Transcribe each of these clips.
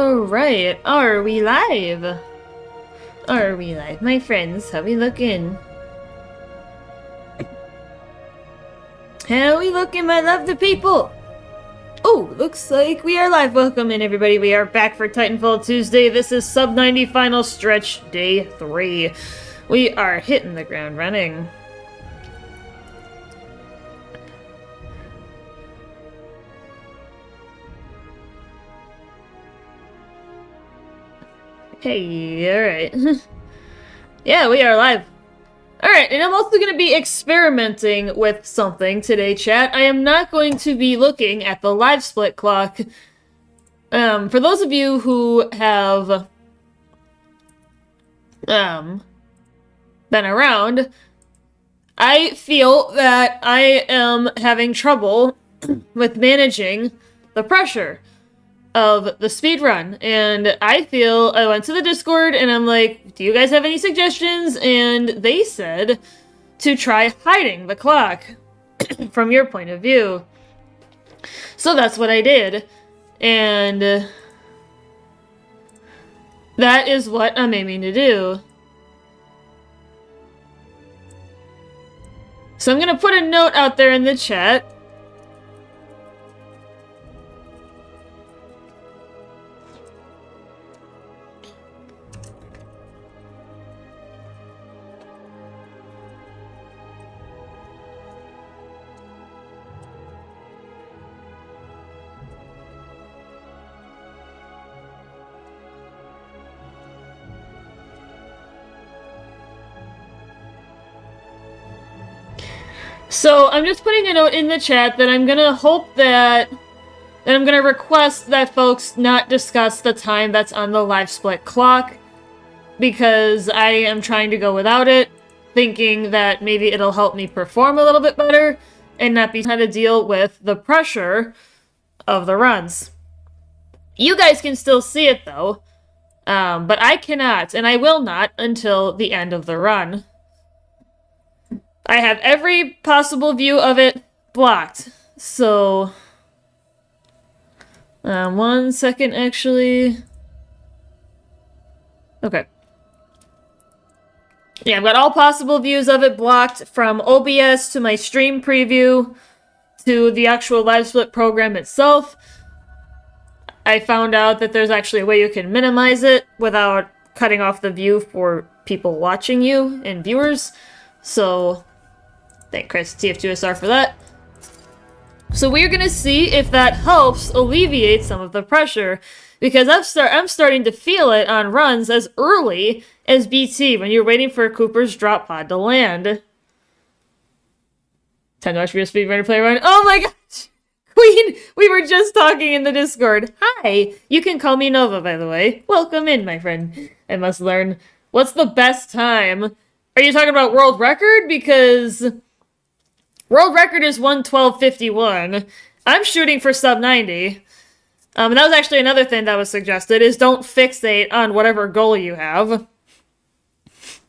Alright, are we live? Are we live? My friends, how we looking? How we looking, my lovely people? Oh, looks like we are live. Welcome in, everybody. We are back for Titanfall Tuesday. This is Sub 90 Final Stretch, Day 3. We are hitting the ground running. Hey, alright. Yeah, we are live. Alright, and I'm also going to be experimenting with something today, chat. I am not going to be looking at the LiveSplit clock. For those of you who have been around, I feel that I am having trouble with managing the pressure of the speedrun, and I went to the Discord and I'm like, do you guys have any suggestions? And they said to try hiding the clock from your point of view. So that's what I did, and that is what I'm aiming to do. So I'm gonna put a note out there in the chat. So I'm just putting a note in the chat that I'm gonna request that folks not discuss the time that's on the LiveSplit clock, because I am trying to go without it, thinking that maybe it'll help me perform a little bit better and not be trying to deal with the pressure of the runs. You guys can still see it though, but I cannot, and I will not until the end of the run. I have every possible view of it blocked, so... 1 second, actually... Okay. Yeah, I've got all possible views of it blocked, from OBS to my stream preview, to the actual LiveSplit program itself. I found out that there's actually a way you can minimize it without cutting off the view for people watching you and viewers, so... Thank Chris TF2SR for that. So we're gonna see if that helps alleviate some of the pressure, because I'm starting to feel it on runs as early as BT when you're waiting for Cooper's drop pod to land. Time to watch for your speedrunner play run. Oh my gosh! Queen, we were just talking in the Discord. Hi! You can call me Nova, by the way. Welcome in, my friend. I must learn. What's the best time? Are you talking about world record? Because... world record is 1:12:51. I'm shooting for sub 90. And that was actually another thing that was suggested, is don't fixate on whatever goal you have.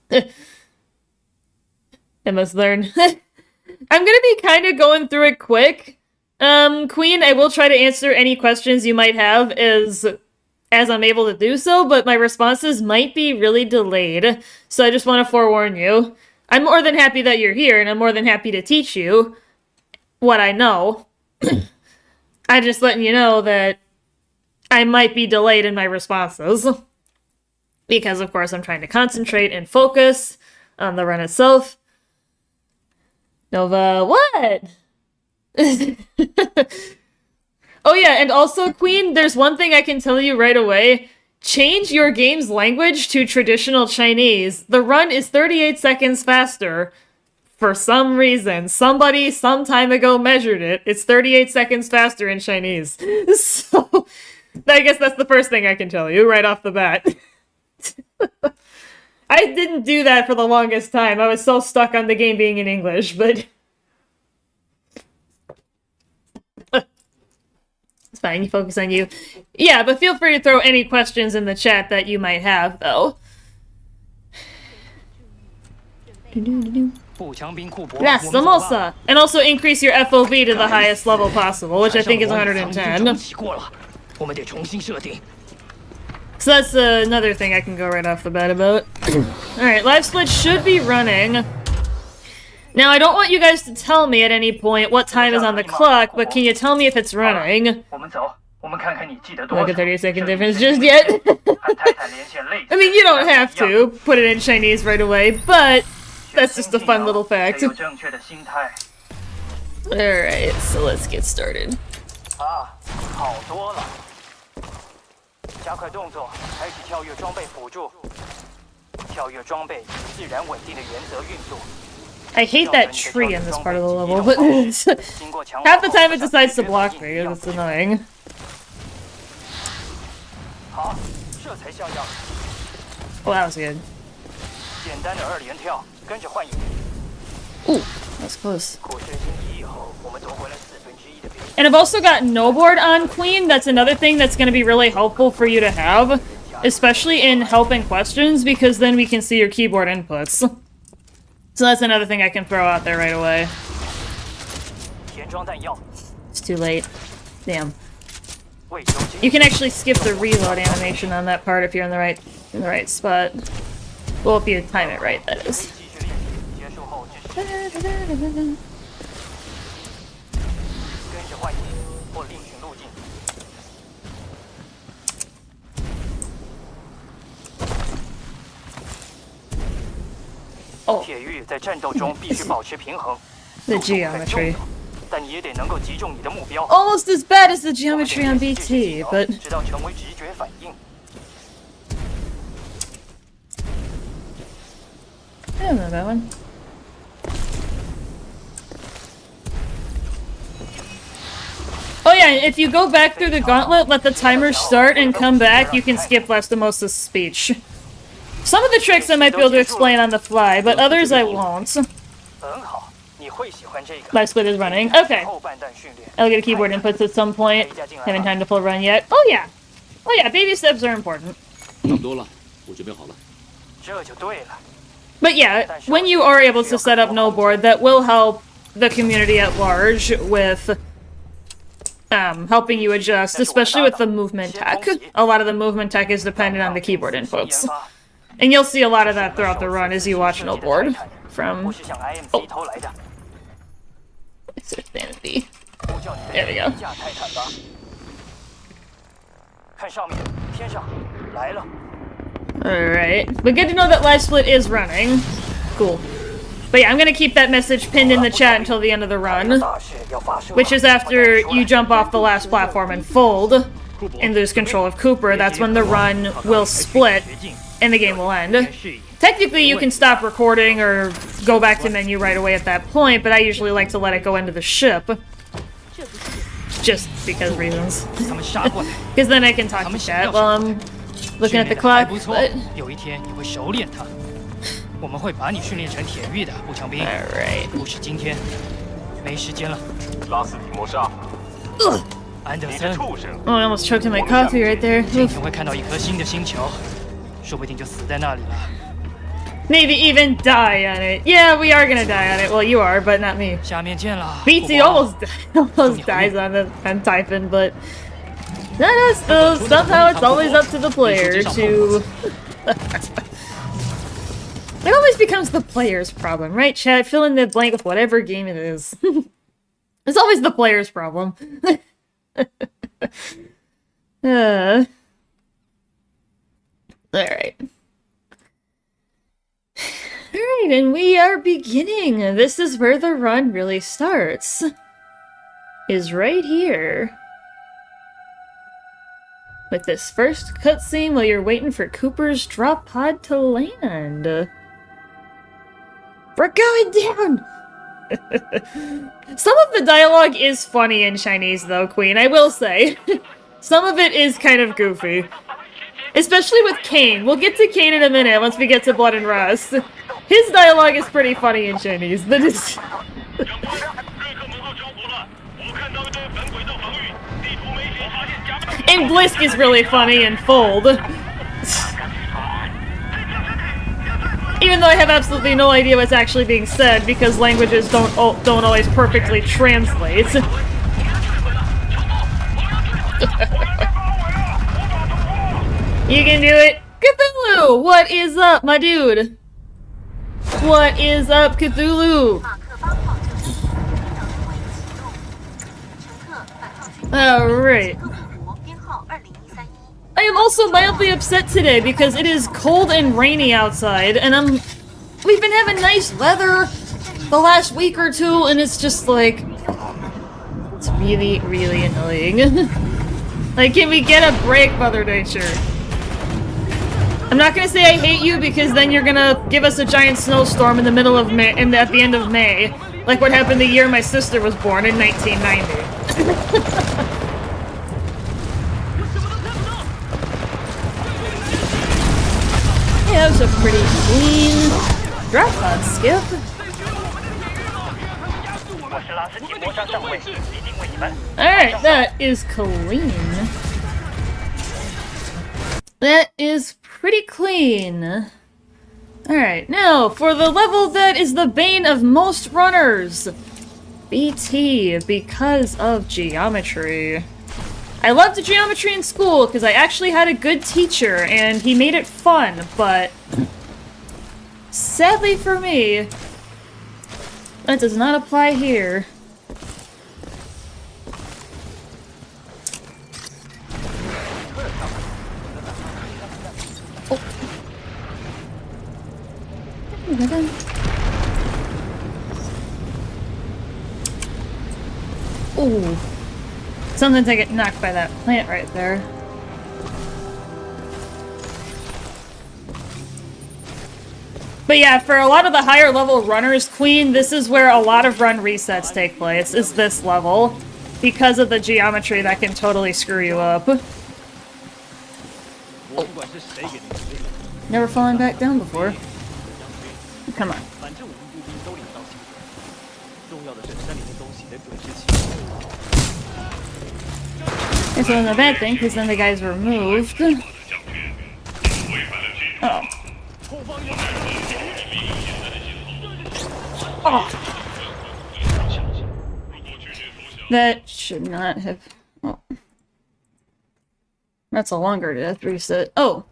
I must learn. I'm gonna be kind of going through it quick. Queen, I will try to answer any questions you might have as I'm able to do so, but my responses might be really delayed, so I just want to forewarn you. I'm more than happy that you're here, and I'm more than happy to teach you what I know. I'm just letting you know that I might be delayed in my responses. Because, of course, I'm trying to concentrate and focus on the run itself. Nova, what? Oh yeah, and also, Queen, there's one thing I can tell you right away. Change your game's language to traditional Chinese. The run is 38 seconds faster. For some reason. Somebody some time ago measured it. It's 38 seconds faster in Chinese. So, I guess that's the first thing I can tell you right off the bat. I didn't do that for the longest time. I was so stuck on the game being in English, but... It's fine, you focus on you. Yeah, but feel free to throw any questions in the chat that you might have, though. Yes, samosa! And also increase your FOV to the highest level possible, which I think is 110. So that's another thing I can go right off the bat about. Alright, LiveSplit should be running. Now, I don't want you guys to tell me at any point what time is on the clock, but can you tell me if it's running? Like a 30-second difference just yet? I mean, you don't have to put it in Chinese right away, but that's just a fun little fact. Alright, so let's get started. I hate that tree in this part of the level, but half the time it decides to block me, and it's annoying. Oh, that was good. Ooh, that's close. And I've also got no board on Queen. That's another thing that's going to be really helpful for you to have, especially in helping questions, because then we can see your keyboard inputs. So that's another thing I can throw out there right away. It's too late. Damn. You can actually skip the reload animation on that part if you're in the right spot. Well, if you time it right, that is. Oh. The geometry. Almost as bad as the geometry on BT, but... I don't know that one. Oh yeah, if you go back through the gauntlet, let the timer start and come back, you can skip Lastimosa's speech. Some of the tricks I might be able to explain on the fly, but others I won't. LiveSplit is running. Okay. I'll get a keyboard inputs at some point. Haven't time to full run yet. Oh yeah. Oh yeah, baby steps are important. But yeah, when you are able to set up no board, that will help the community at large with helping you adjust, especially with the movement tech. A lot of the movement tech is dependent on the keyboard inputs. And you'll see a lot of that throughout the run as you watch no board from... Oh. It's a vanity. There we go. Alright. But good to know that LiveSplit is running. Cool. But yeah, I'm gonna keep that message pinned in the chat until the end of the run. Which is after you jump off the last platform and fold and lose control of Cooper. That's when the run will split and the game will end. Technically, you can stop recording or go back to menu right away at that point, but I usually like to let it go into the ship. Just because reasons. Because then I can talk to chat while I'm looking at the clock, but... Alright. Oh, I almost choked on my coffee right there. Maybe even die on it. Yeah, we are gonna die on it. Well, you are, but not me. BT almost dies on Typhon, but not us though. Somehow it's always up to the player to... It always becomes the player's problem, right, chat? Fill in the blank with whatever game it is. It's always the player's problem. Alright. Alright, and we are beginning. This is where the run really starts. Is right here. With this first cutscene while you're waiting for Cooper's drop pod to land. We're going down! Some of the dialogue is funny in Chinese, though, Queen, I will say. Some of it is kind of goofy. Especially with Kane. We'll get to Kane in a minute once we get to Blood and Rust. His dialogue is pretty funny in Chinese, but it's... And Blisk is really funny in Fold. Even though I have absolutely no idea what's actually being said, because languages don't always perfectly translate. You can do it! Cthulhu! What is up, my dude? What is up, Cthulhu? Alright. I am also mildly upset today because it is cold and rainy outside, and we've been having nice weather the last week or two, and it's just like, it's really, really annoying. Like, can we get a break, Mother Nature? I'm not gonna say I hate you because then you're gonna give us a giant snowstorm in the middle of May, and at the end of May, like what happened the year my sister was born in 1990. Yeah, that was a pretty clean drop pod skip. Alright, that is clean. That is pretty clean. Alright, now for the level that is the bane of most runners. BT, because of geometry. I loved geometry in school because I actually had a good teacher and he made it fun, but sadly for me, that does not apply here. Ooh. Sometimes I get knocked by that plant right there. But yeah, for a lot of the higher level runners, Queen, this is where a lot of run resets take place, is this level. Because of the geometry that can totally screw you up. Oh. Never fallen back down before. Come on. This wasn't a bad thing, because then the guys were moved. Oh. Oh. That should not have... Oh. That's a longer death reset. Oh!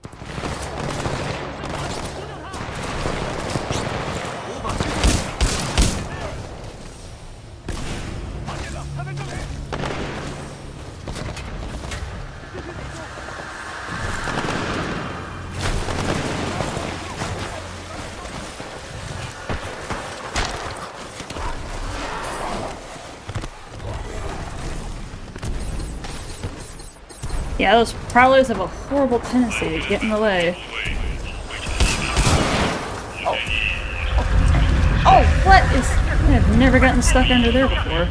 Yeah, those prowlers have a horrible tendency to get in the way. Oh. Oh, what is... I've never gotten stuck under there before.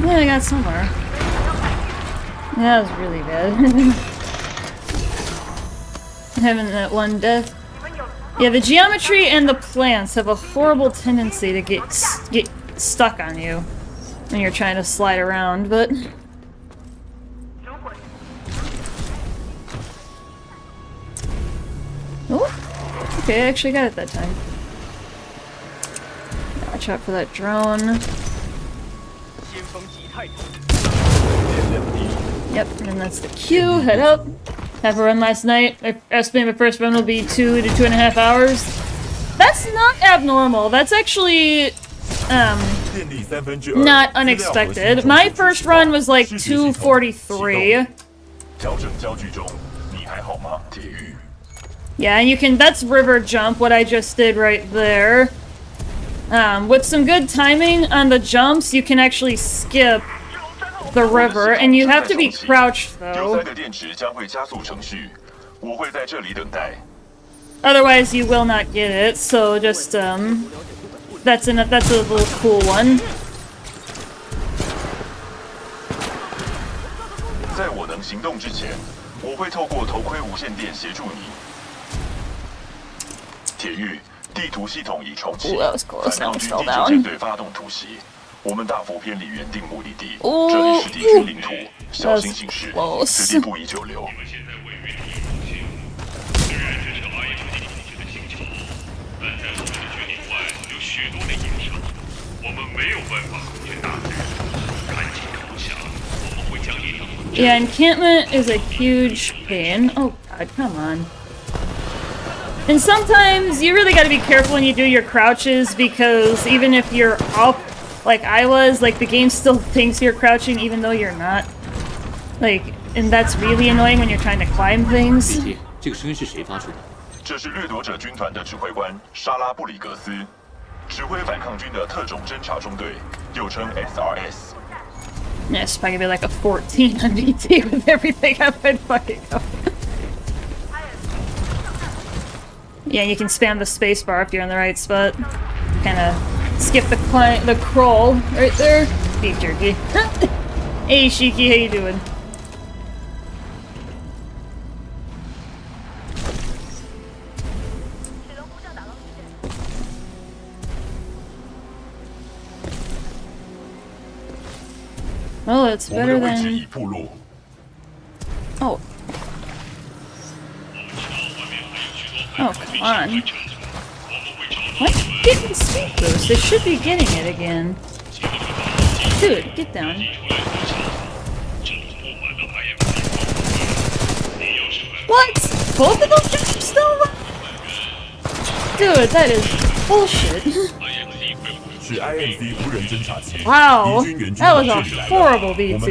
Yeah, I got somewhere. Yeah, that was really bad. Having that one death. Yeah, the geometry and the plants have a horrible tendency to get stuck on you when you're trying to slide around, but... Oh! Okay, I actually got it that time. Watch out for that drone. Yep, and that's the queue. Head up. Have a run last night. I estimated my first run will be 2 to 2.5 hours. That's not abnormal. That's actually... not unexpected. My first run was like 2:43. Yeah, and you can, that's river jump, what I just did right there. With some good timing on the jumps, you can actually skip the river, and you have to be crouched though. Otherwise you will not get it, so just, that's a little cool one. Ooh, that was close. I almost fell down. Ooh, that was close. Yeah, encampment is a huge pain. Oh god, come on. And sometimes you really gotta be careful when you do your crouches, because even if you're up, like I was, like the game still thinks you're crouching even though you're not. Like, and that's really annoying when you're trying to climb things. 这个声音是谁发出的？这是掠夺者军团的指挥官莎拉布里格斯，指挥反抗军的特种侦察中队，又称 SRS。 Yeah, it's probably gonna be like a 14 on VT with everything up and fucking up. Yeah, you can spam the spacebar if you're in the right spot. Kinda skip the crawl right there. Beef jerky. Hey Shiki, how you doing? Oh, it's better than... Oh. Oh, come on. What? Getting speed boost? They should be getting it again. Dude, get down. What? Both of those guys are still alive? Dude, that is bullshit. Wow, that was a horrible BT.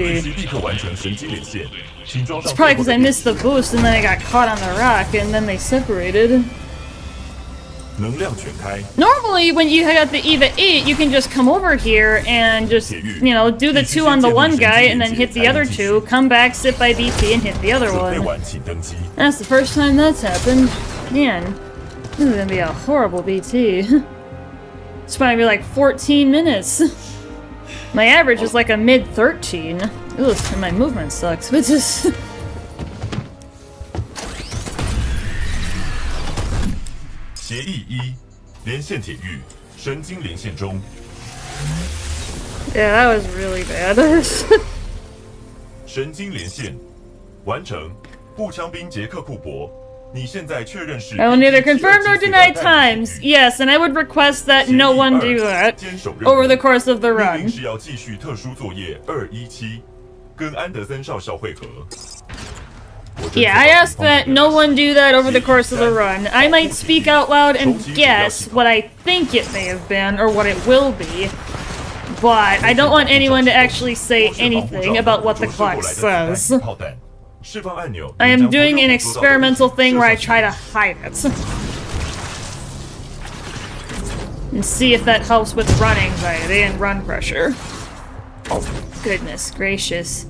It's probably because I missed the boost and then I got caught on the rock and then they separated. Normally, when you got the EVA 8, you can just come over here and just, you know, do the 2 on the one guy and then hit the other 2, come back, sit by BT, and hit the other one. That's the first time that's happened. Man, this is gonna be a horrible BT. It's probably be like 14 minutes. My average is like a mid-13. Ugh, and my movement sucks, which is... Yeah, that was really bad. I will neither confirm nor deny times. Yes, and I would request that no one do that over the course of the run. Yeah, I ask that no one do that over the course of the run. I might speak out loud and guess what I think it may have been, or what it will be, but I don't want anyone to actually say anything about what the clock says. I am doing an experimental thing where I try to hide it. And see if that helps with run anxiety and run pressure. Oh, goodness gracious.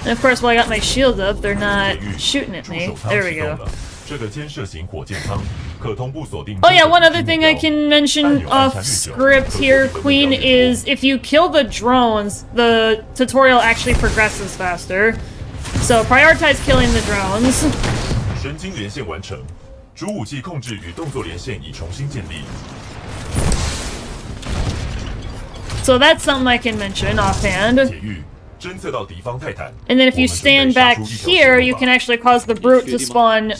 And of course, while I got my shield up, they're not shooting at me. There we go. Oh yeah, one other thing I can mention off script here, Queen, is if you kill the drones, the tutorial actually progresses faster. So prioritize killing the drones. So that's something I can mention offhand. And then if you stand back here, you can actually cause the brute to spawn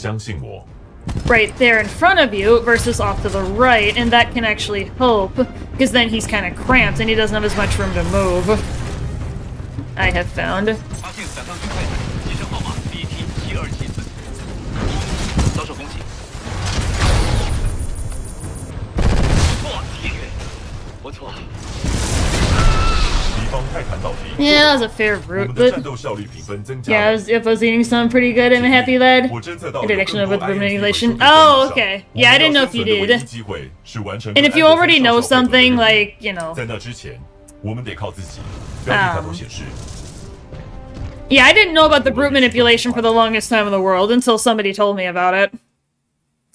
right there in front of you versus off to the right, and that can actually help, because then he's kind of cramped and he doesn't have as much room to move. I have found. Yeah, that was a fair brute, but yeah, if I was eating something pretty good, I'm a happy lad. I did actually know about the manipulation. Oh, okay. Yeah, I didn't know if you did. And if you already know something, like, you know... yeah, I didn't know about the brute manipulation for the longest time in the world until somebody told me about it.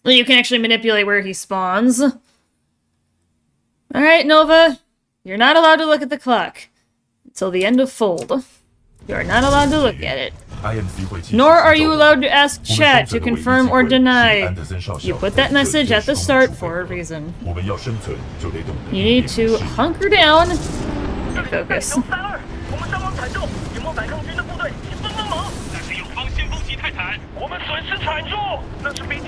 You can actually manipulate where he spawns. Alright, Nova. You're not allowed to look at the clock until the end of Fold. You are not allowed to look at it. Nor are you allowed to ask chat to confirm or deny. You put that message at the start for a reason. You need to hunker down and focus.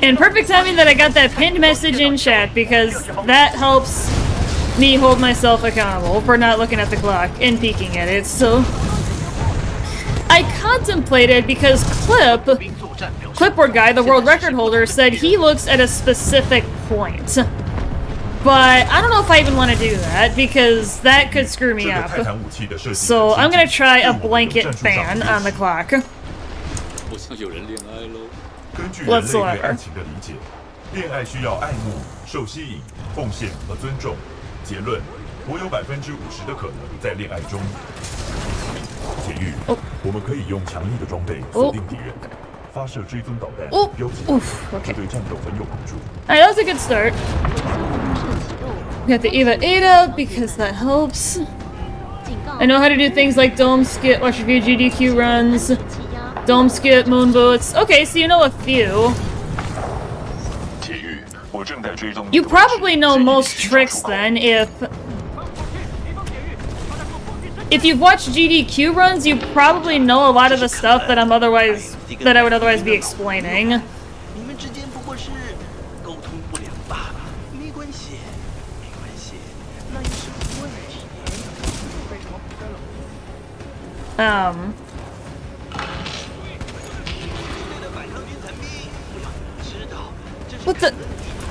And perfect timing that I got that pinned message in chat, because that helps me hold myself accountable for not looking at the clock and peeking at it, so... I contemplated because Clipboard Guy, the world record holder, said he looks at a specific point. But I don't know if I even want to do that, because that could screw me up. So I'm gonna try a blanket ban on the clock. Whatsoever. 恋爱需要爱慕、受吸引、奉献和尊重。结论：我有50%的可能在恋爱中。铁玉，我们可以用强力的装备锁定敌人，发射追踪导弹，标记，这对战斗很有帮助。Alright, that was a good start. Got the Eva 8 out because that helps. I know how to do things like dome skip, watch review GDQ runs, dome skip, moon boots. Okay, so you know a few. You probably know most tricks then if you've watched GDQ runs, you probably know a lot of the stuff that I would otherwise be explaining. What the?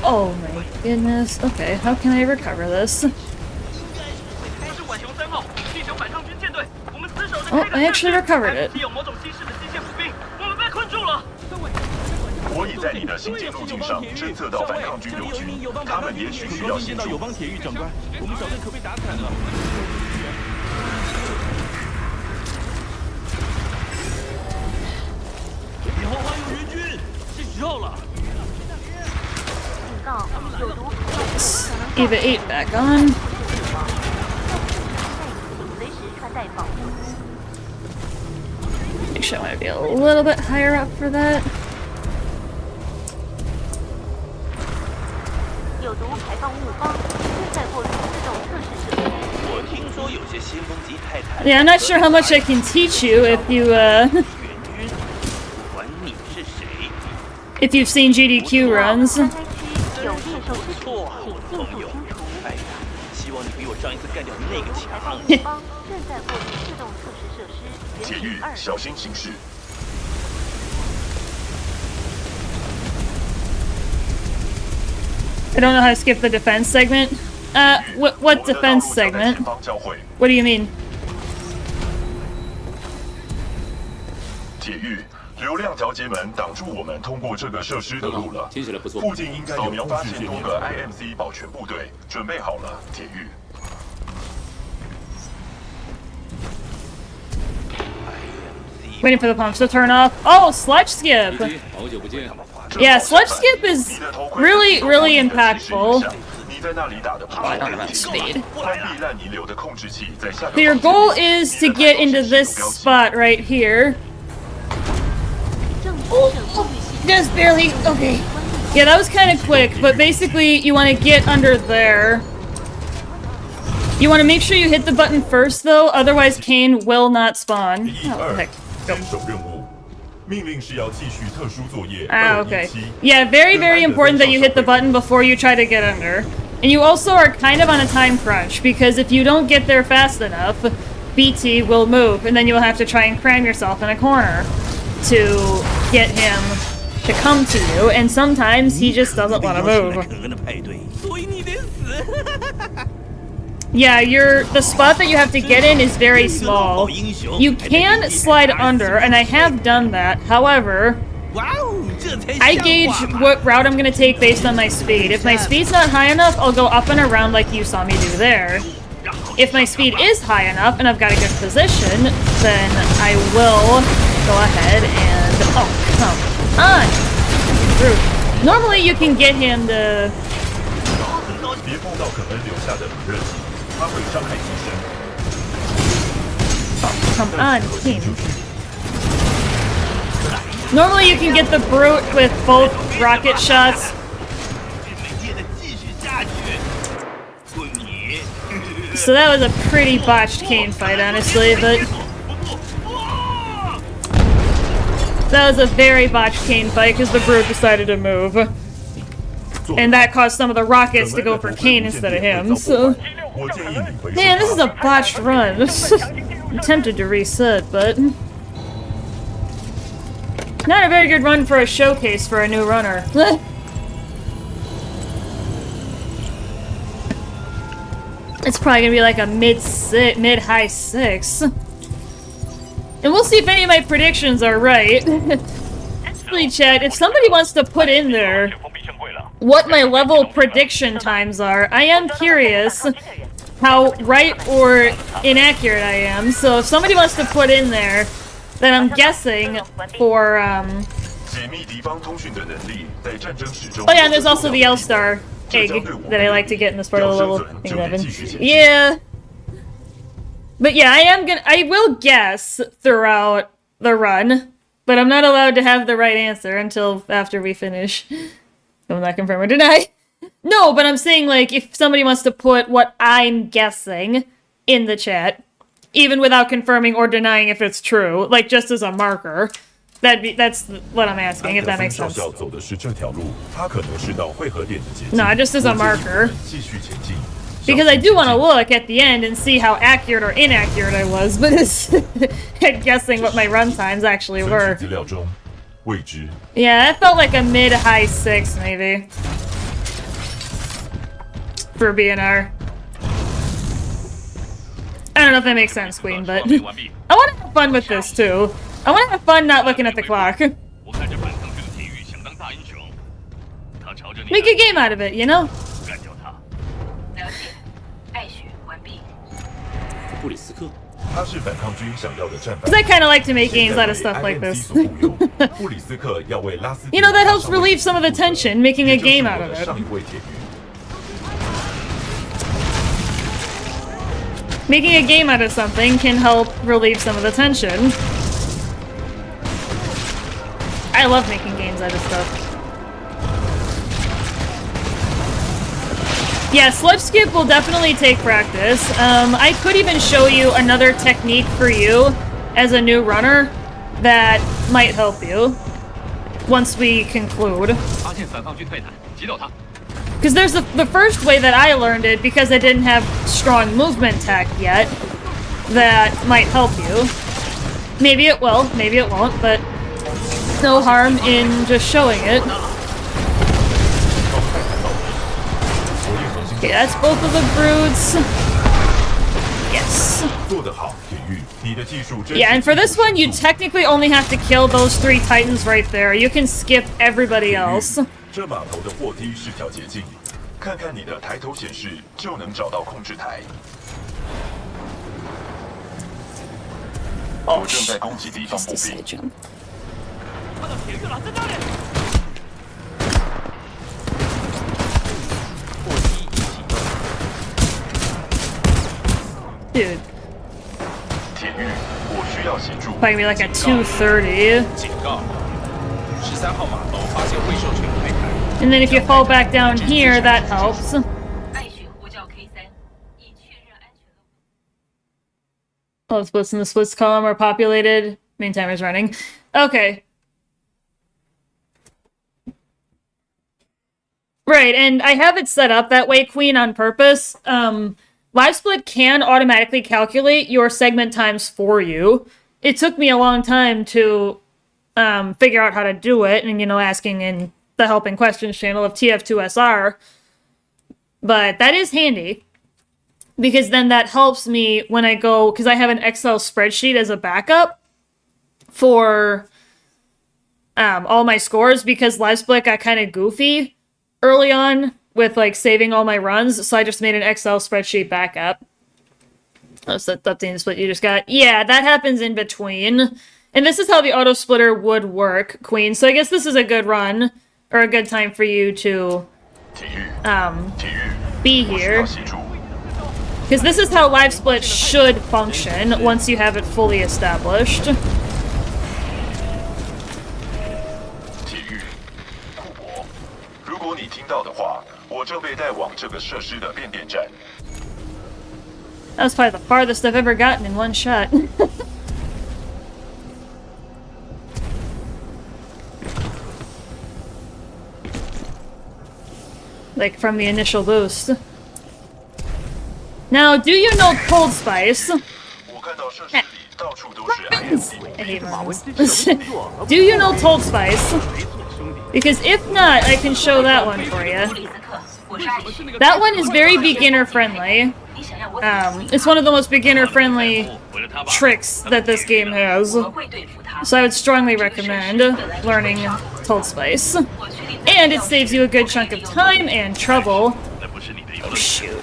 Oh my goodness. Okay, how can I recover this? Oh, I actually recovered it. 我已在你的行进路径上侦测到反抗军友军，他们也许需要协助。友邦铁狱长官，我们小队可被打惨了。别后方有援军，是时候了。 Eva 8 back on. Make sure I want to be a little bit higher up for that. Yeah, I'm not sure how much I can teach you if you if you've seen GDQ runs. 铁玉，小心行事。I don't know how to skip the defense segment. What defense segment? What do you mean? 铁玉，流量调节门挡住我们通过这个设施的路了。听起来不错。附近应该有发现多个 IMC 保全部队，准备好了，铁玉。 Waiting for the pumps to turn off. Oh, Sludge skip! Yeah, Sludge skip is really, really impactful. Oh, I don't have enough speed. So your goal is to get into this spot right here. Oh, just barely. Okay. Yeah, that was kind of quick, but basically you want to get under there. You want to make sure you hit the button first, though, otherwise Kane will not spawn. Oh, heck. Go. Ah, okay. Yeah, very, very important that you hit the button before you try to get under. And you also are kind of on a time crunch, because if you don't get there fast enough, BT will move, and then you'll have to try and cram yourself in a corner to get him to come to you, and sometimes he just doesn't want to move. Yeah, the spot that you have to get in is very small. You can slide under, and I have done that. However, I gauge what route I'm going to take based on my speed. If my speed's not high enough, I'll go up and around like you saw me do there. If my speed is high enough and I've got a good position, then I will go ahead and... Oh, come on! Rude. Normally you can get him to... Oh, come on, team. Normally you can get the brute with both rocket shots. So that was a pretty botched Kane fight, honestly, but... That was a very botched Kane fight because the brute decided to move. And that caused some of the rockets to go for Kane instead of him, so... Man, this is a botched run. I'm tempted to reset, but... Not a very good run for a showcase for a new runner. It's probably gonna be like a mid-high 6. And we'll see if any of my predictions are right. Actually, chat, if somebody wants to put in there what my level prediction times are, I am curious how right or inaccurate I am. So if somebody wants to put in there that I'm guessing for, oh yeah, and there's also the L-Star egg that I like to get in this part of the level. Yeah. But yeah, I will guess throughout the run, but I'm not allowed to have the right answer until after we finish. I'm not confirm or deny. No, but I'm saying, like, if somebody wants to put what I'm guessing in the chat, even without confirming or denying if it's true, like, just as a marker, that's what I'm asking, if that makes sense. No, just as a marker. Because I do want to look at the end and see how accurate or inaccurate I was, but it's at guessing what my run times actually were. Yeah, that felt like a mid-high 6, maybe. For BNR. I don't know if that makes sense, Queen, but I want to have fun with this, too. I want to have fun not looking at the clock. Make a game out of it, you know? Because I kind of like to make games out of stuff like this. You know, that helps relieve some of the tension, making a game out of it. Making a game out of something can help relieve some of the tension. I love making games out of stuff. Yeah, Sludge Skip will definitely take practice. I could even show you another technique for you as a new runner that might help you once we conclude. Because there's the first way that I learned it, because I didn't have strong movement tech yet, that might help you. Maybe it will, maybe it won't, but no harm in just showing it. Okay, that's both of the broods. Yes. Yeah, and for this one, you technically only have to kill those 3 titans right there. You can skip everybody else. Oh, just a side jump. Dude. Probably be like a 230. And then if you fall back down here, that helps. Oh, the splits in the splits column are populated. Main timer's running. Okay. Right, and I have it set up that way, Queen, on purpose. LiveSplit can automatically calculate your segment times for you. It took me a long time to figure out how to do it, and, you know, asking in the helping questions channel of TF2SR. But that is handy, because then that helps me when I go, because I have an Excel spreadsheet as a backup for all my scores, because LiveSplit got kind of goofy early on with, like, saving all my runs, so I just made an Excel spreadsheet backup. Oh, so that's updating the split you just got. Yeah, that happens in between. And this is how the auto splitter would work, Queen. So I guess this is a good run, or a good time for you to be here. Because this is how LiveSplit should function once you have it fully established. That was probably the farthest I've ever gotten in one shot. Like, from the initial boost. Now, do you know Cold Spice? I hate marbles. Do you know Told Spice? Because if not, I can show that one for you. That one is very beginner friendly. It's one of the most beginner friendly tricks that this game has. So I would strongly recommend learning Told Spice. And it saves you a good chunk of time and trouble. Oh, shoot.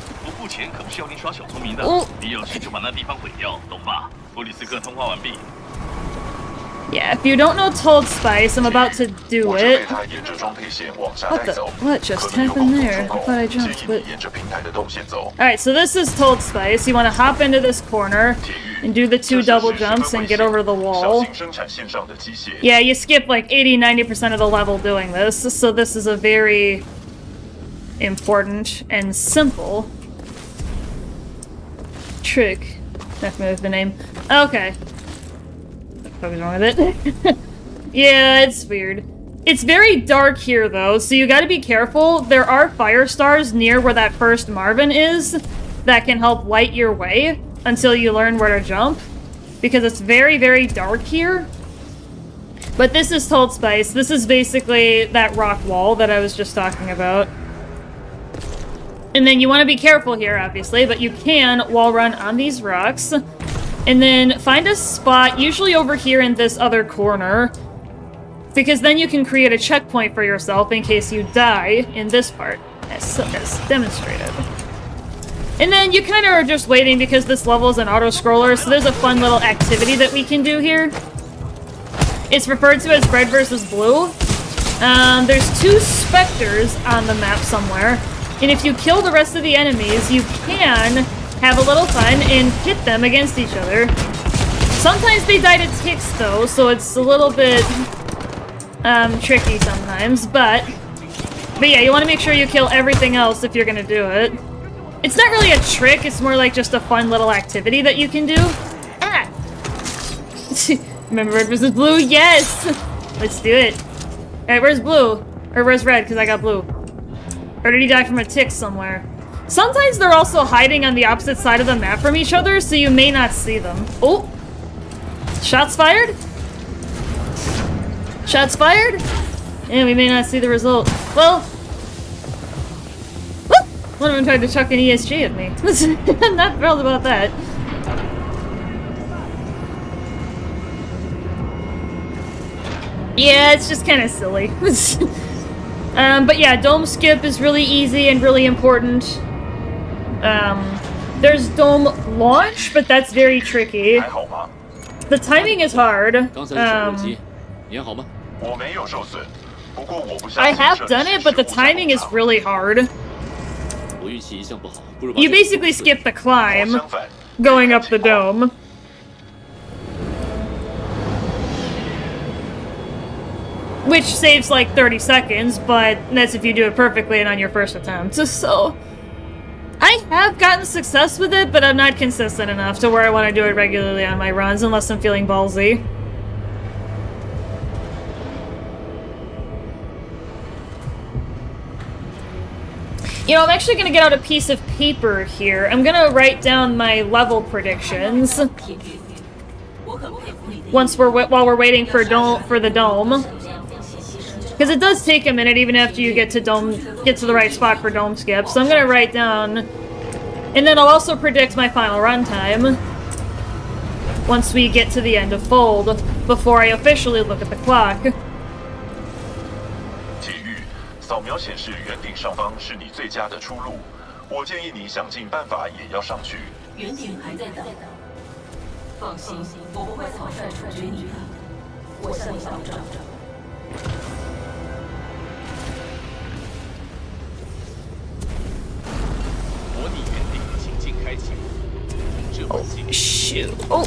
Oh. Yeah, if you don't know Told Spice, I'm about to do it. What just happened there? I thought I jumped, but... Alright, so this is Told Spice. You want to hop into this corner and do the 2 double jumps and get over the wall. Yeah, you skip like 80-90% of the level doing this, so this is a very important and simple trick. Not familiar with the name. Okay. What was wrong with it? Yeah, it's weird. It's very dark here, though, so you gotta be careful. There are fire stars near where that first Marvin is that can help light your way until you learn where to jump, because it's very, very dark here. But this is Told Spice. This is basically that rock wall that I was just talking about. And then you want to be careful here, obviously, but you can wall run on these rocks. And then find a spot, usually over here in this other corner, because then you can create a checkpoint for yourself in case you die in this part, as demonstrated. And then you kind of are just waiting because this level is an auto-scroller, so there's a fun little activity that we can do here. It's referred to as red versus blue. There's 2 specters on the map somewhere, and if you kill the rest of the enemies, you can have a little fun and pit them against each other. Sometimes they die to ticks, though, so it's a little bit tricky sometimes, but yeah, you want to make sure you kill everything else if you're gonna do it. It's not really a trick, it's more like just a fun little activity that you can do. Ah! Remember red versus blue? Yes! Let's do it. Alright, where's blue? Or where's red, because I got blue. Or did he die from a tick somewhere? Sometimes they're also hiding on the opposite side of the map from each other, so you may not see them. Oh! Shots fired? Shots fired? And we may not see the result. Well... Whoop! One of them tried to chuck an ESG at me. I'm not thrilled about that. Yeah, it's just kind of silly. But yeah, dome skip is really easy and really important. There's dome launch, but that's very tricky. The timing is hard. I have done it, but the timing is really hard. You basically skip the climb, going up the dome. Which saves like 30 seconds, but that's if you do it perfectly and on your first attempt. So, I have gotten success with it, but I'm not consistent enough to where I want to do it regularly on my runs, unless I'm feeling ballsy. You know, I'm actually going to get out a piece of paper here. I'm going to write down my level predictions. While we're waiting for the dome. Because it does take a minute even after you get to the right spot for dome skip. So I'm going to write down, and then I'll also predict my final run time once we get to the end of Fold, before I officially look at the clock. 体育扫描显示圆顶上方是你最佳的出路，我建议你想尽办法也要上去。圆顶还在等，放心，我不会草率处决你的，我向你保证。 Oh, shoot. Oh,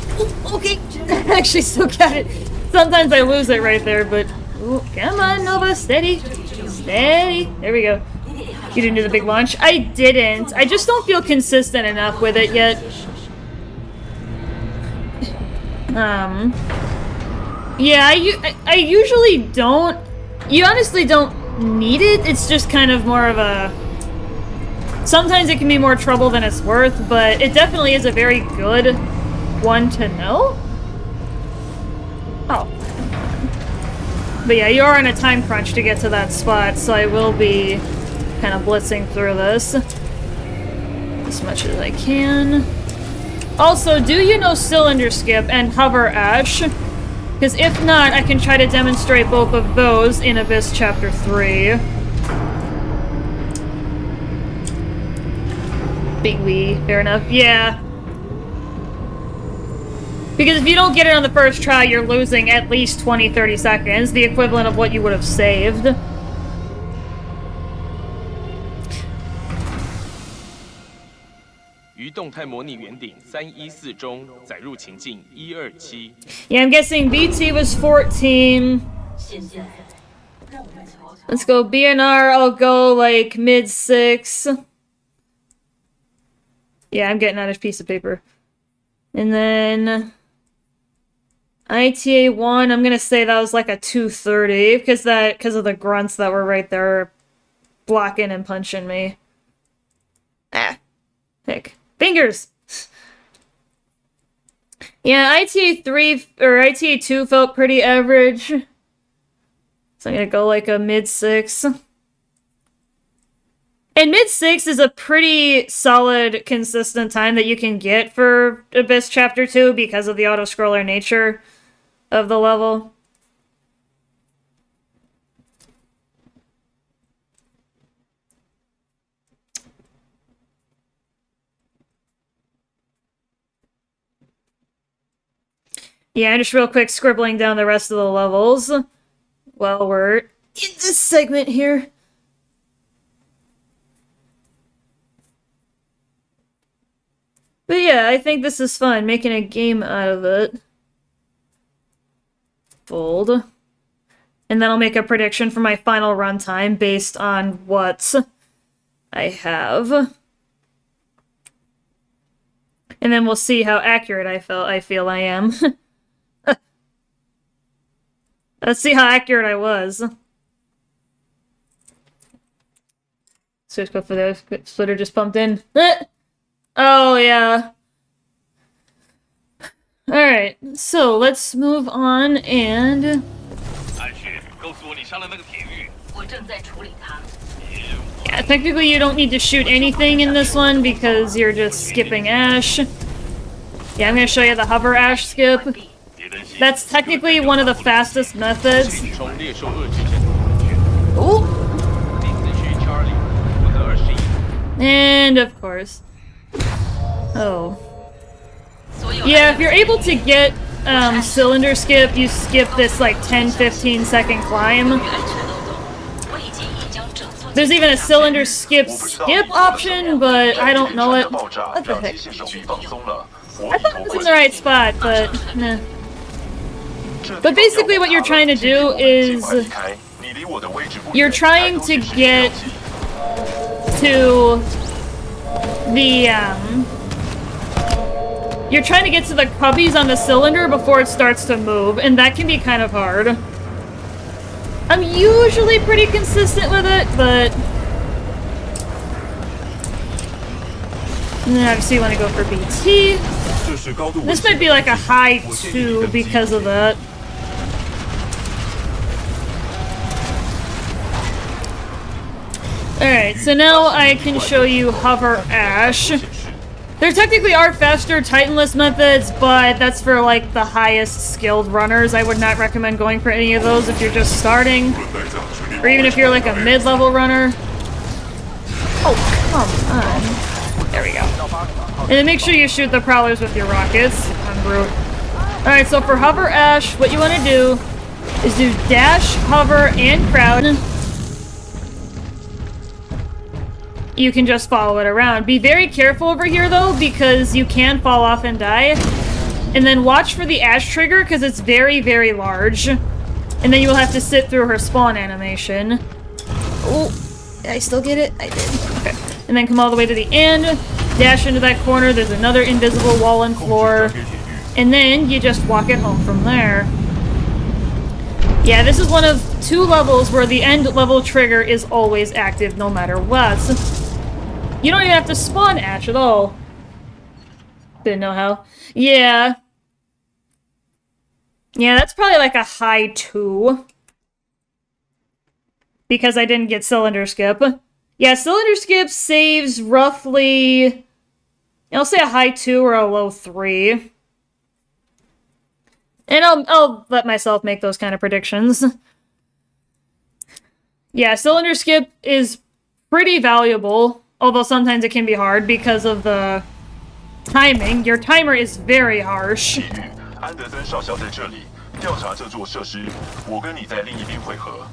okay. I actually still got it. Sometimes I lose it right there, but... Ooh, come on, Nova. Steady. Steady. There we go. You didn't do the big launch? I didn't. I just don't feel consistent enough with it yet. Yeah, I usually don't... You honestly don't need it. It's just kind of more of a... Sometimes it can be more trouble than it's worth, but it definitely is a very good one to know? Oh. But yeah, you are on a time crunch to get to that spot, so I will be kind of blitzing through this as much as I can. Also, do you know Cylinder Skip and Hover Ash? Because if not, I can try to demonstrate both of those in Abyss Chapter 3. Big wee, fair enough. Yeah. Because if you don't get it on the first try, you're losing at least 20-30 seconds, the equivalent of what you would have saved. 于动态模拟圆顶314中载入情境127。Yeah, I'm guessing BT was 14. Let's go BNR, I'll go like mid 6. Yeah, I'm getting out a piece of paper. And then ITA 1, I'm gonna say that was like a 230 because of the grunts that were right there blocking and punching me. Ah. Heck. Fingers! Yeah, ITA 3 or ITA 2 felt pretty average. So I'm gonna go like a mid 6. And mid 6 is a pretty solid, consistent time that you can get for Abyss Chapter 2 because of the auto-scroller nature of the level. Yeah, just real quick scribbling down the rest of the levels while we're in this segment here. But yeah, I think this is fun, making a game out of it. Fold. And then I'll make a prediction for my final runtime based on what I have. And then we'll see how accurate I feel I am. Let's see how accurate I was. So let's go for the splitter just pumped in. Oh, yeah. Alright, so let's move on and... Yeah, technically you don't need to shoot anything in this one because you're just skipping Ash. Yeah, I'm gonna show you the Hover Ash skip. That's technically one of the fastest methods. Ooh. And of course. Oh. Yeah, if you're able to get Cylinder Skip, you skip this like 10-15 second climb. There's even a Cylinder Skip option, but I don't know it. What the heck? I thought it was in the right spot, but nah. But basically what you're trying to do is you're trying to get to the you're trying to get to the cubbies on the cylinder before it starts to move, and that can be kind of hard. I'm usually pretty consistent with it, but and then obviously you want to go for BT. This might be like a high 2 because of that. Alright, so now I can show you Hover Ash. There technically are faster Titanless methods, but that's for like the highest skilled runners. I would not recommend going for any of those if you're just starting. Or even if you're like a mid-level runner. Oh, come on. There we go. And then make sure you shoot the prowlers with your rockets on Brute. Alright, so for Hover Ash, what you want to do is do dash, hover, and crowd. You can just follow it around. Be very careful over here, though, because you can fall off and die. And then watch for the Ash trigger, because it's very, very large. And then you will have to sit through her spawn animation. Oh, did I still get it? I did. Okay. And then come all the way to the end. Dash into that corner. There's another invisible wall and floor. And then you just walk it home from there. Yeah, this is one of 2 levels where the end level trigger is always active no matter what. You don't even have to spawn Ash at all. Didn't know how. Yeah. Yeah, that's probably like a high 2. Because I didn't get cylinder skip. Yeah, cylinder skip saves roughly... I'll say a high 2 or a low 3. And I'll let myself make those kind of predictions. Yeah, cylinder skip is pretty valuable, although sometimes it can be hard because of the timing. Your timer is very harsh. 安德森少校在这里调查这座设施，我跟你在另一边会合。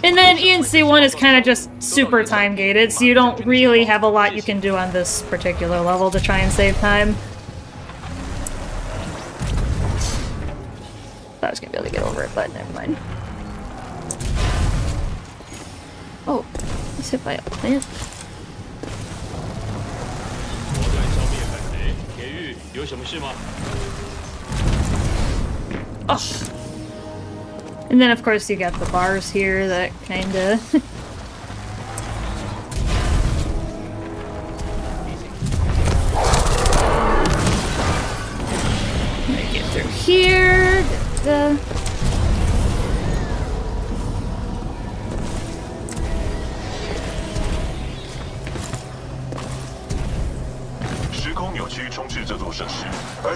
And then ENC1 is kind of just super time gated, so you don't really have a lot you can do on this particular level to try and save time. Thought I was gonna be able to get over it, but never mind. Oh, let's hit by a plant. Oh. And then, of course, you got the bars here that kinda... Get through here.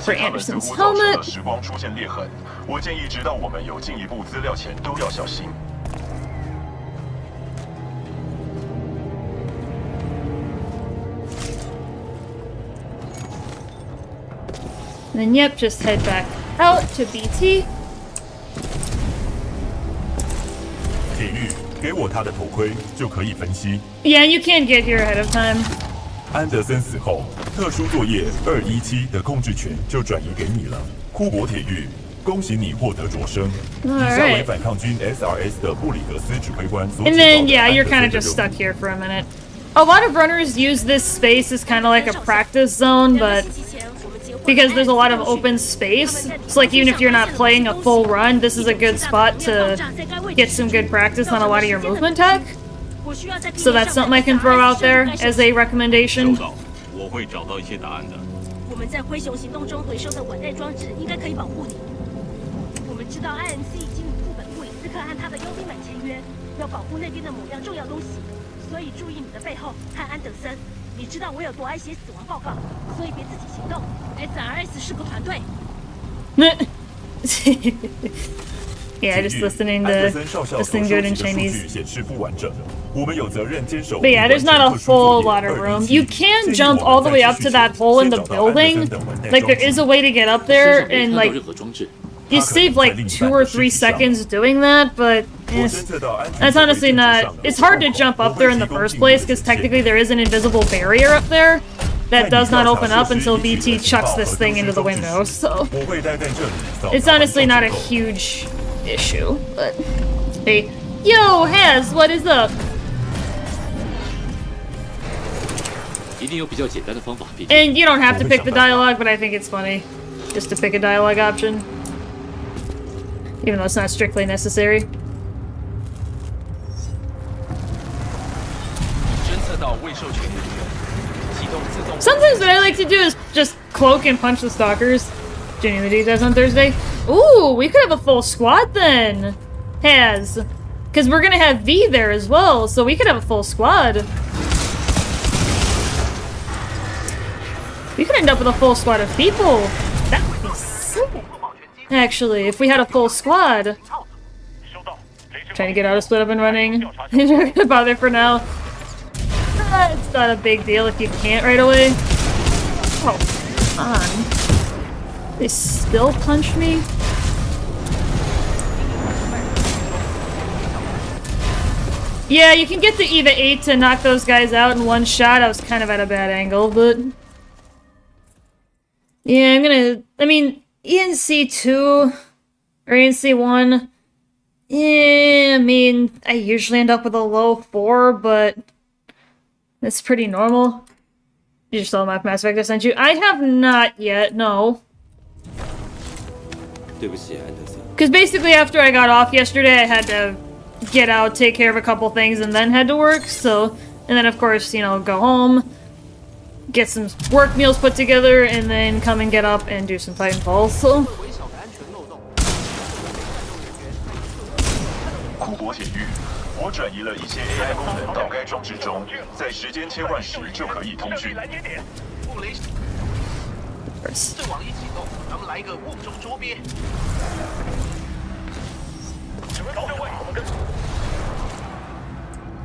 For Anderson's helmet. 时光出现裂痕，我建议直到我们有进一步资料前都要小心。 And then, yep, just head back out to BT. 铁玉，给我他的头盔就可以分析。 Yeah, you can't get here ahead of time. 安德森死后，特殊作业217的控制权就转移给你了。库珀铁玉，恭喜你获得擢升。以下为反抗军 SRS 的布里格斯指挥官所指导的 And then, yeah, you're 安 kind of 德 just 森的 stuck here for a minute. A lot of runners use this space as kind of like a practice zone, but because there's a lot of open space, so like even if you're not playing a full run, this is a good spot to get some good practice on a lot of your movement tech. So that's something I can throw out there as a recommendation. 我会找到一些答案的。我们在灰熊行动中回收的稳定装置应该可以保护你。我们知道 IMC 已经与副本布里斯克和他的佣兵们签约，要保护那边的某样重要东西，所以注意你的背后和安德森。你知道我有多爱写死亡报告，所以别自己行动。SRS 是个团队。Yeah, just listening to it in Chinese. But yeah, there's not a whole lot of room. You can jump all the way up to that hole in the building. Like, there is a way to get up there, and like, you save like 2 or 3 seconds doing that, but that's honestly not... It's hard to jump up there in the first place, because technically there is an invisible barrier up there that does not open up until BT chucks this thing into the window, so... It's honestly not a huge issue, but... Hey, yo, Haz, what is up? 一定有比较简单的方法。 And you don't have to pick the dialogue, but I think it's funny just to pick a dialogue option. Even though it's not strictly necessary. 侦测到未授权人员，启动自动。 Sometimes what I like to do is just cloak and punch the stalkers. Genuinely does on Thursday. Ooh, we could have a full squad then. Has. Because we're gonna have V there as well, so we could have a full squad. We could end up with a full squad of people. That would be sick. Actually, if we had a full squad. Trying to get auto split up and running. I'm not gonna bother for now. It's not a big deal if you can't right away. Oh, come on. They still punch me? Yeah, you can get the EVA 8 to knock those guys out in one shot. I was kind of at a bad angle, but... Yeah, I'm gonna... I mean, ENC2 or ENC1... Yeah, I mean, I usually end up with a low 4, but... That's pretty normal. You just saw my Mass Effect I sent you? I have not yet, no. Because basically after I got off yesterday, I had to get out, take care of a couple things, and then head to work. So, and then of course, you know, go home, get some work meals put together, and then come and get up and do some Titanfall. So. 库珀铁狱，我转移了一些 AI 功能到该装置中，在时间切换时就可以通讯。阵网一启动，咱们来一个瓮中捉鳖。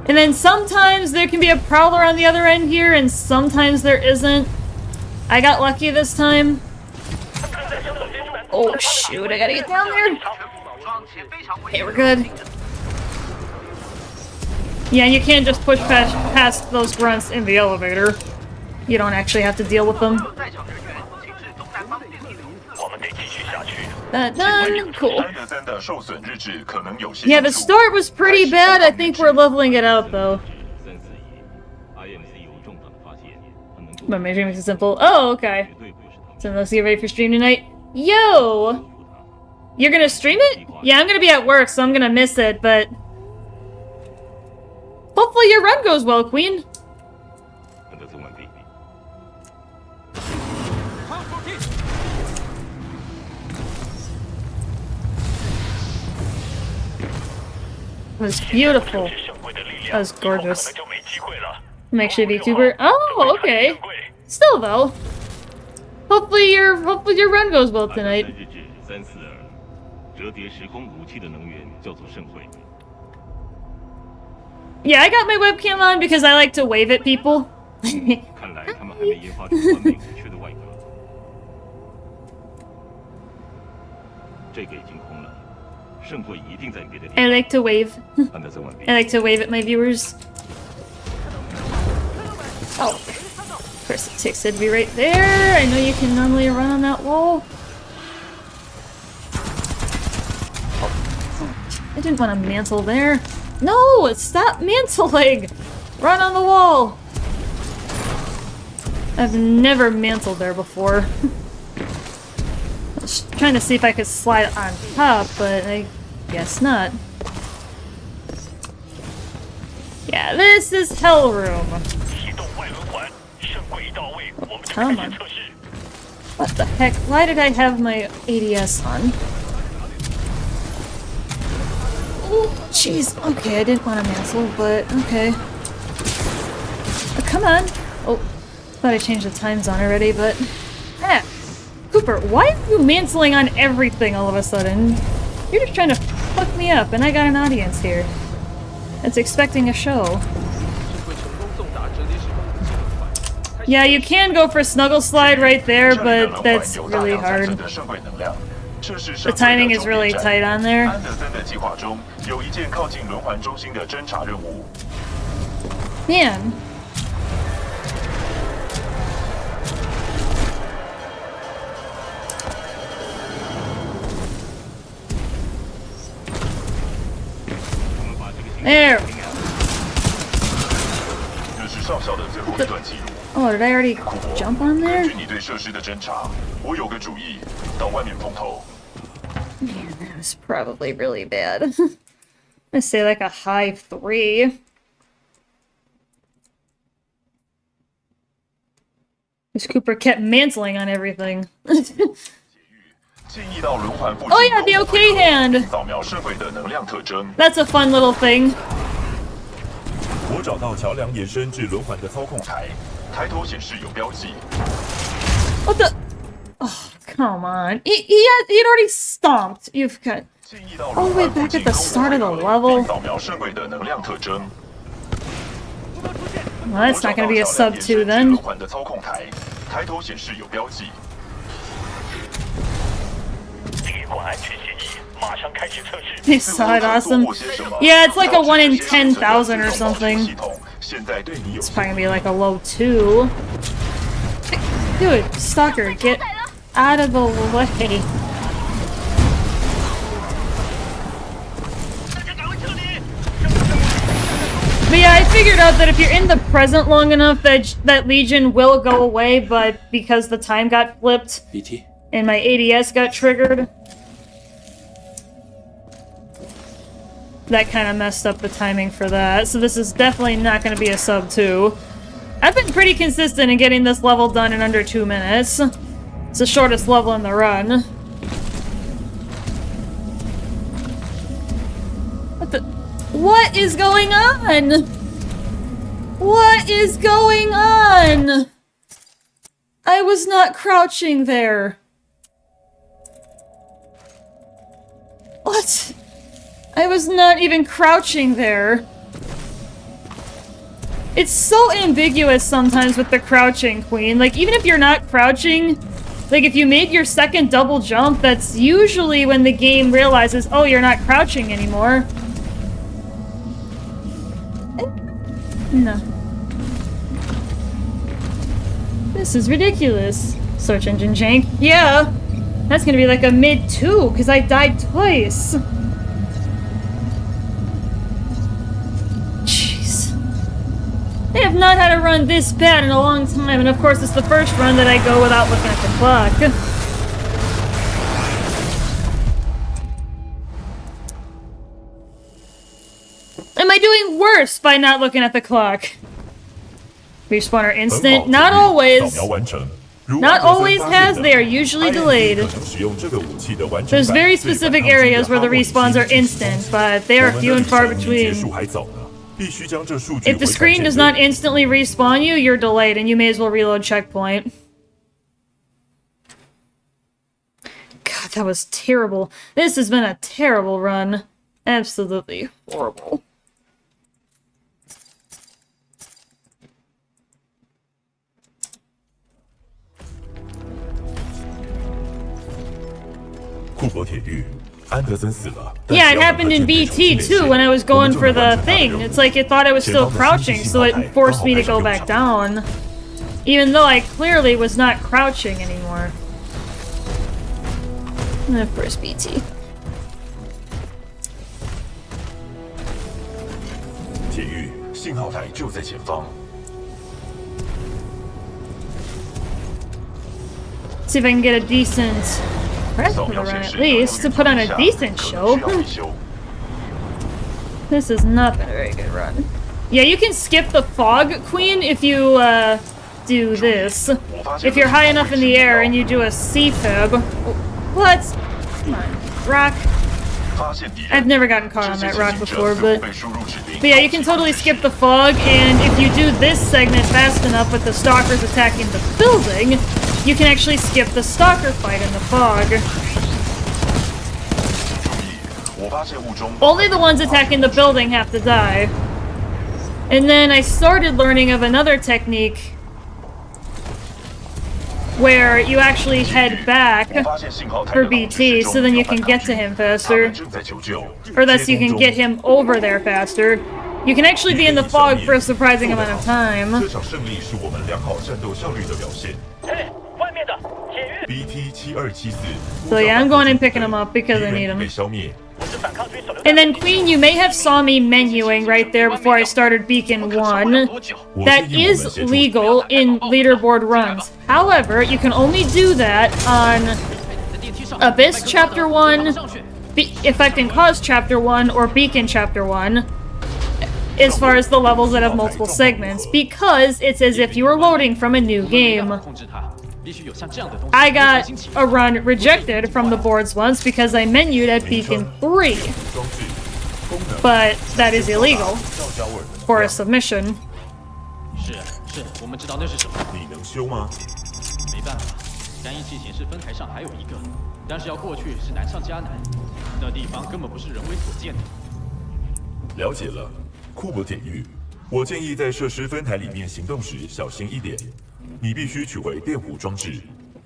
And then sometimes there can be a prowler on the other end here, and sometimes there isn't. I got lucky this time. Oh shoot, I gotta get down there. Okay, we're good. Yeah, and you can't just push past those grunts in the elevator. You don't actually have to deal with them. That done. Cool. Yeah, the start was pretty bad. I think we're leveling it out, though. But my dream is simple. Oh, okay. So let's get ready for stream tonight. Yo! You're gonna stream it? Yeah, I'm gonna be at work, so I'm gonna miss it, but... hopefully your run goes well, Queen. It was beautiful. That was gorgeous. I'm actually a VTuber. Oh, okay. Still though. Hopefully your run goes well tonight. Yeah, I got my webcam on because I like to wave at people. I like to wave. I like to wave at my viewers. Oh, of course it takes it to be right there. I know you can normally run on that wall. Oh, I didn't want to mantle there. No, stop mantling! Run on the wall! I've never mantled there before. I was trying to see if I could slide on top, but I guess not. Yeah, this is Hell Room. Oh, come on. What the heck? Why did I have my ADS on? Oh, jeez. Okay, I didn't want to mantle, but okay. Oh, come on. Oh, thought I changed the times on already, but... ah. Cooper, why are you mantling on everything all of a sudden? You're just trying to fuck me up, and I got an audience here. That's expecting a show. Yeah, you can go for Snuggle Slide right there, but that's really hard. The timing is really tight on there. Man. There we go. Oh, did I already jump on there? Man, that was probably really bad. I say like a high 3. This Cooper kept mantling on everything. Oh yeah, the OK hand! That's a fun little thing. What the? Oh, come on. He'd already stomped. You've got all the way back at the start of the level. Well, that's not going to be a sub 2 then. You saw it, awesome. Yeah, it's like a 1 in 10,000 or something. It's probably gonna be like a low 2. Dude, Stalker, get out of the way. But yeah, I figured out that if you're in the present long enough, that Legion will go away, but because the time got flipped and my ADS got triggered. that kind of messed up the timing for that. So this is definitely not going to be a sub 2. I've been pretty consistent in getting this level done in under 2 minutes. It's the shortest level in the run. What is going on? What is going on? I was not crouching there. What? I was not even crouching there. It's so ambiguous sometimes with the crouching, Queen. Like, even if you're not crouching, like, if you made your second double jump, that's usually when the game realizes, oh, you're not crouching anymore. No. This is ridiculous. Search engine jank. Yeah. That's gonna be like a mid 2, because I died twice. Jeez. I have not had a run this bad in a long time, and of course it's the first run that I go without looking at the clock. Am I doing worse by not looking at the clock? Respawner instant? Not always. Not always has, they are usually delayed. There's very specific areas where the respawns are instant, but they are few and far between. If the screen does not instantly respawn you, you're delayed and you may as well reload checkpoint. God, that was terrible. This has been a terrible run. Absolutely horrible. Yeah, it happened in BT too when I was going for the thing. It's like it thought I was still crouching, so it forced me to go back down. Even though I clearly was not crouching anymore. And of course, BT. See if I can get a decent press for the run at least, to put on a decent show. This has not been a very good run. Yeah, you can skip the fog, Queen, if you do this. If you're high enough in the air and you do a C-fib. What? Come on, rock. I've never gotten caught on that rock before, but yeah, you can totally skip the fog, and if you do this segment fast enough with the stalkers attacking the building, you can actually skip the stalker fight in the fog. Only the ones attacking the building have to die. And then I started learning of another technique where you actually head back for BT, so then you can get to him faster. Or thus you can get him over there faster. You can actually be in the fog for a surprising amount of time. So yeah, I'm going and picking him up because I need him. And then Queen, you may have saw me menuing right there before I started Beacon 1. That is legal in leaderboard runs. However, you can only do that on Abyss Chapter 1, Effect and Cause Chapter 1, or Beacon Chapter 1, as far as the levels that have multiple segments, because it's as if you were loading from a new game. I got a run rejected from the boards once because I menued at Beacon 3. But that is illegal for a submission.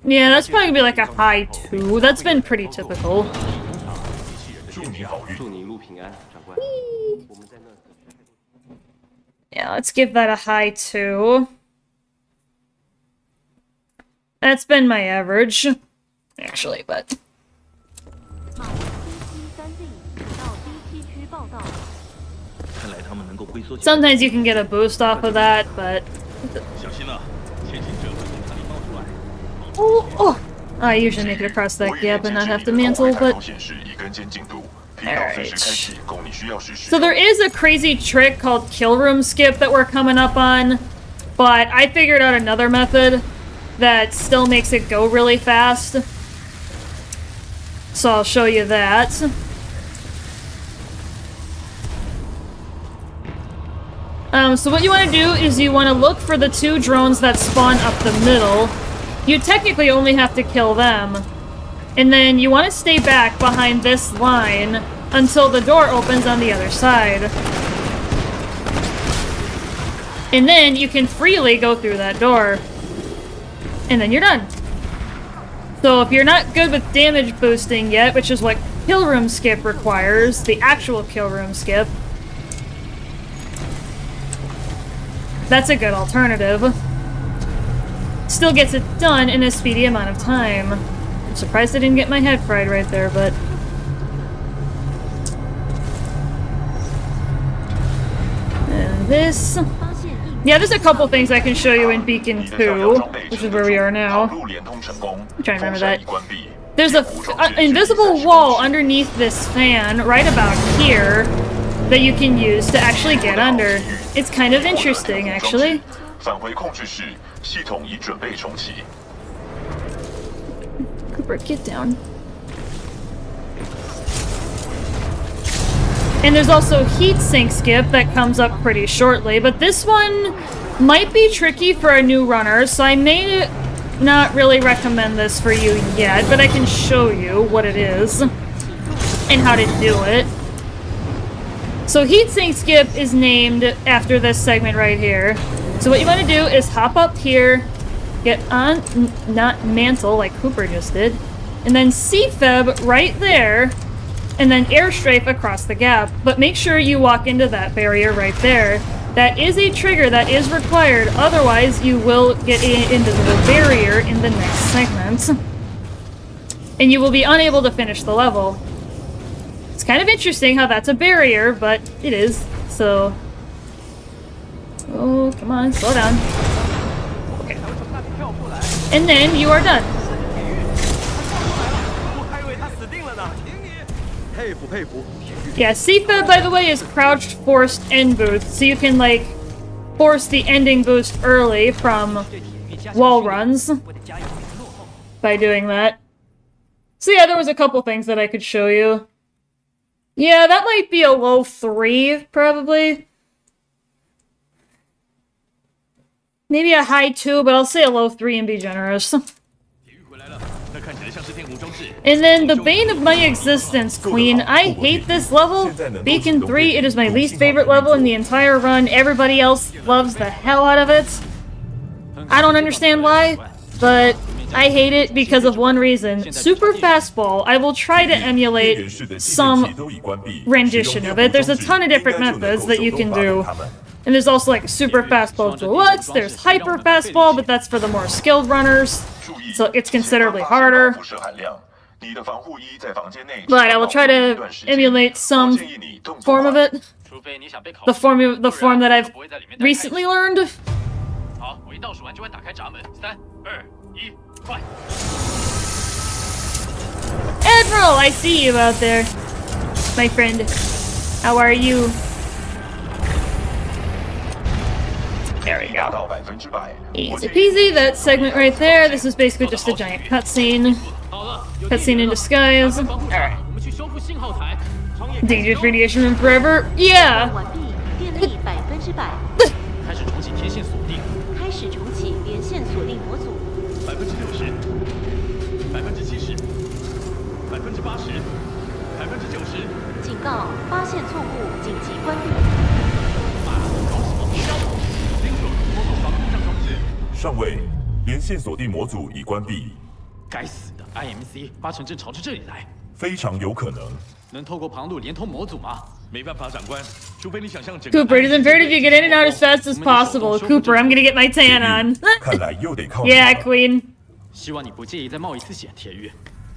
Yeah, that's probably gonna be like a high 2. That's been pretty typical. Yeah, let's give that a high 2. That's been my average, actually, but... Sometimes you can get a boost off of that, but... Oh, I usually make it across that gap and not have to mantle, but... So there is a crazy trick called kill room skip that we're coming up on, but I figured out another method that still makes it go really fast. So I'll show you that. So what you want to do is you want to look for the 2 drones that spawn up the middle. You technically only have to kill them. And then you want to stay back behind this line until the door opens on the other side. And then you can freely go through that door. And then you're done. So if you're not good with damage boosting yet, which is what kill room skip requires, the actual kill room skip, that's a good alternative. Still gets it done in a speedy amount of time. I'm surprised I didn't get my head fried right there, but... And this... Yeah, there's a couple things I can show you in Beacon 2, which is where we are now. I'm trying to remember that. There's a invisible wall underneath this fan, right about here, that you can use to actually get under. It's kind of interesting, actually. Cooper, get down. And there's also heatsink skip that comes up pretty shortly, but this one might be tricky for a new runner, so I may not really recommend this for you yet, but I can show you what it is and how to do it. So heatsink skip is named after this segment right here. So what you want to do is hop up here, get on, not mantle like Cooper just did, and then C-Feb right there, and then airstrafe across the gap. But make sure you walk into that barrier right there. That is a trigger that is required, otherwise you will get an invisible barrier in the next segment. And you will be unable to finish the level. It's kind of interesting how that's a barrier, but it is, so... Oh, come on, slow down. Okay. And then you are done. Yeah, C-Feb, by the way, is crouched, forced, end boost, so you can, like, force the ending boost early from wall runs by doing that. So yeah, there was a couple things that I could show you. Yeah, that might be a low 3, probably. Maybe a high 2, but I'll say a low 3 and be generous. And then the bane of my existence, Queen. I hate this level. Beacon 3, it is my least favorite level in the entire run. Everybody else loves the hell out of it. I don't understand why, but I hate it because of one reason. Super Fastball. I will try to emulate some rendition of it. There's a ton of different methods that you can do. And there's also like Super Fastball Deluxe, there's Hyper Fastball, but that's for the more skilled runners, so it's considerably harder. But I will try to emulate some form of it. The form that I've recently learned. Admiral, I see you out there, my friend. How are you? There we go. Easy peasy, that segment right there. This is basically just a giant cutscene. Cutscene in disguise. Alright. Dangerous radiation room forever? Yeah! IMC 8成正朝着这里来，非常有可能。能透过旁路连通模组吗？没办法，长官，除非你想象整个。Cooper, it is imperative you get in and out as fast as possible. Cooper, I'm gonna get my tan on. Yeah, Queen. 希望你不介意再冒一次险，铁玉。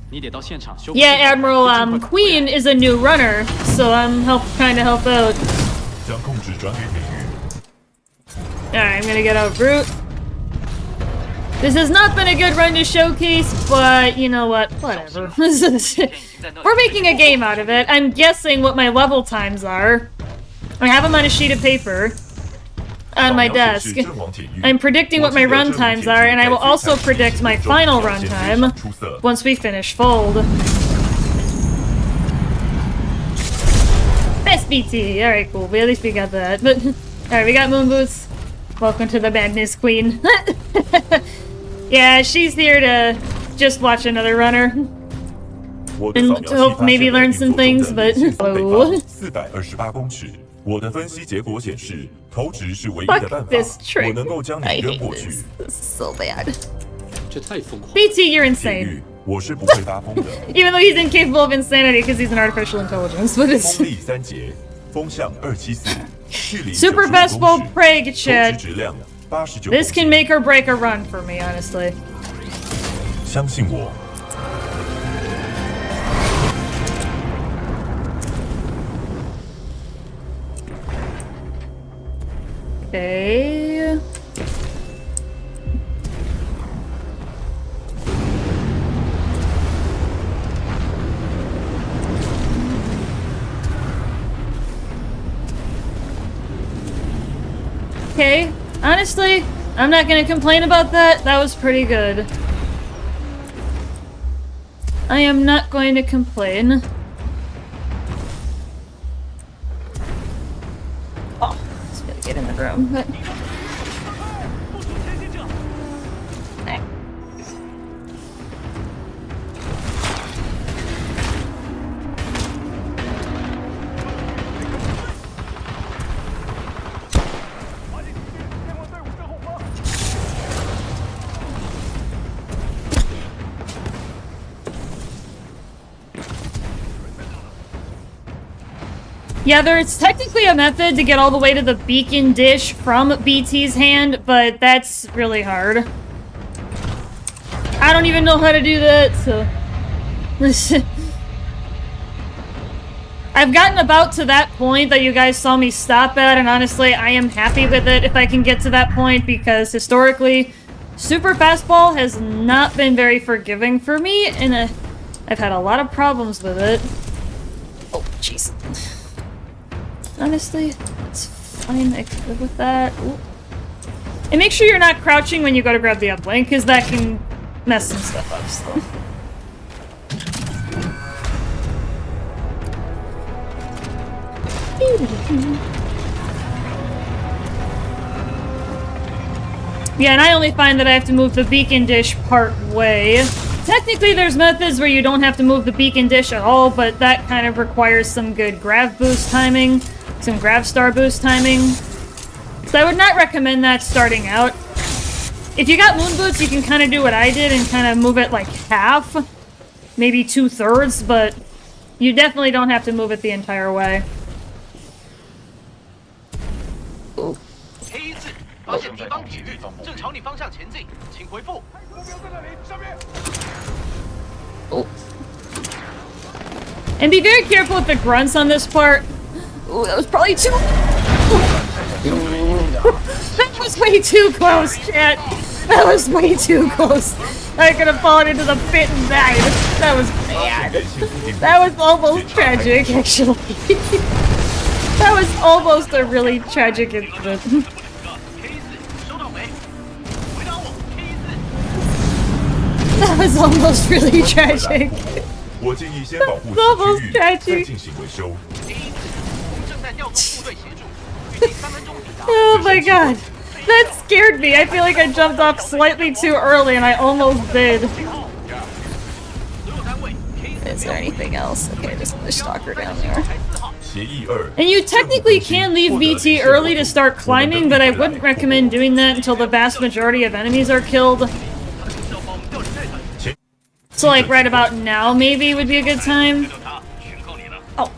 你得到现场修。Yeah, Admiral. Queen is a new runner, so I'm trying to help out. 将控制转给铁玉。 Alright, I'm gonna get out route. This has not been a good run to showcase, but you know what? Whatever. We're making a game out of it. I'm guessing what my level times are. I have them on a sheet of paper on my desk. I'm predicting what my run times are, and I will also predict my final run time once we finish Fold. Best BT! Alright, cool. At least we got that. But alright, we got Moon Boots. Welcome to the Madness Queen. Yeah, she's here to just watch another runner. And to hope maybe learn some things, but... Oh. Fuck this trick. I hate this. This is so bad. BT, you're insane. Even though he's incapable of insanity because he's an artificial intelligence, but it's... Super Fastball Prague, chat. This can make or break a run for me, honestly. Okay. Okay, honestly, I'm not gonna complain about that. That was pretty good. I am not going to complain. Oh, just gotta get in the room. But... Yeah, there's technically a method to get all the way to the beacon dish from BT's hand, but that's really hard. I don't even know how to do that, so... I've gotten about to that point that you guys saw me stop at, and honestly, I am happy with it if I can get to that point, because historically, Super Fastball has not been very forgiving for me, and I've had a lot of problems with it. Oh, jeez. Honestly, it's fine. I could live with that. Ooh. And make sure you're not crouching when you go to grab the uplink, because that can mess some stuff up, so. Yeah, and I only find that I have to move the beacon dish part way. Technically, there's methods where you don't have to move the beacon dish at all, but that kind of requires some good grav boost timing. Some grav star boost timing. So I would not recommend that starting out. If you got moon boots, you can kind of do what I did and kind of move it like half, maybe 2/3, but you definitely don't have to move it the entire way. Oh. Oh. And be very careful with the grunts on this part. Ooh, that was probably too... That was way too close, chat. That was way too close. I could have fallen into the pit and died. That was bad. That was almost tragic, actually. That was almost a really tragic incident. That was almost really tragic. That's almost tragic. Oh my god. That scared me. I feel like I jumped off slightly too early and I almost did. Is there anything else? Okay, there's another stalker down there. And you technically can leave BT early to start climbing, but I wouldn't recommend doing that until the vast majority of enemies are killed. So like right about now maybe would be a good time. Oh.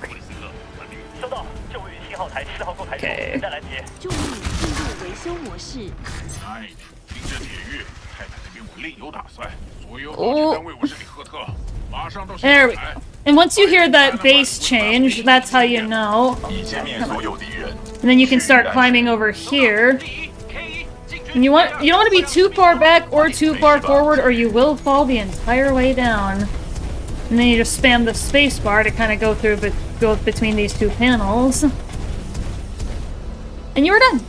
Okay. Oh. There we go. And once you hear that bass change, that's how you know. And then you can start climbing over here. And you don't want to be too far back or too far forward, or you will fall the entire way down. And then you just spam the space bar to kind of go between these two panels. And you were done.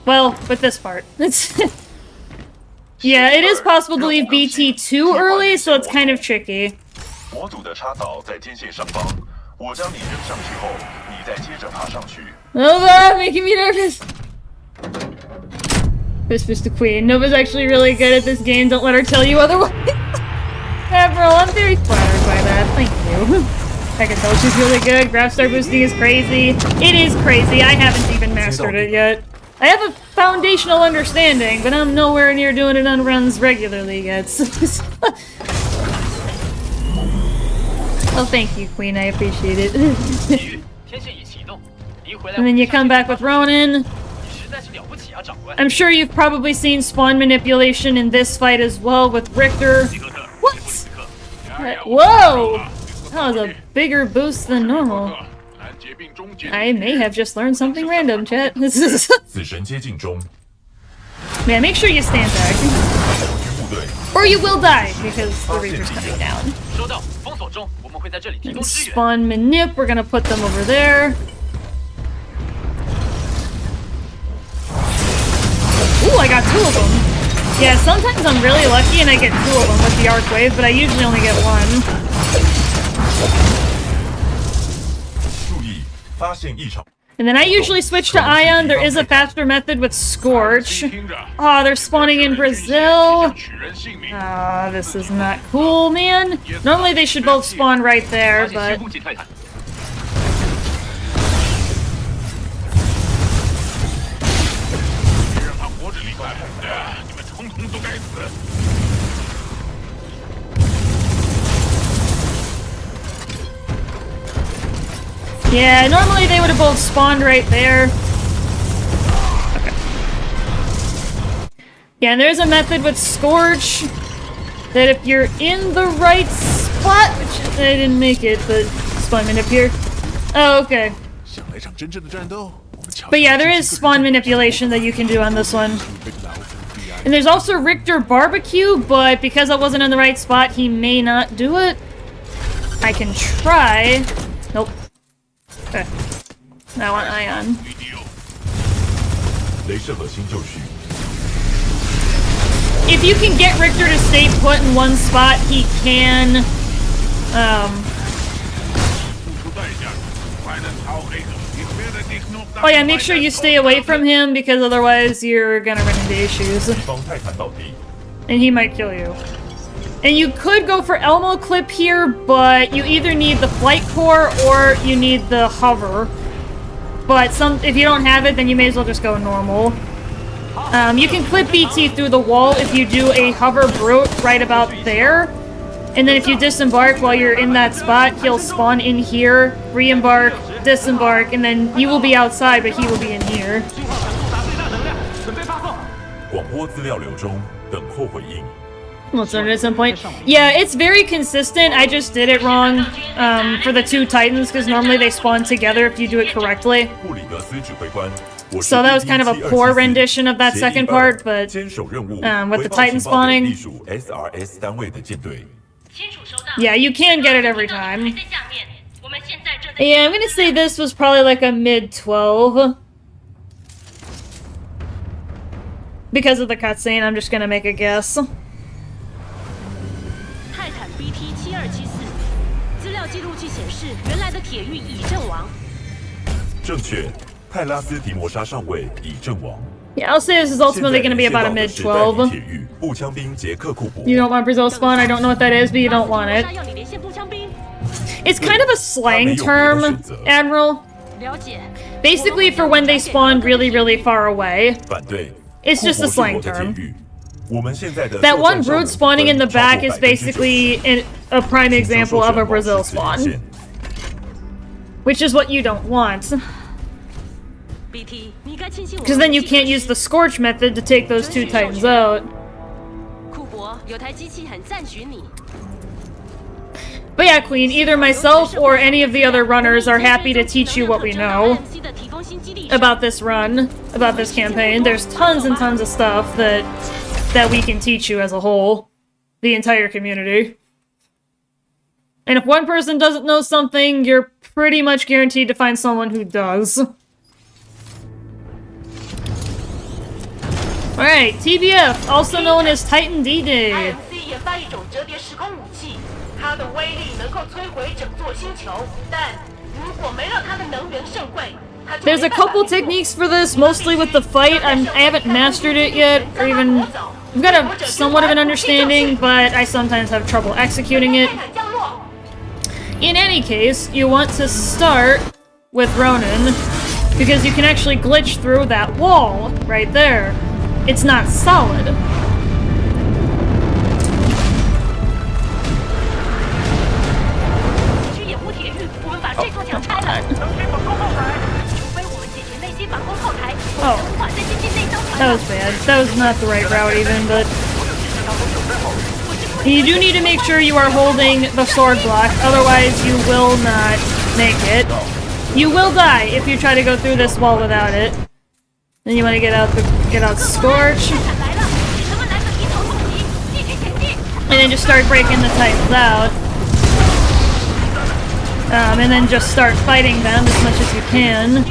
Well, with this part. Yeah, it is possible to leave BT too early, so it's kind of tricky. 模组的插槽在天线上方，我将你扔上去后，你再接着爬上去。 Oh god, making me nervous. This the Queen. Nova's actually really good at this game. Don't let her tell you otherwise. Admiral, I'm very flattered by that. Thank you. I can tell she's really good. Graph star boosting is crazy. It is crazy. I haven't even mastered it yet. I have a foundational understanding, but I'm nowhere near doing it on runs regularly yet. Oh, thank you, Queen. I appreciate it. And then you come back with Ronin. I'm sure you've probably seen spawn manipulation in this fight as well with Richter. What? Whoa! That was a bigger boost than normal. I may have just learned something random, chat. Yeah, make sure you stand back. Or you will die, because the Reaper's coming down. And spawn manip, we're gonna put them over there. Ooh, I got 2 of them. Yeah, sometimes I'm really lucky and I get 2 of them with the arc wave, but I usually only get 1. And then I usually switch to Ion. There is a faster method with Scorch. Oh, they're spawning in Brazil. Ah, this is not cool, man. Normally they should both spawn right there, but... Yeah, normally they would have both spawned right there. Okay. Yeah, and there's a method with Scorch that if you're in the right spot, which I didn't make it, but spawn manip here. Oh, okay. But yeah, there is spawn manipulation that you can do on this one. And there's also Richter Barbecue, but because I wasn't in the right spot, he may not do it. I can try. Nope. Okay. I want Ion. If you can get Richter to stay put in one spot, he can, Oh yeah, make sure you stay away from him, because otherwise you're gonna run into issues. And he might kill you. And you could go for Elmo Clip here, but you either need the Flight Core or you need the Hover. But if you don't have it, then you may as well just go normal. You can clip BT through the wall if you do a Hover Brute right about there. And then if you disembark while you're in that spot, he'll spawn in here, re-embark, disembark, and then you will be outside, but he will be in here. We'll start it at some point. Yeah, it's very consistent. I just did it wrong for the 2 Titans, because normally they spawn together if you do it correctly. So that was kind of a poor rendition of that second part, but with the Titan spawning... Yeah, you can get it every time. Yeah, I'm gonna say this was probably like a mid-12. Because of the cutscene, I'm just gonna make a guess. Yeah, I'll say this is ultimately going to be about a mid-12. You don't want Brazil spawn? I don't know what that is, but you don't want it. It's kind of a slang term, Admiral. Basically for when they spawn really, really far away. It's just a slang term. That one Brute spawning in the back is basically a prime example of a Brazil spawn. Which is what you don't want. Because then you can't use the Scorch method to take those 2 Titans out. But yeah, Queen, either myself or any of the other runners are happy to teach you what we know. about this run, about this campaign. There's tons and tons of stuff that we can teach you as a whole. The entire community. And if one person doesn't know something, you're pretty much guaranteed to find someone who does. Alright, TBF, also known as Titan D-Day. IMC 研发一种折叠时空武器，它的威力能够摧毁整座星球，但如果没了它的能源盛会，它就 There's a couple techniques for this, mostly with the fight. I haven't mastered it yet, or even... I've got a somewhat of an understanding, but I sometimes have trouble executing it. In any case, you want to start with Ronin, because you can actually glitch through that wall right there. It's not solid. Oh, that was bad. That was not the right route even, but... You do need to make sure you are holding the sword block, otherwise you will not make it. You will die if you try to go through this wall without it. Then you want to get out Scorch. And then just start breaking the Titans out. And then just start fighting them as much as you can.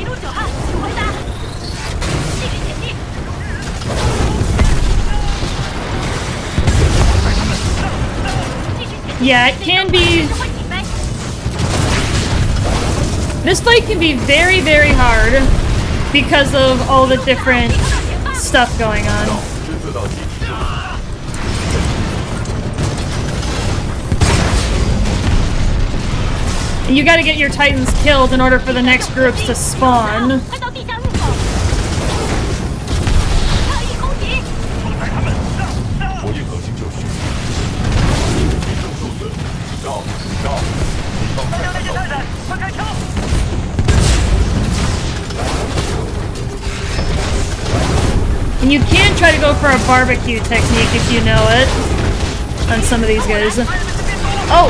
Yeah, it can be... This fight can be very, very hard because of all the different stuff going on. And you gotta get your Titans killed in order for the next groups to spawn. And you can try to go for a barbecue technique if you know it on some of these guys. Oh!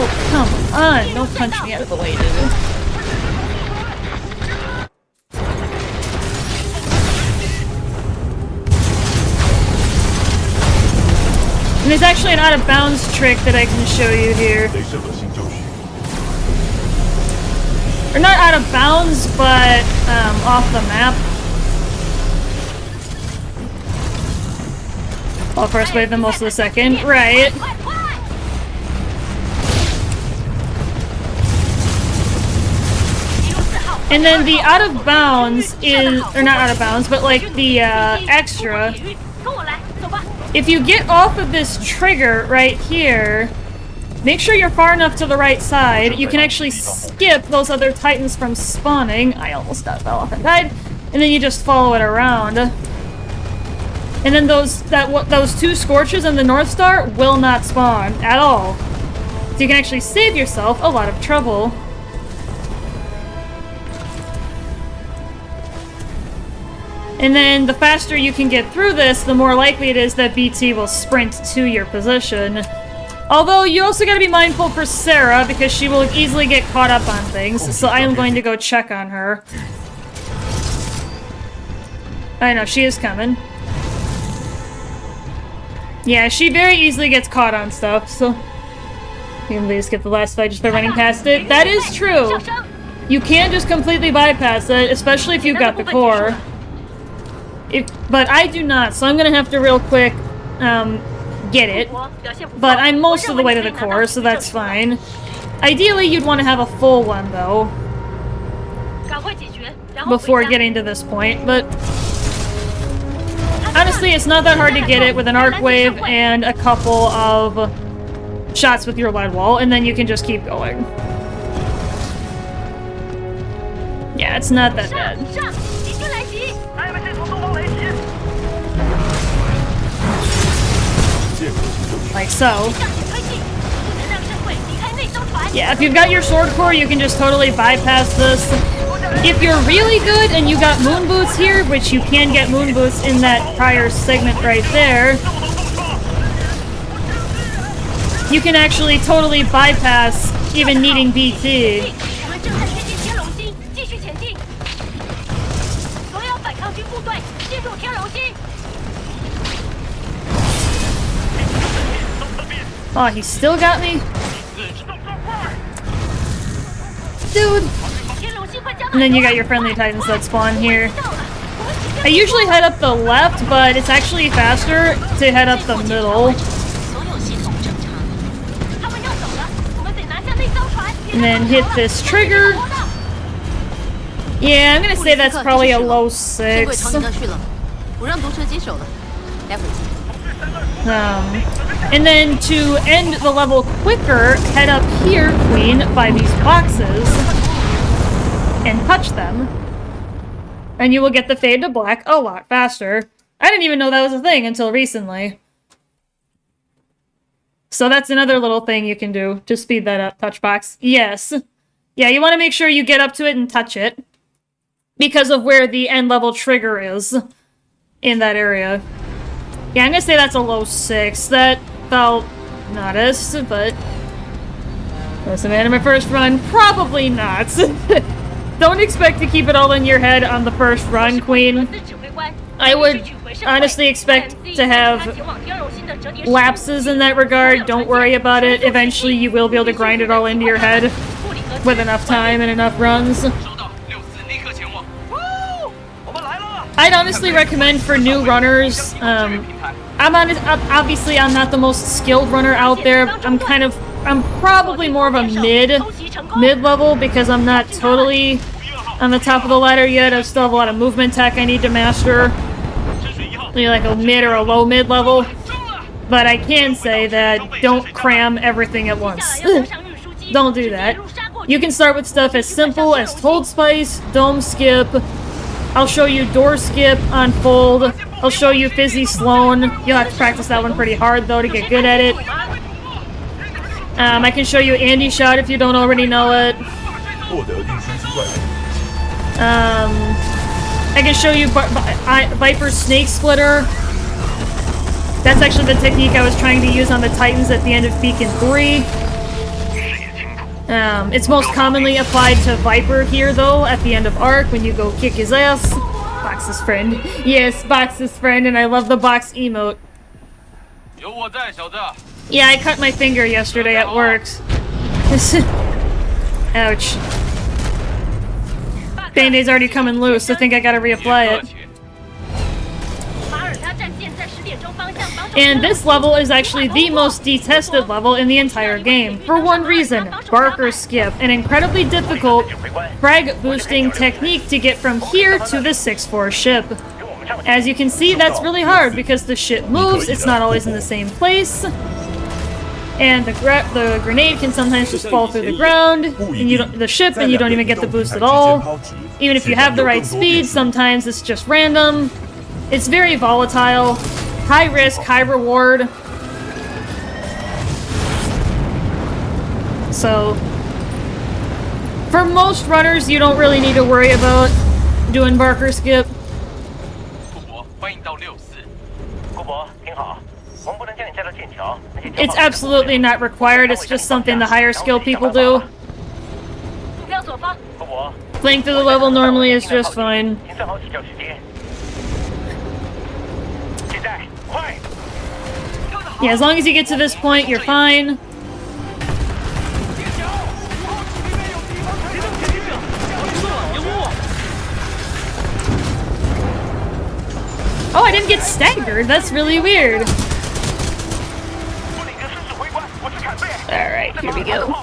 Oh, come on! Don't punch me out of the way, dude. And there's actually an out-of-bounds trick that I can show you here. Or not out of bounds, but off the map. Well, first wave and most of the second. Right. And then the out of bounds is, or not out of bounds, but like the extra. If you get off of this trigger right here, make sure you're far enough to the right side. You can actually skip those other Titans from spawning. I almost fell off and died. And then you just follow it around. And then those two Scorches and the North Star will not spawn at all. So you can actually save yourself a lot of trouble. And then the faster you can get through this, the more likely it is that BT will sprint to your position. Although you also gotta be mindful for Sarah, because she will easily get caught up on things, so I am going to go check on her. I know, she is coming. Yeah, she very easily gets caught on stuff, so... You can please skip the last fight just by running past it. That is true! You can't just completely bypass it, especially if you've got the core. But I do not, so I'm gonna have to real quick, get it. But I'm most of the way to the core, so that's fine. Ideally, you'd want to have a full one, though. Before getting to this point, but... Honestly, it's not that hard to get it with an arc wave and a couple of shots with your lead wall, and then you can just keep going. Yeah, it's not that bad. Like so. Yeah, if you've got your sword core, you can just totally bypass this. If you're really good and you got moon boots here, which you can get moon boots in that prior segment right there, you can actually totally bypass even needing BT. Oh, he still got me? Dude! And then you got your friendly Titans that spawn here. I usually head up the left, but it's actually faster to head up the middle. And then hit this trigger. Yeah, I'm gonna say that's probably a low 6. And then to end the level quicker, head up here, Queen, by these boxes, and touch them. And you will get the fade to black a lot faster. I didn't even know that was a thing until recently. So that's another little thing you can do to speed that up, touch box. Yes. Yeah, you want to make sure you get up to it and touch it, because of where the end level trigger is in that area. Yeah, I'm gonna say that's a low 6. That felt modest, but... Was the man in my first run? Probably not. Don't expect to keep it all in your head on the first run, Queen. I would honestly expect to have lapses in that regard. Don't worry about it. Eventually you will be able to grind it all into your head with enough time and enough runs. I'd honestly recommend for new runners, obviously I'm not the most skilled runner out there. I'm probably more of a mid-level because I'm not totally on the top of the ladder yet. I still have a lot of movement tech I need to master. Maybe like a mid or a low mid-level. But I can say that don't cram everything at once. Don't do that. You can start with stuff as simple as Told Spice, Dome Skip. I'll show you Door Skip on Fold. I'll show you Fizzy Sloan. You'll have to practice that one pretty hard, though, to get good at it. I can show you Andy Shot if you don't already know it. I can show you Viper's Snake Splitter. That's actually the technique I was trying to use on the Titans at the end of Beacon 3. It's most commonly applied to Viper here, though, at the end of Arc, when you go kick his ass. Box's friend. Yes, Box's friend, and I love the box emote. Yeah, I cut my finger yesterday at work. Ouch. Band-Aid's already coming loose, I think I gotta reapply it. And this level is actually the most detested level in the entire game, for one reason: Barker Skip, an incredibly difficult frag boosting technique to get from here to the 6-4 ship. As you can see, that's really hard because the ship moves, it's not always in the same place, and the grenade can sometimes just fall through the ground, and the ship, and you don't even get the boost at all. Even if you have the right speed, sometimes it's just random. It's very volatile. High risk, high reward. So, for most runners, you don't really need to worry about doing Barker Skip. It's absolutely not required, it's just something the higher skill people do. Playing through the level normally is just fine. Yeah, as long as you get to this point, you're fine. Oh, I didn't get staggered. That's really weird. Alright, here we go.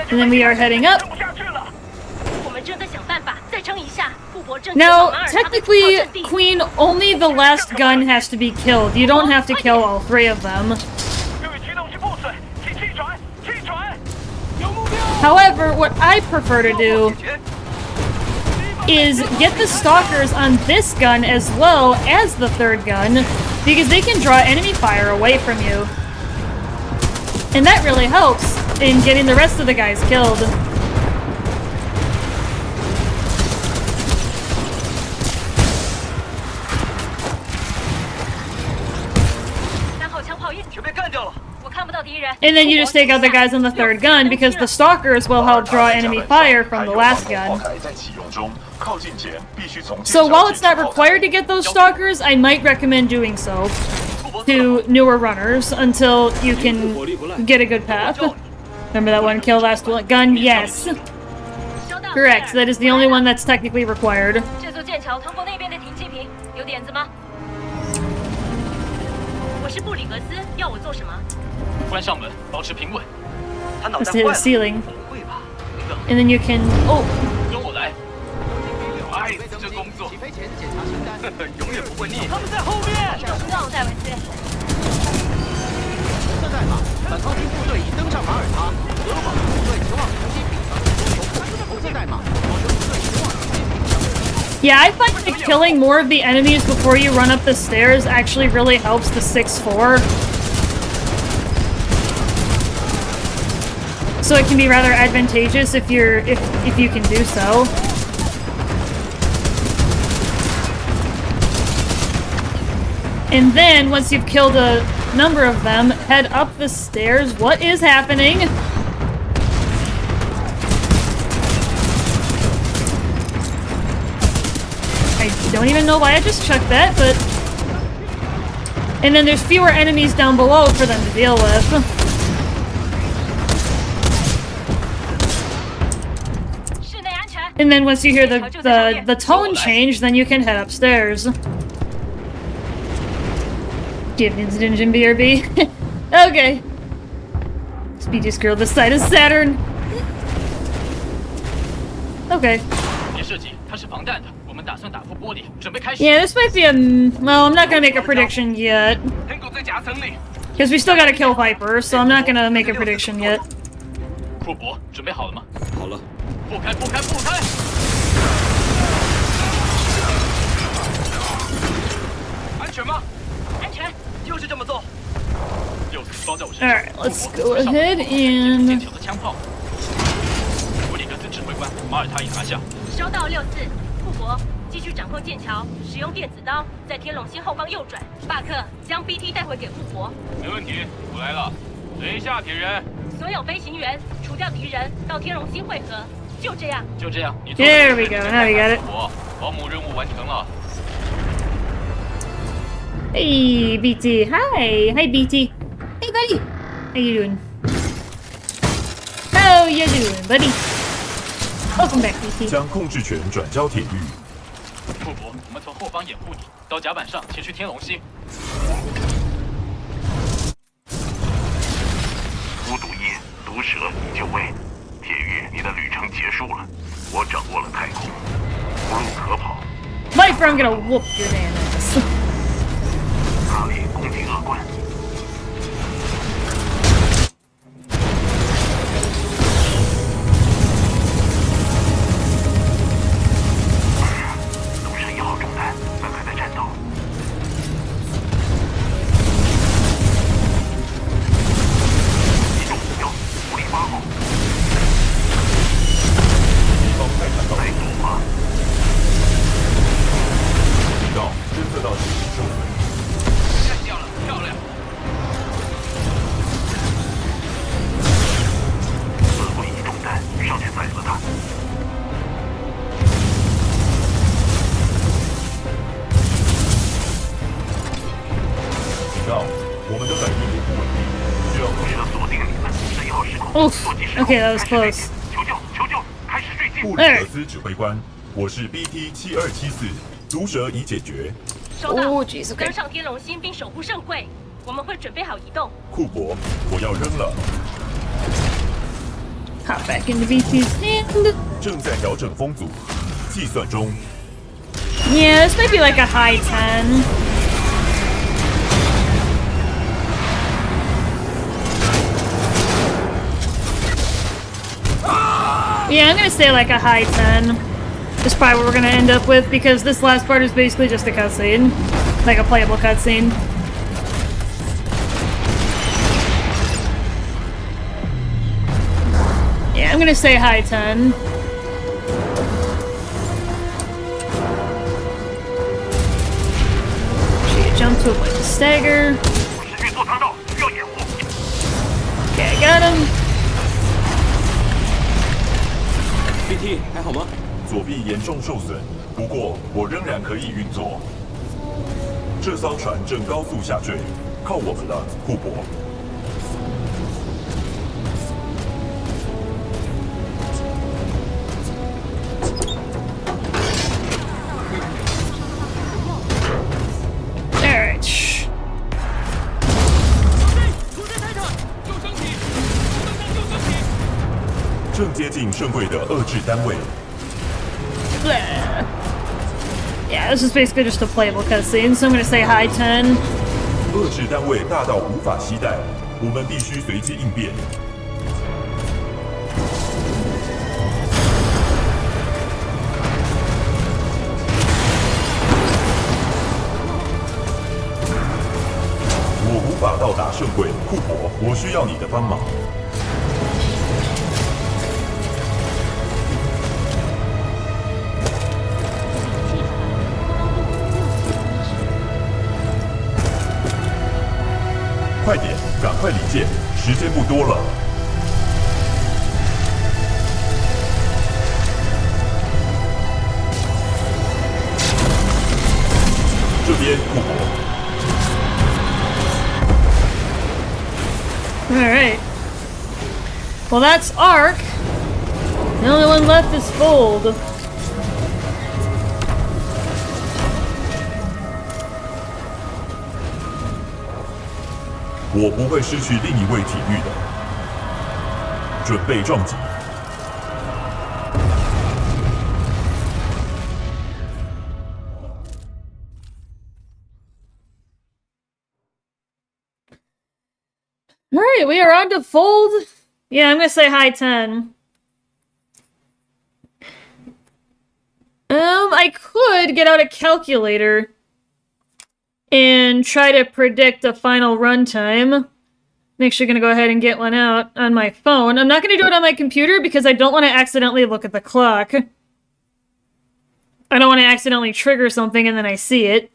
And then we are heading up. Now, technically, Queen, only the last gun has to be killed. You don't have to kill all 3 of them. However, what I prefer to do is get the stalkers on this gun as well as the 3rd gun, because they can draw enemy fire away from you. And that really helps in getting the rest of the guys killed. And then you just take out the guys on the 3rd gun, because the stalkers will help draw enemy fire from the last gun. So while it's not required to get those stalkers, I might recommend doing so. to newer runners until you can get a good path. Remember that one kill last gun? Yes. 收到 Correct. That is the only one that's technically required. 这座剑桥通过那边的停气坪，有点子吗？我是布里格斯，要我做什么？关上门，保持平稳。他脑 Just 袋 hit 坏 the 了？ ceiling. 不会吧？ And then you can... Oh! 跟我来。爱死这工作，起飞前检查清单。永远不会腻。他们在后面。动不动，戴维斯。这代码，反超军部队已登上马耳他，俄法部队前往停机坪上。红色代码，保全部队前往停机坪上。Yeah, I find that killing more of the enemies before you run up the stairs actually really helps the 6-4. So it can be rather advantageous if you can do so. And then, once you've killed a number of them, head up the stairs. What is happening? I don't even know why I just chucked that, but... And then there's fewer enemies down below for them to deal with. And then once you hear the tone change, then you can head upstairs. Give Dungeon BRB. Okay. Speedy scroll this side of Saturn. Okay. Yeah, this might be a... Well, I'm not gonna make a prediction yet. Because we still gotta kill Viper, so I'm not gonna make a prediction yet. 库珀，准备好了吗？好了，不开，不开，不开！安全吗？安全。就是这么做。六四包在我身上。Alright, let's go ahead and... 剑桥的枪炮。布里格斯指挥官，马耳他已拿下。收到64，库珀，继续掌控剑桥，使用电子刀在天龙星后方右转。巴克，将 BT 带回给库珀。没问题，我来了。等一下，铁人。所有飞行员除掉敌人，到天龙星汇合。就这样。就这样，你 There we go, now we got it. 保姆任务完成了。 Hey, BT. Hi. Hi, BT. Hey, buddy. How you doing? How you doing, buddy? Welcome back, BT. 将控制权转交铁玉。库珀，我们从后方掩护你，到甲板上前去天龙星。无毒液、毒蛇已就位，铁玉，你的旅程结束了。我掌握了太空，无路可跑。 Viper, I'm gonna whoop your damn ass. 哪里攻击恶棍？毒蛇1号中弹，但还在战斗。击中目标，狐狸8号。再走吗？警告，侦测到警示受损。 干掉了，漂亮！似乎已中弹，上去宰了他。警告，我们的反应不稳定，需要为了锁定你们，1号时空 Oof. 坐骑时 Okay, 空 that was 开始对 close. 面求救！求救！开始对进。布里格斯指挥官，我是 BT7274，毒蛇已解决。收到。 Oh, jeez, okay. 登上天龙星并守护盛会，我们会准备好移动。库珀，我要扔了， Hop back into BT's hand. 正在调整风阻，计算中。 Yeah, this might be like a high 10. Yeah, I'm gonna say like a high 10. That's probably what we're gonna end up with because this last part is basically just a cutscene. Like a playable cutscene. Yeah, I'm gonna say high 10. She jump to avoid the stagger. 持续做通道，需要掩护。 Okay, I got him. BT 还好吗？左臂严重受损，不过我仍然可以运作。这艘船正高速下坠，靠我们了，库珀。Alright. 正接近圣柜的遏制单位。 Yeah, this is basically just a playable cutscene, so I'm gonna say high 10. 遏制单位大到无法携带，我们必须随机应变。我无法到达圣柜，库珀，我需要你的帮忙。 快点，赶快离线，时间不多了。这边，库珀。Alright. Well, that's Arc. The only one left is Fold. "我不会失去另一位体育的。准备撞击。Alright, we are on to Fold. Yeah, I'm gonna say high 10. I could get out a calculator and try to predict a final runtime. I'm actually gonna go ahead and get one out on my phone. I'm not gonna do it on my computer because I don't want to accidentally look at the clock. I don't want to accidentally trigger something and then I see it.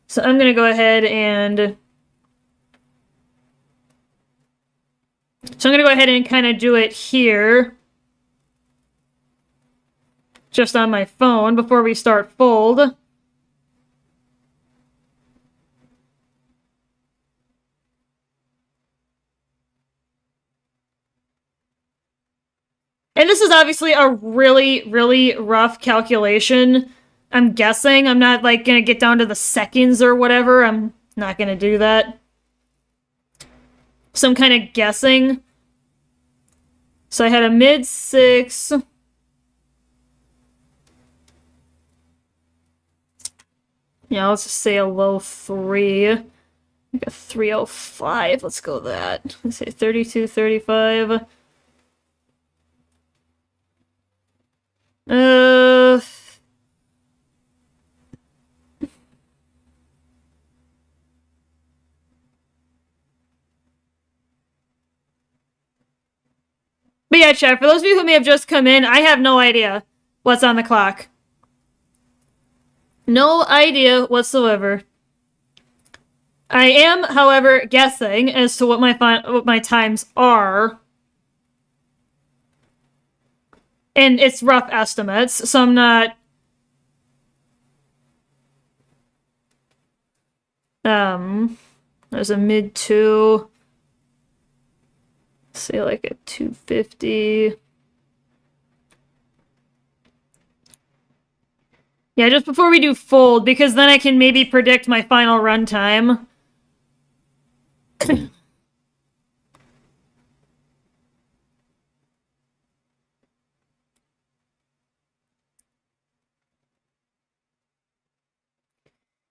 So I'm gonna go ahead and... So I'm gonna go ahead and kind of do it here. Just on my phone before we start Fold. And this is obviously a really, really rough calculation. I'm guessing. I'm not, like, gonna get down to the seconds or whatever. I'm not gonna do that. So I'm kind of guessing. So I had a mid 6. Yeah, let's just say a low 3. Like a 305. Let's go that. Let's say 32, 35. But yeah, chat, for those of you who may have just come in, I have no idea what's on the clock. No idea whatsoever. I am, however, guessing as to what my times are. And it's rough estimates, so I'm not... There's a mid 2. Say like a 250. Yeah, just before we do Fold, because then I can maybe predict my final runtime.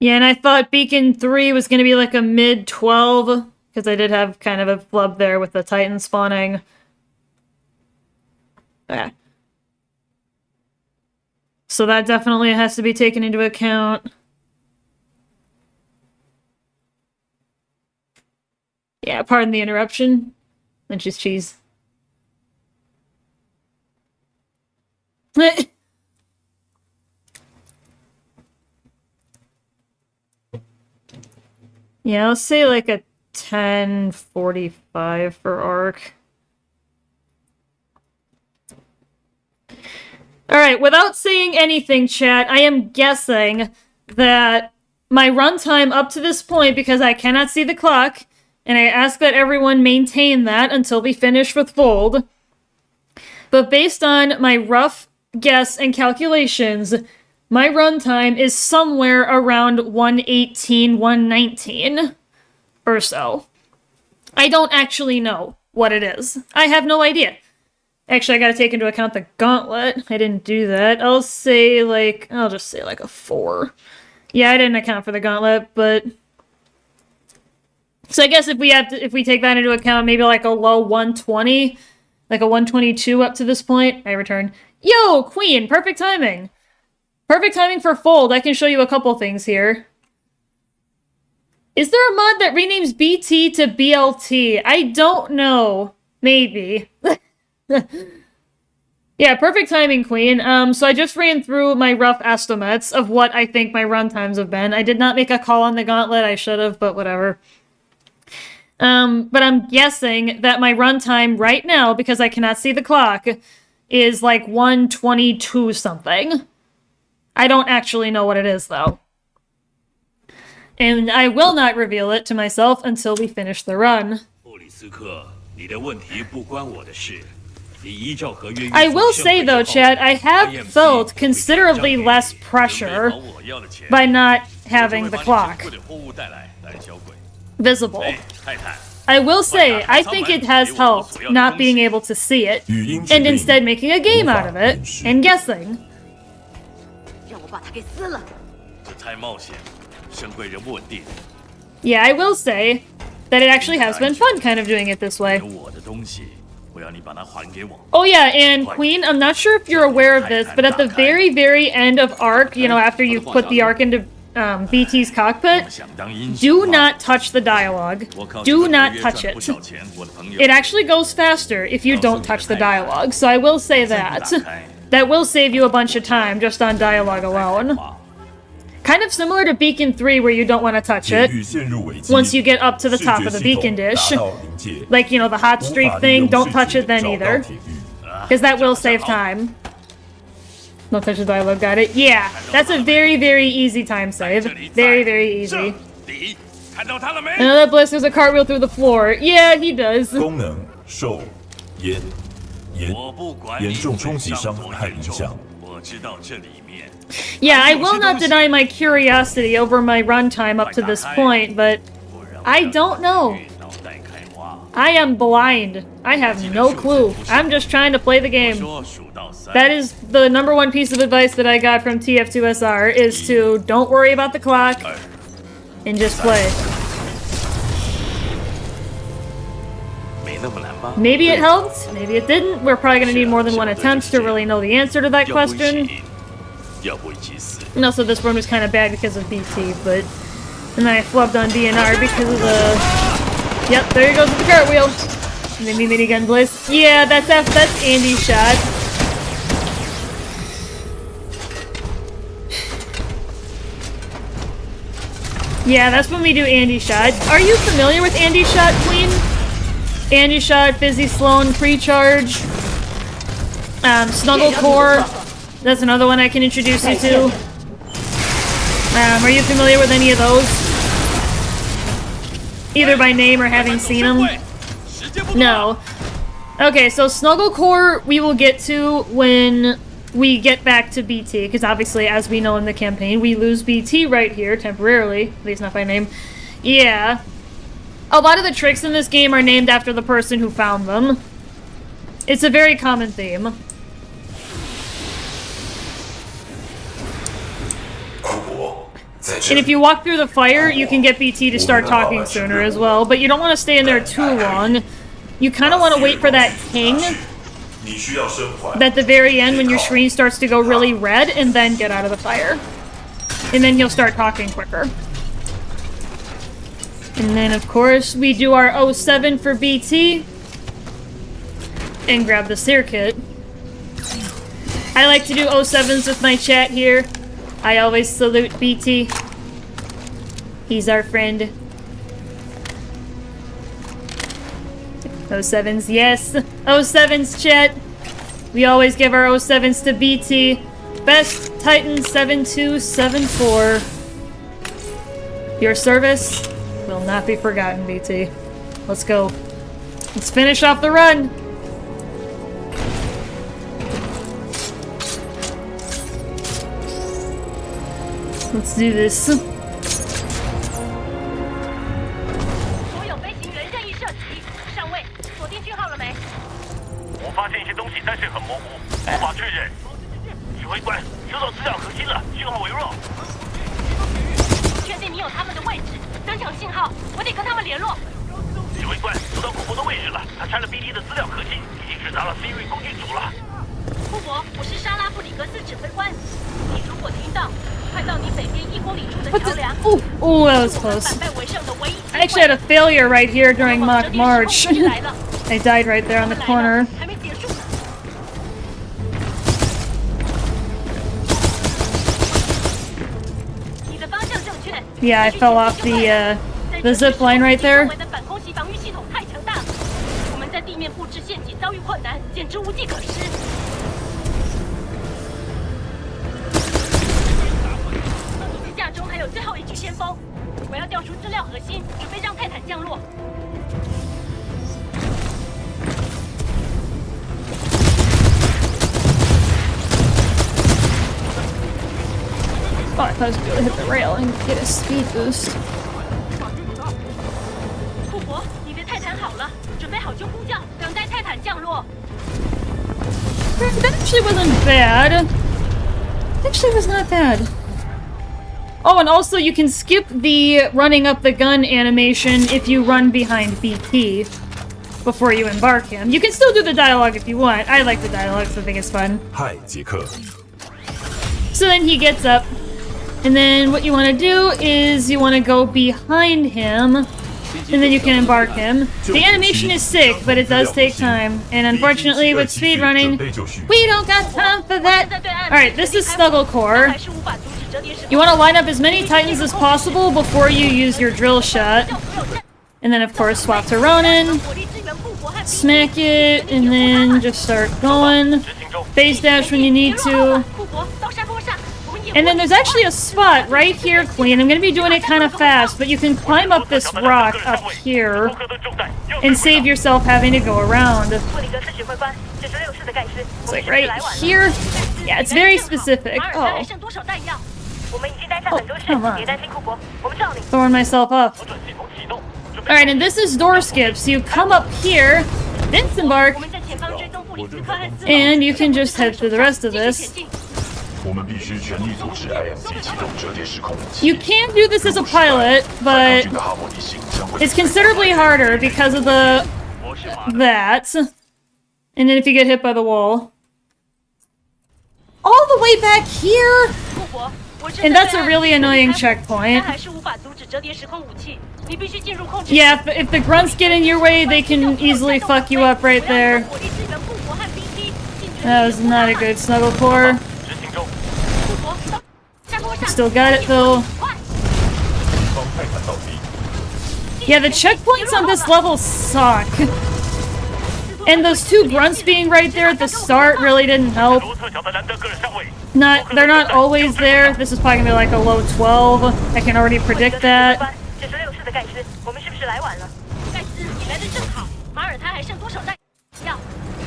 Yeah, and I thought Beacon 3 was going to be like a mid 12, because I did have kind of a flub there with the Titan spawning. Yeah. So that definitely has to be taken into account. Yeah, pardon the interruption. That's just cheese. Yeah, let's say like a 1045 for Arc. Alright, without saying anything, chat, I am guessing that my runtime up to this point, because I cannot see the clock, and I ask that everyone maintain that until we finish with Fold. But based on my rough guess and calculations, my runtime is somewhere around 118, 119 or so. I don't actually know what it is. I have no idea. Actually, I gotta take into account the gauntlet. I didn't do that. I'll just say like a 4. Yeah, I didn't account for the gauntlet, but... So I guess if we take that into account, maybe like a low 120, like a 122 up to this point, I return. Yo, Queen, perfect timing. Perfect timing for Fold. I can show you a couple things here. Is there a mod that renames BT to BLT? I don't know. Maybe. Yeah, perfect timing, Queen. So I just ran through my rough estimates of what I think my runtimes have been. I did not make a call on the gauntlet. I should have, but whatever. But I'm guessing that my runtime right now, because I cannot see the clock, is like 122 something. I don't actually know what it is, though. And I will not reveal it to myself until we finish the run. I will say, though, Chad, I have felt considerably less pressure by not having the clock visible. I will say, I think it has helped not being able to see it, and instead making a game out of it, and guessing. Yeah, I will say that it actually has been fun kind of doing it this way. Oh yeah, and Queen, I'm not sure if you're aware of this, but at the very, very end of Ark, you know, after you've put the Ark into BT's cockpit, do not touch the dialogue. Do not touch it. It actually goes faster if you don't touch the dialogue, so I will say that. That will save you a bunch of time just on dialogue alone. Kind of similar to Beacon 3 where you don't want to touch it once you get up to the top of the beacon dish. Like, you know, the hot streak thing, don't touch it then either. Because that will save time. Don't touch the dialogue, got it? Yeah, that's a very, very easy time save. Very, very easy. Another Bliss does a cartwheel through the floor. Yeah, he does. Yeah, I will not deny my curiosity over my runtime up to this point, but I don't know. I am blind. I have no clue. I'm just trying to play the game. That is the #1 piece of advice that I got from TF2SR, is to don't worry about the clock and just play. Maybe it helped, maybe it didn't. We're probably going to need more than one attempt to really know the answer to that question. And also this run was kind of bad because of BT, but... And then I flubbed on DNR because of the... Yep, there he goes with the cartwheel. And then me minigun Bliss. Yeah, that's Andy's shot. Yeah, that's when we do Andy's shot. Are you familiar with Andy's shot, Queen? Andy's shot, Fizzy Sloan, Pre-Charge, Snuggle Core. That's another one I can introduce you to. Are you familiar with any of those? Either by name or having seen them? No. Okay, so Snuggle Core we will get to when we get back to BT, because obviously, as we know in the campaign, we lose BT right here, temporarily. At least not by name. Yeah. A lot of the tricks in this game are named after the person who found them. It's a very common theme. And if you walk through the fire, you can get BT to start talking sooner as well, but you don't want to stay in there too long. You kind of want to wait for that ping at the very end when your screen starts to go really red, and then get out of the fire. And then he'll start talking quicker. And then, of course, we do our 07 for BT. And grab the Seer Kit. I like to do 07s with my chat here. I always salute BT. He's our friend. 07s, yes. 07s, chat. We always give our 07s to BT. Best Titan 7274. Your service will not be forgotten, BT. Let's go. Let's finish off the run. Let's do this. 所有飞行员任意射击。上尉，锁定讯号了没？我发现一些东西，但是很模糊，无法确认。指挥官，收到资料核心了，信号微弱。确定你有他们的位置，增强信号，我得跟他们联络。指挥官，收到库珀的位置了，他拆了 BT 的资料核心，已经直达了 Siri 工具组了。库珀，我是莎拉布里格斯指挥官，你如果听到，快到你北边1公里处的桥梁。Ooh, that was close. 反败为胜的唯一。I actually had a failure right here during Mock March. I died right there on the corner. 还没结束呢。 你的方向正确。 Yeah, I fell off the zip line right there. 周围的反空袭防御系统太强大了，我们在地面布置陷阱遭遇困难，简直无计可施。架中还有最后一具先锋，我要调出资料核心，准备让泰坦降落。 Oh, I thought I was gonna hit the rail and get a speed boost. 库珀，你的泰坦好了，准备好就呼叫，等待泰坦降落。 That actually wasn't bad. Actually was not bad. Oh, and also you can skip the running up the gun animation if you run behind BT before you embark him. You can still do the dialogue if you want. I like the dialogue, so I think it's fun. 嗨，杰克。 So then he gets up, and then what you want to do is you want to go behind him, and then you can embark him. The animation is sick, but it does take time, and unfortunately with speedrunning, we don't got time for that. Alright, this is Snuggle Core. You want to line up as many Titans as possible before you use your drill shot. And then of course swap to Ronin, smack it, and then just start going. Phase dash when you need to. And then there's actually a spot right here, Queen. I'm going to be doing it kind of fast, but you can climb up this rock up here and save yourself having to go around. It's like right here. Yeah, it's very specific. Oh. Oh, come on. Throwing myself up. Alright, and this is door skips. You come up here, disembark, and you can just head through the rest of this. You can do this as a pilot, but it's considerably harder because of that. And then if you get hit by the wall. All the way back here? And that's a really annoying checkpoint. Yeah, if the grunts get in your way, they can easily fuck you up right there. That was not a good snuggle core. Still got it though. Yeah, the checkpoints on this level suck. And those two grunts being right there at the start really didn't help. They're not always there. This is probably gonna be like a low 12. I can already predict that.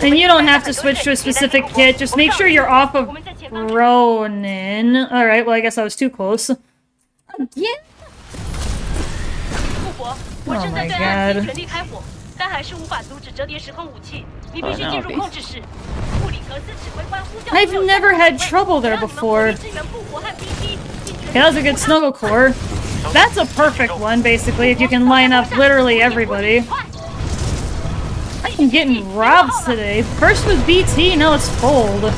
And you don't have to switch to a specific kit. Just make sure you're off of Ronin. Alright, well I guess I was too close. Again? Oh my god. I've never had trouble there before. Yeah, that was a good snuggle core. That's a perfect one, basically, if you can line up literally everybody. I'm getting robbed today. First was BT, now it's Fold.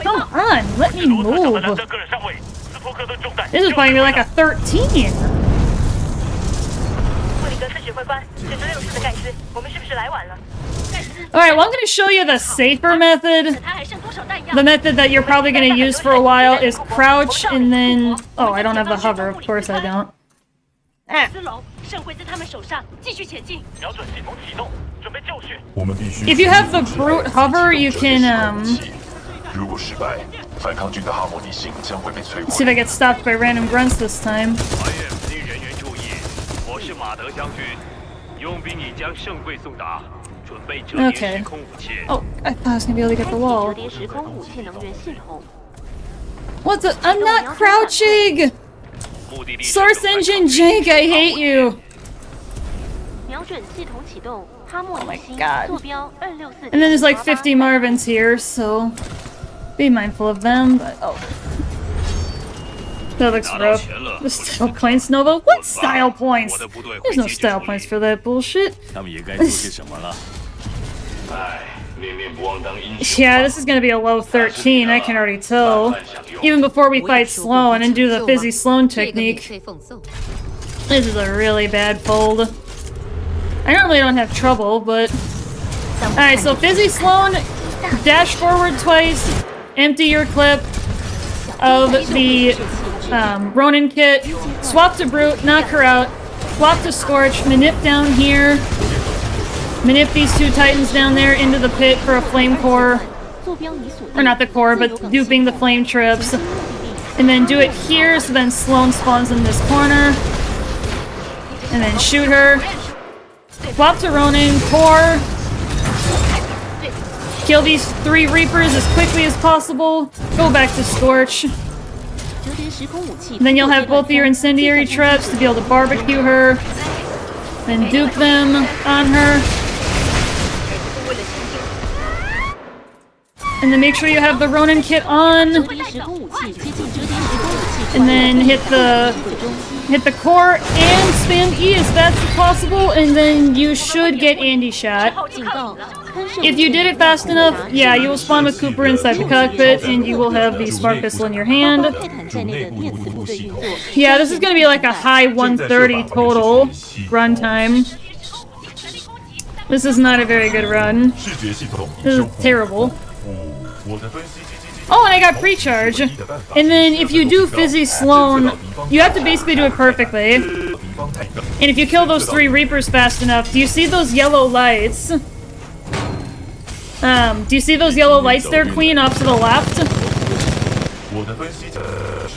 Come on, let me move. This is probably like a 13. Alright, well I'm going to show you the safer method. The method that you're probably going to use for a while is crouch and then... Oh, I don't have the hover, of course I don't. Ah. If you have the brute hover, you can 反抗军的哈莫尼性将会被摧 Let's see if I get stopped by random grunts this time. IMC 人员注意，我是马德将军，佣兵已将圣柜送达，准备折叠 Okay. 时空武器。 Oh, I thought I was gonna be able to get the wall. 折叠时空武器能源系统。 What the? I'm not crouching! 目的地是 Source 正在 engine jank, I hate you! 瞄准系统启动，哈莫尼星 God. 坐标264。 And then there's like 50 Marvins here, so be mindful of them. But oh, that looks rough. The style points, Nova. What style points? There's no style points for that bullshit. 他们也该做些什么了。 Yeah, this is gonna be a low 13. I can already tell. Even before we fight Sloan and do the Fizzy Sloan technique. This is a really bad fold. I normally don't have trouble, but... Alright, so Fizzy Sloan, dash forward twice, empty your clip of the Ronin kit, swap to Brute, knock her out, swap to Scorch, manip down here, manip these two Titans down there into the pit for a flame core. 坐标已锁定。 Or not the core, but duping the flame trips. And then do it here, so then Sloan spawns in this corner. And then shoot her. Swap to Ronin, core. Kill these 3 Reapers as quickly as possible. Go back to Scorch. 折叠时空武器。 And then you'll have both of your incendiary traps to be able to barbecue her. Then dupe them on her. And then make sure you have the Ronin kit on. 折叠时空武器接近折叠时空武器。 And then hit the core and spam E as fast as possible, and then you should get Andy shot. 警告，喷射。 If you did it fast enough, yeah, you will spawn with Cooper inside the cockpit, and you will have the smart pistol in your hand. 泰坦在内的电磁部队运作。 Yeah, this is gonna be like a high 130 total runtime. This is not a very good run. 视觉系统已 This 修 is 复。 terrible. 我的分析机 Oh, and I got pre-charge. And then if you do Fizzy Sloan, you have to basically do it perfectly. And if you kill those 3 Reapers fast enough, do you see those yellow lights? Do you see those yellow lights there, Queen, off to the left? 我的分析是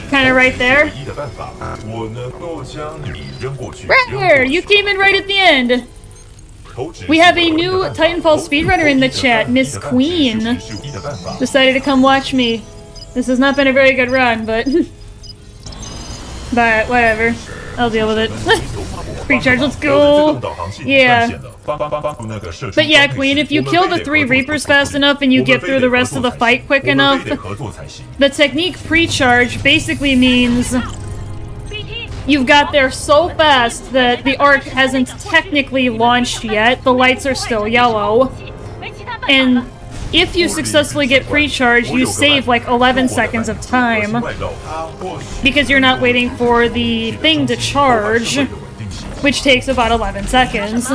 Kinda right there. 唯一的办法，我能够将你扔过去。 Right here! You came in right at the end! We have a new Titanfall speedrunner in the chat, Miss Queen. Decided to come watch me. This has not been a very good run, but... but, whatever. I'll deal with it. Pre-charge, let's go! Yeah. But yeah, Queen, if you kill the 3 Reapers fast enough and you get through the rest of the fight quick enough, the technique pre-charge basically means you've got there so fast that the arc hasn't technically launched yet, the lights are still yellow, and if you successfully get pre-charge, you save like 11 seconds of time, because you're not waiting for the thing to charge, which takes about 11 seconds.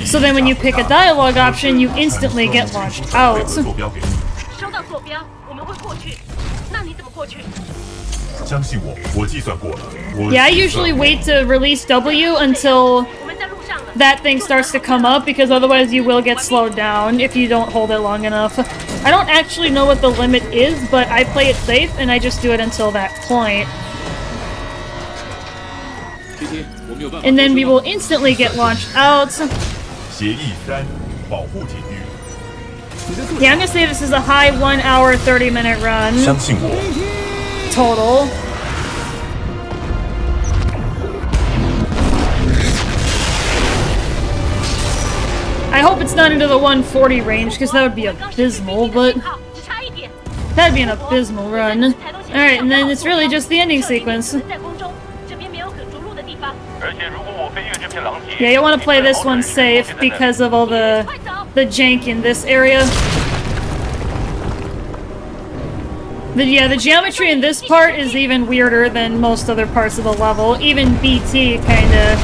So then when you pick a dialogue option, you instantly get launched out. 收到坐标，我们会过去。那你怎么过去？ 相信我，我计算过了。我 Yeah, I usually wait to release W until 我们在路上了。 that thing starts to come up, because otherwise you will get slowed down if you don't hold it long enough. I don't actually know what the limit is, but I play it safe and I just do it until that point. And then we will instantly get launched out. 协议3，保护铁域。 Yeah, I'm gonna say this is a high 1 hour, 30-minute run. 相信我， Total. I hope it's not into the 140 range, because that would be abysmal, but 只差一点。 that'd be an abysmal run. Alright, and then it's really just the ending sequence. 在空中，这边没有可着陆的地方。 而且如果我飞越这片狼藉， Yeah, you want to play this one safe because of all the jank in this area. The geometry in this part is even weirder than most other parts of the level. Even BT kinda...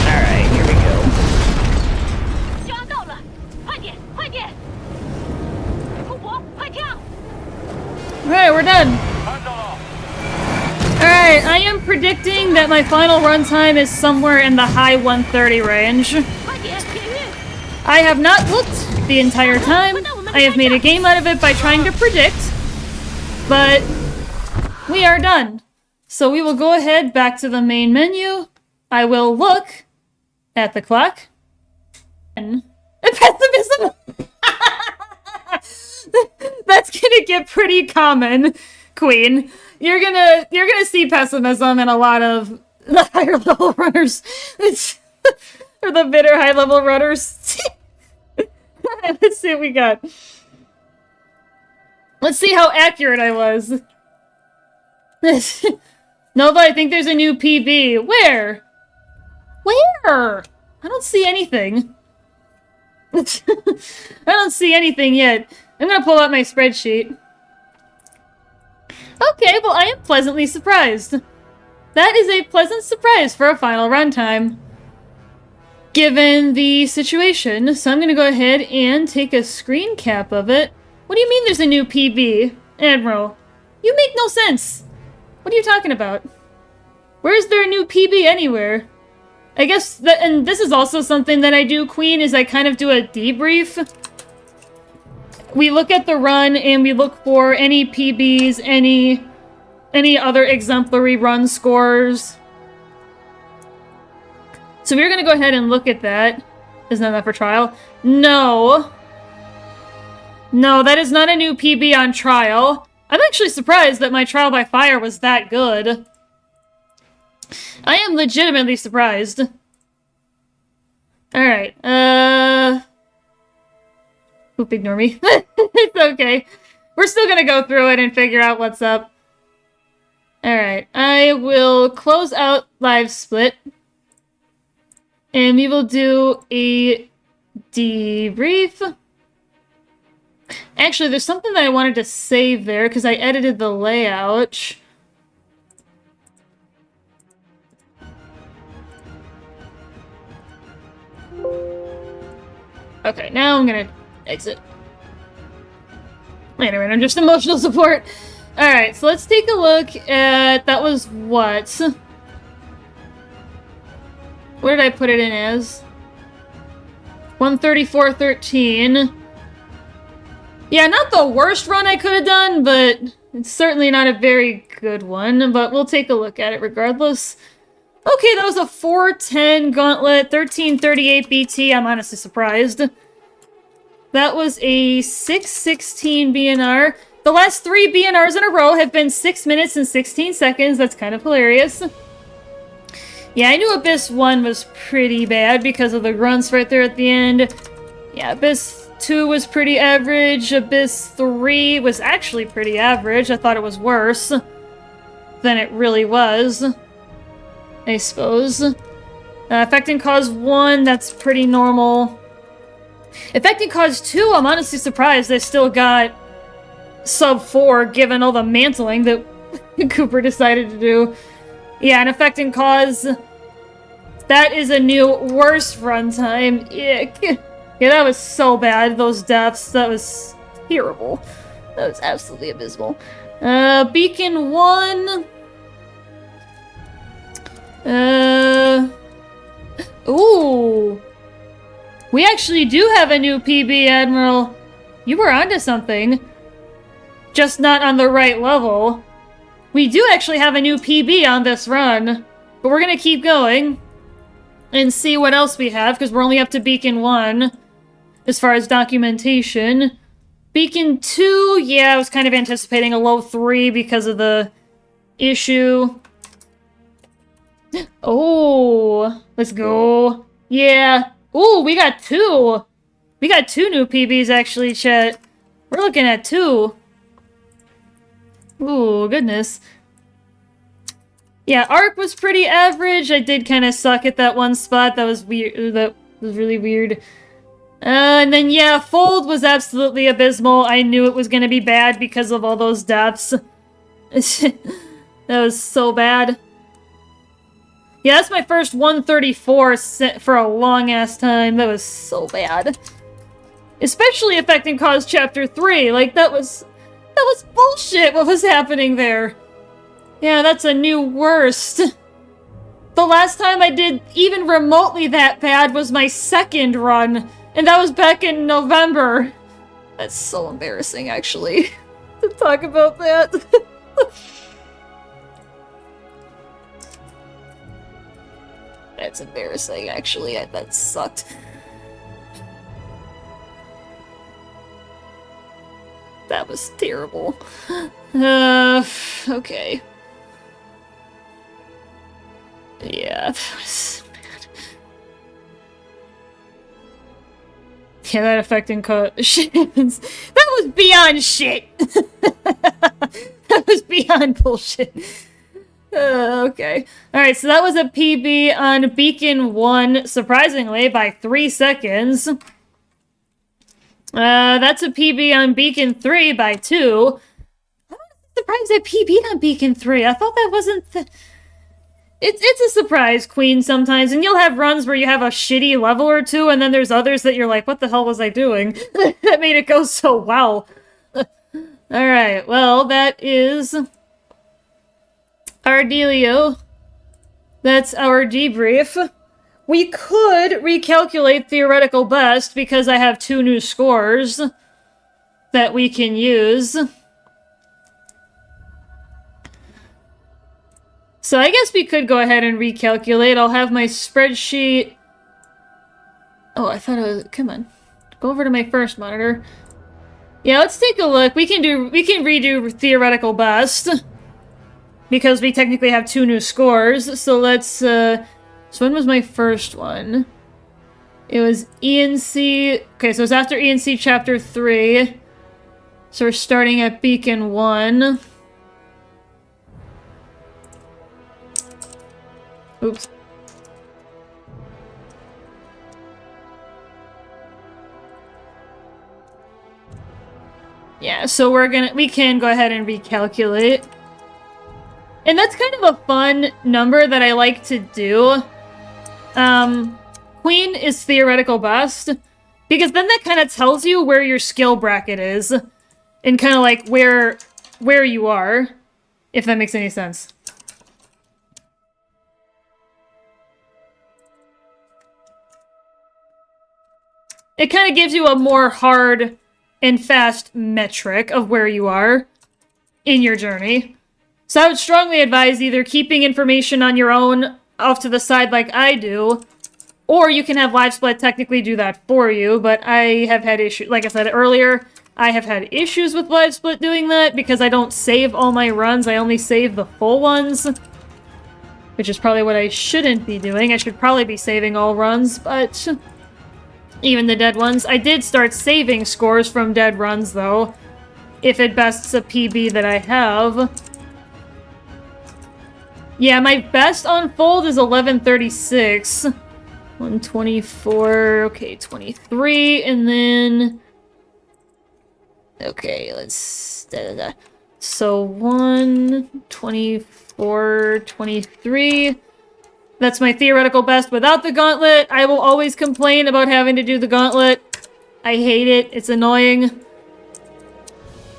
Alright, here we go. 就要到了，快点，快点！富婆，快跳！ Alright, we're done. 看到了， Alright, I am predicting that my final runtime is somewhere in the high 130 range. 快点，铁玉！ I have not looked the entire time. I have made a game out of it by trying to predict. But we are done. So we will go ahead back to the main menu. I will look at the clock. And pessimism! That's gonna get pretty common, Queen. You're gonna see pessimism in a lot of the higher level runners. Or the bitter high level runners. Let's see what we got. Let's see how accurate I was. Nova, I think there's a new PB. Where? Where? I don't see anything. I don't see anything yet. I'm gonna pull out my spreadsheet. Okay, well, I am pleasantly surprised. That is a pleasant surprise for a final runtime, given the situation. So I'm gonna go ahead and take a screen cap of it. What do you mean there's a new PB, Admiral? You make no sense. What are you talking about? Where is there a new PB anywhere? I guess that, and this is also something that I do, Queen, is I kind of do a debrief. We look at the run and we look for any PBs, any other exemplary run scores. So we're gonna go ahead and look at that. Isn't that for trial? No. No, that is not a new PB on trial. I'm actually surprised that my trial by fire was that good. I am legitimately surprised. Alright, Oop, ignore me. It's okay. We're still gonna go through it and figure out what's up. Alright, I will close out LiveSplit. And we will do a debrief. Actually, there's something that I wanted to save there because I edited the layout. Okay, now I'm gonna exit. Anyway, I'm just emotional support. Alright, so let's take a look at... That was what? What did I put it in as? 134.13. Yeah, not the worst run I could have done, but it's certainly not a very good one. But we'll take a look at it regardless. Okay, that was a 410 gauntlet, 1338 BT. I'm honestly surprised. That was a 616 BNR. The last 3 BNRs in a row have been 6 minutes and 16 seconds. That's kind of hilarious. Yeah, I knew Abyss 1 was pretty bad because of the grunts right there at the end. Yeah, Abyss 2 was pretty average. Abyss 3 was actually pretty average. I thought it was worse than it really was, I suppose. Affecting Cause 1, that's pretty normal. Affecting Cause 2, I'm honestly surprised they still got sub 4 given all the mantling that Cooper decided to do. Yeah, and Affecting Cause, that is a new worst runtime. Yeah, that was so bad, those deaths. That was terrible. That was absolutely abysmal. Beacon 1. Ooh. We actually do have a new PB, Admiral. You were onto something. Just not on the right level. We do actually have a new PB on this run. But we're gonna keep going and see what else we have, because we're only up to Beacon 1 as far as documentation. Beacon 2, yeah, I was kind of anticipating a low 3 because of the issue. Oh, let's go. Yeah. Ooh, we got 2. We got 2 new PBs, actually, chat. We're looking at 2. Ooh, goodness. Yeah, Arc was pretty average. I did kind of suck at that one spot. That was weird. That was really weird. And then, yeah, Fold was absolutely abysmal. I knew it was going to be bad because of all those deaths. That was so bad. Yeah, that's my first 134 for a long-ass time. That was so bad. Especially Affecting Cause Chapter 3. Like, that was bullshit what was happening there. Yeah, that's a new worst. The last time I did even remotely that bad was my second run, and that was back in November. That's so embarrassing, actually, to talk about that. That's embarrassing, actually. That sucked. That was terrible. Okay. Yeah, that was bad. Yeah, that affecting shit. That was beyond shit. That was beyond bullshit. Okay. Alright, so that was a PB on Beacon 1, surprisingly, by 3 seconds. That's a PB on Beacon 3 by 2. I'm surprised I PB'd on Beacon 3. I thought that wasn't the... It's a surprise, Queen, sometimes, and you'll have runs where you have a shitty level or two, and then there's others that you're like, what the hell was I doing? That made it go so well. Alright, well, that is... our dealio. That's our debrief. We could recalculate theoretical best because I have 2 new scores that we can use. So I guess we could go ahead and recalculate. I'll have my spreadsheet... Oh, I thought I was... Come on. Go over to my first monitor. Yeah, let's take a look. We can redo theoretical best. Because we technically have 2 new scores. So let's, So when was my first one? It was ENC... Okay, so it was after ENC Chapter 3. So we're starting at Beacon 1. Oops. Yeah, so we can go ahead and recalculate. And that's kind of a fun number that I like to do. Queen is theoretical best, because then that kind of tells you where your skill bracket is, and kind of like where you are, if that makes any sense. It kind of gives you a more hard and fast metric of where you are in your journey. So I would strongly advise either keeping information on your own off to the side like I do, or you can have LiveSplit technically do that for you, but I have had issues, like I said earlier, I have had issues with LiveSplit doing that because I don't save all my runs, I only save the full ones, which is probably what I shouldn't be doing. I should probably be saving all runs, but even the dead ones. I did start saving scores from dead runs, though, if it bests a PB that I have. Yeah, my best on Fold is 1136. 124, okay, 23, and then... Okay, let's... So, 124, 23... That's my theoretical best without the gauntlet. I will always complain about having to do the gauntlet. I hate it. It's annoying.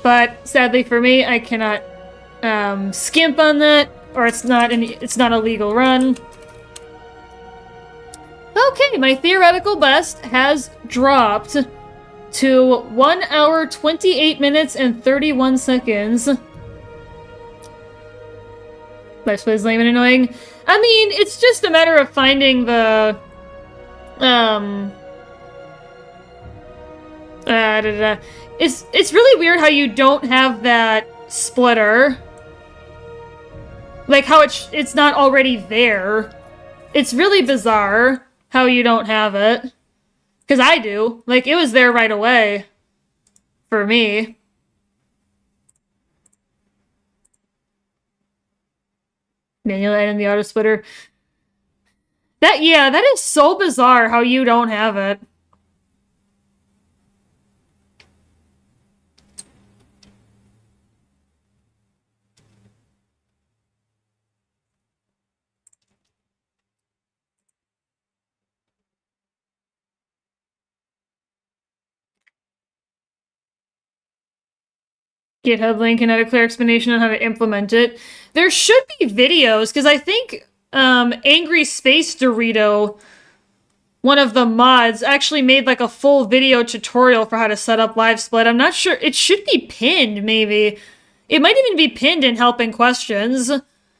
But sadly for me, I cannot skimp on that, or it's not a legal run. Okay, my theoretical best has dropped to 1 hour, 28 minutes, and 31 seconds. LiveSplit is lame and annoying. I mean, it's just a matter of finding the... It's really weird how you don't have that splitter. Like, how it's not already there. It's really bizarre how you don't have it. Because I do. Like, it was there right away. For me. Manual item the auto splitter. That is so bizarre how you don't have it. GitHub link and had a clear explanation on how to implement it. There should be videos, because I think Angry Space Dorito, one of the mods, actually made like a full video tutorial for how to set up LiveSplit. I'm not sure. It should be pinned, maybe. It might even be pinned in helping questions.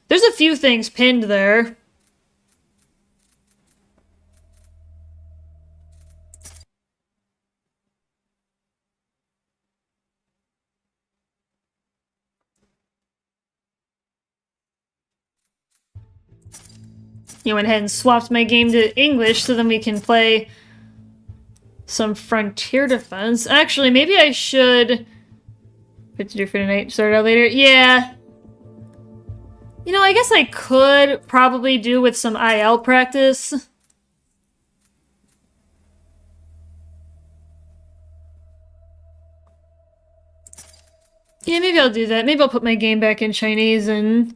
There's a few things pinned there. You went ahead and swapped my game to English so then we can play some Frontier Defense. Actually, maybe I should... What to do for tonight? Start out later? Yeah. You know, I guess I could probably do with some IL practice. Yeah, maybe I'll do that. Maybe I'll put my game back in Chinese and...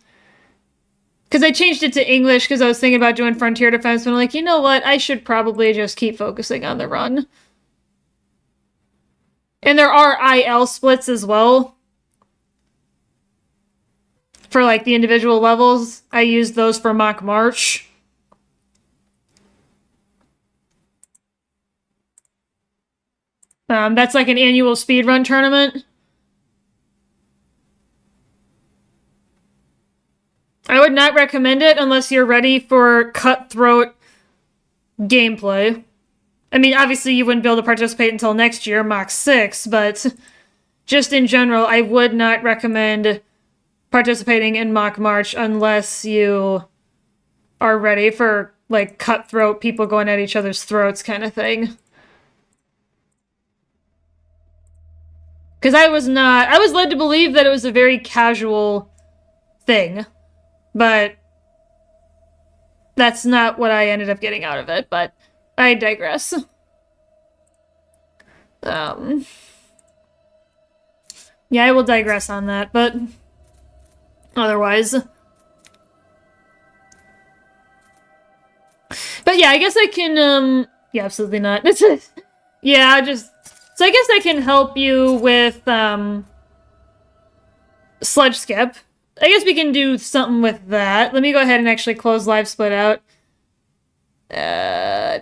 Because I changed it to English because I was thinking about doing Frontier Defense, but I'm like, you know what? I should probably just keep focusing on the run. And there are IL splits as well. For, like, the individual levels. I used those for Mock March. That's like an annual speedrun tournament. I would not recommend it unless you're ready for cutthroat gameplay. I mean, obviously you wouldn't be able to participate until next year, Mach 6, but just in general, I would not recommend participating in Mock March unless you are ready for, like, cutthroat people going at each other's throats kind of thing. Because I was led to believe that it was a very casual thing. But that's not what I ended up getting out of it, but I digress. Yeah, I will digress on that, but otherwise. But yeah, I guess I can, yeah, absolutely not. Yeah, so I guess I can help you with, Sludge Skip. I guess we can do something with that. Let me go ahead and actually close LiveSplit out. Let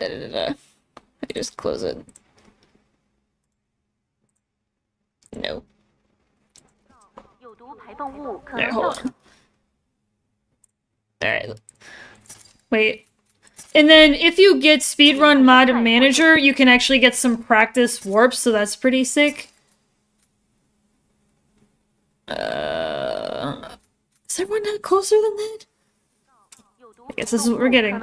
me just close it. No. Alright, hold on. Alright. Wait. And then if you get Speedrun Mod Manager, you can actually get some practice warps, so that's pretty sick. Is everyone not closer than that? I guess this is what we're getting.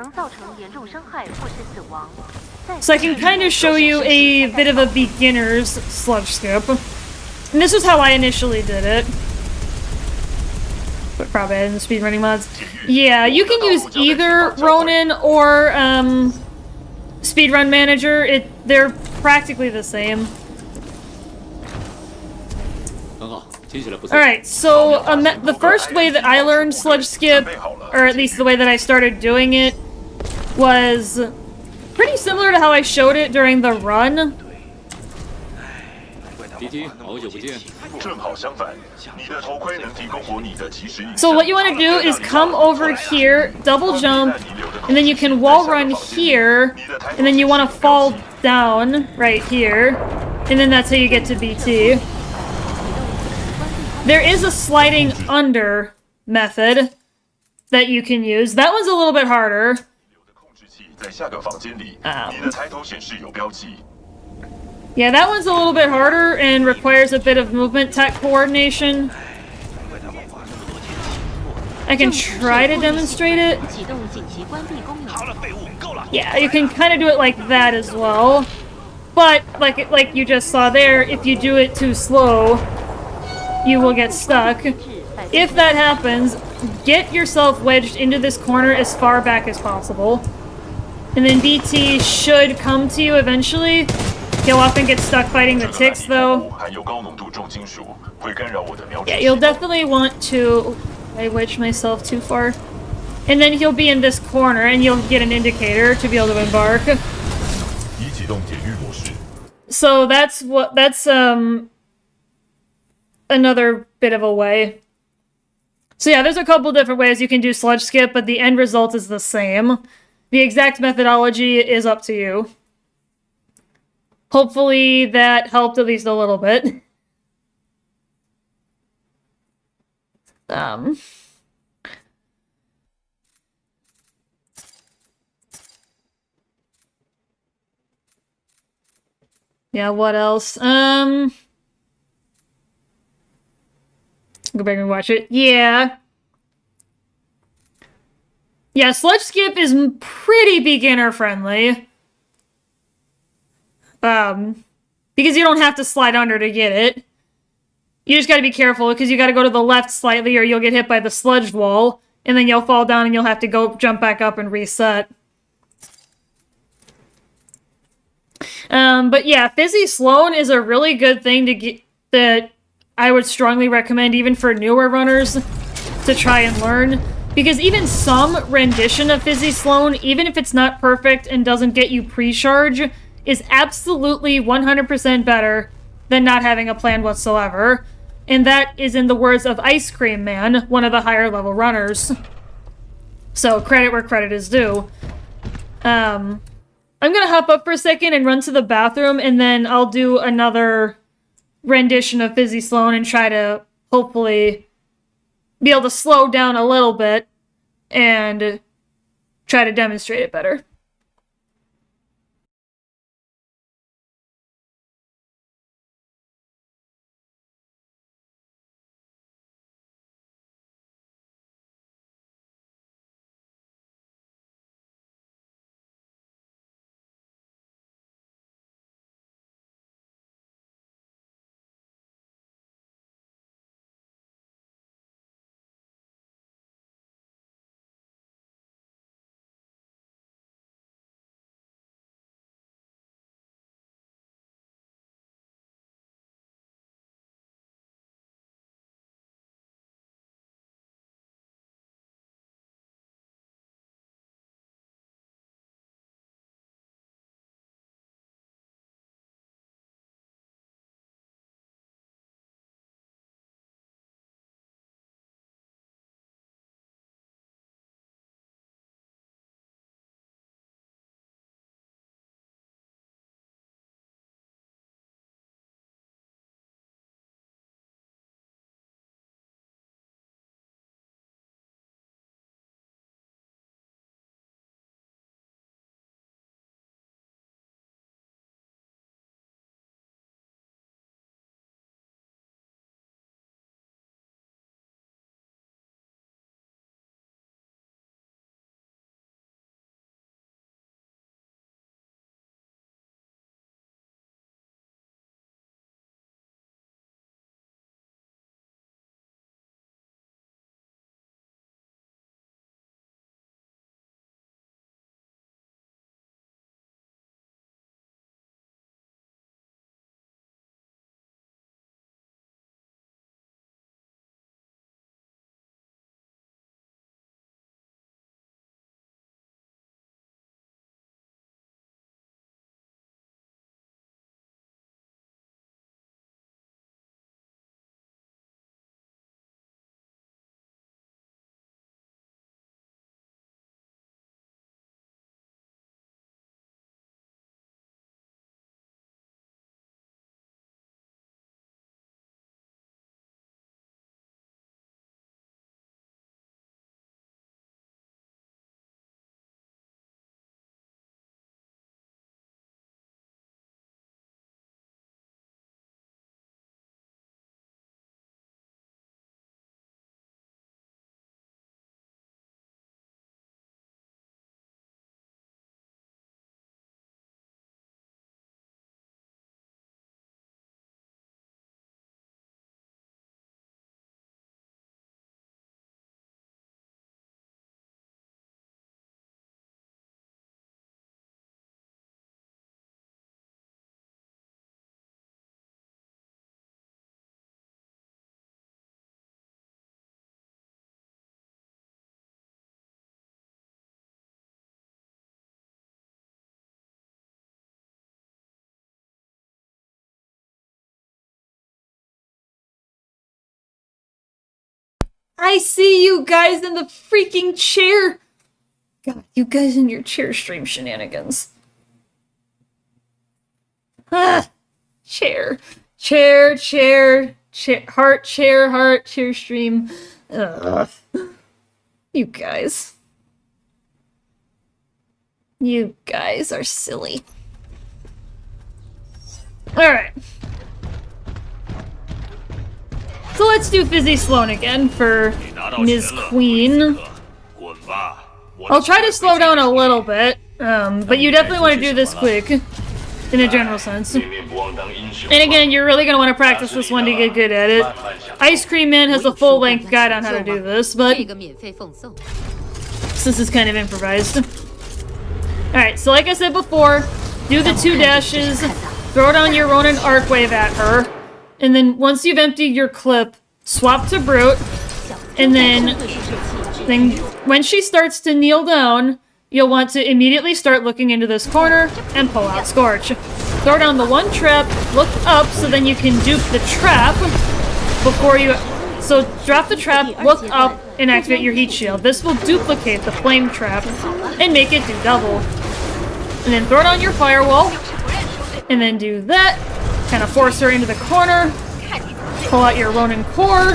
So I can kind of show you a bit of a beginner's sludge skip. And this is how I initially did it. But probably in the speedrunning mods. Yeah, you can use either Ronin or Speedrun Manager. They're practically the same. Alright, so the first way that I learned Sludge Skip, or at least the way that I started doing it, was pretty similar to how I showed it during the run. So what you want to do is come over here, double jump, and then you can wall run here, and then you want to fall down right here, and then that's how you get to BT. There is a sliding under method that you can use. That one's a little bit harder. Yeah, that one's a little bit harder and requires a bit of movement tech coordination. I can try to demonstrate it. Yeah, you can kind of do it like that as well. But, like you just saw there, if you do it too slow, you will get stuck. If that happens, get yourself wedged into this corner as far back as possible. And then BT should come to you eventually. He'll often get stuck fighting the ticks, though. Yeah, you'll definitely want to... I wedged myself too far. And then he'll be in this corner, and you'll get an indicator to be able to embark. So that's another bit of a way. So yeah, there's a couple different ways you can do sludge skip, but the end result is the same. The exact methodology is up to you. Hopefully that helped at least a little bit. Yeah, what else? Go back and watch it. Yeah. Yeah, Sludge Skip is pretty beginner friendly. Because you don't have to slide under to get it. You just gotta be careful, because you gotta go to the left slightly or you'll get hit by the sludge wall, and then you'll fall down and you'll have to go jump back up and reset. But yeah, Fizzy Sloan is a really good thing to get, that I would strongly recommend even for newer runners to try and learn. Because even some rendition of Fizzy Sloan, even if it's not perfect and doesn't get you pre-charge, is absolutely 100% better than not having a plan whatsoever. And that is in the words of Ice Cream Man, one of the higher level runners. So credit where credit is due. I'm gonna hop up for a second and run to the bathroom, and then I'll do another rendition of Fizzy Sloan and try to hopefully be able to slow down a little bit and try to demonstrate it better. I see you guys in the freaking chair. God, you guys in your chair stream shenanigans. Ah, chair, heart, chair stream. Ugh. You guys. You guys are silly. Alright. So let's do Fizzy Sloan again for Ms. Queen. I'll try to slow down a little bit, but you definitely want to do this quick, in a general sense. And again, you're really going to want to practice this one to get good at it. Ice Cream Man has a full-length guide on how to do this, but this is kind of improvised. Alright, so like I said before, do the 2 dashes, throw down your Ronin Arc Wave at her, and then once you've emptied your clip, swap to Brute, and then when she starts to kneel down, you'll want to immediately start looking into this corner and pull out Scorch. Throw down the 1 trap, look up so then you can dupe the trap before you... So drop the trap, look up, and activate your heat shield. This will duplicate the flame trap and make it do double. And then throw down your firewall, and then do that. Kind of force her into the corner. Pull out your Ronin Core.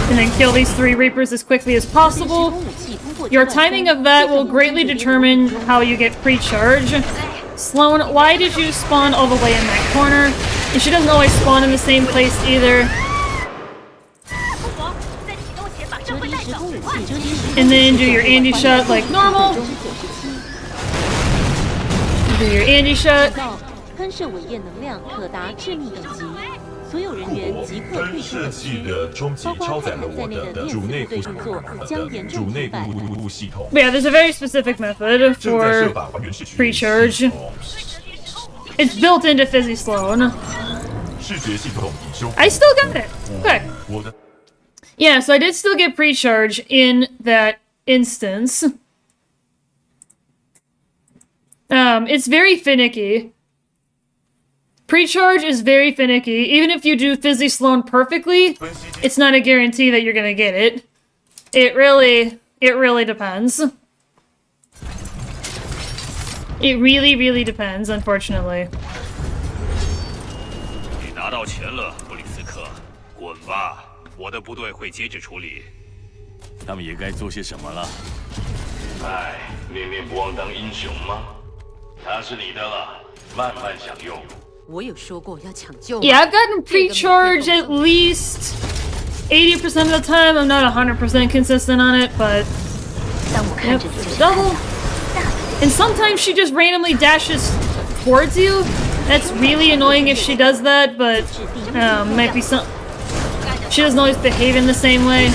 And then kill these 3 Reapers as quickly as possible. Your timing of that will greatly determine how you get pre-charge. Sloan, why did you spawn all the way in that corner? And she doesn't always spawn in the same place either. And then do your Andy shot like normal. Do your Andy shot. 喷射尾焰能量可达致命等级，所有人员即刻退出本区，包括泰坦在内的电子部队运作将严重停摆。Yeah, there's a very specific method for pre-charge. It's built into Fizzy Sloan. I still got it. Okay. Yeah, so I did still get pre-charge in that instance. It's very finicky. Pre-charge is very finicky. Even if you do Fizzy Sloan perfectly, it's not a guarantee that you're gonna get it. It really depends. It really depends, unfortunately. 你拿到钱了，布里斯克，滚吧！我的部队会接着处理。他们也该做些什么了。哎，念念不忘当英雄吗？它是你的了，慢慢享用。 我有说过要抢救。 Yeah, I've gotten pre-charge at least 80% of the time. I'm not 100% consistent on it, but yep, double. And sometimes she just randomly dashes towards you. That's really annoying if she does that, but might be some. She doesn't always behave in the same way.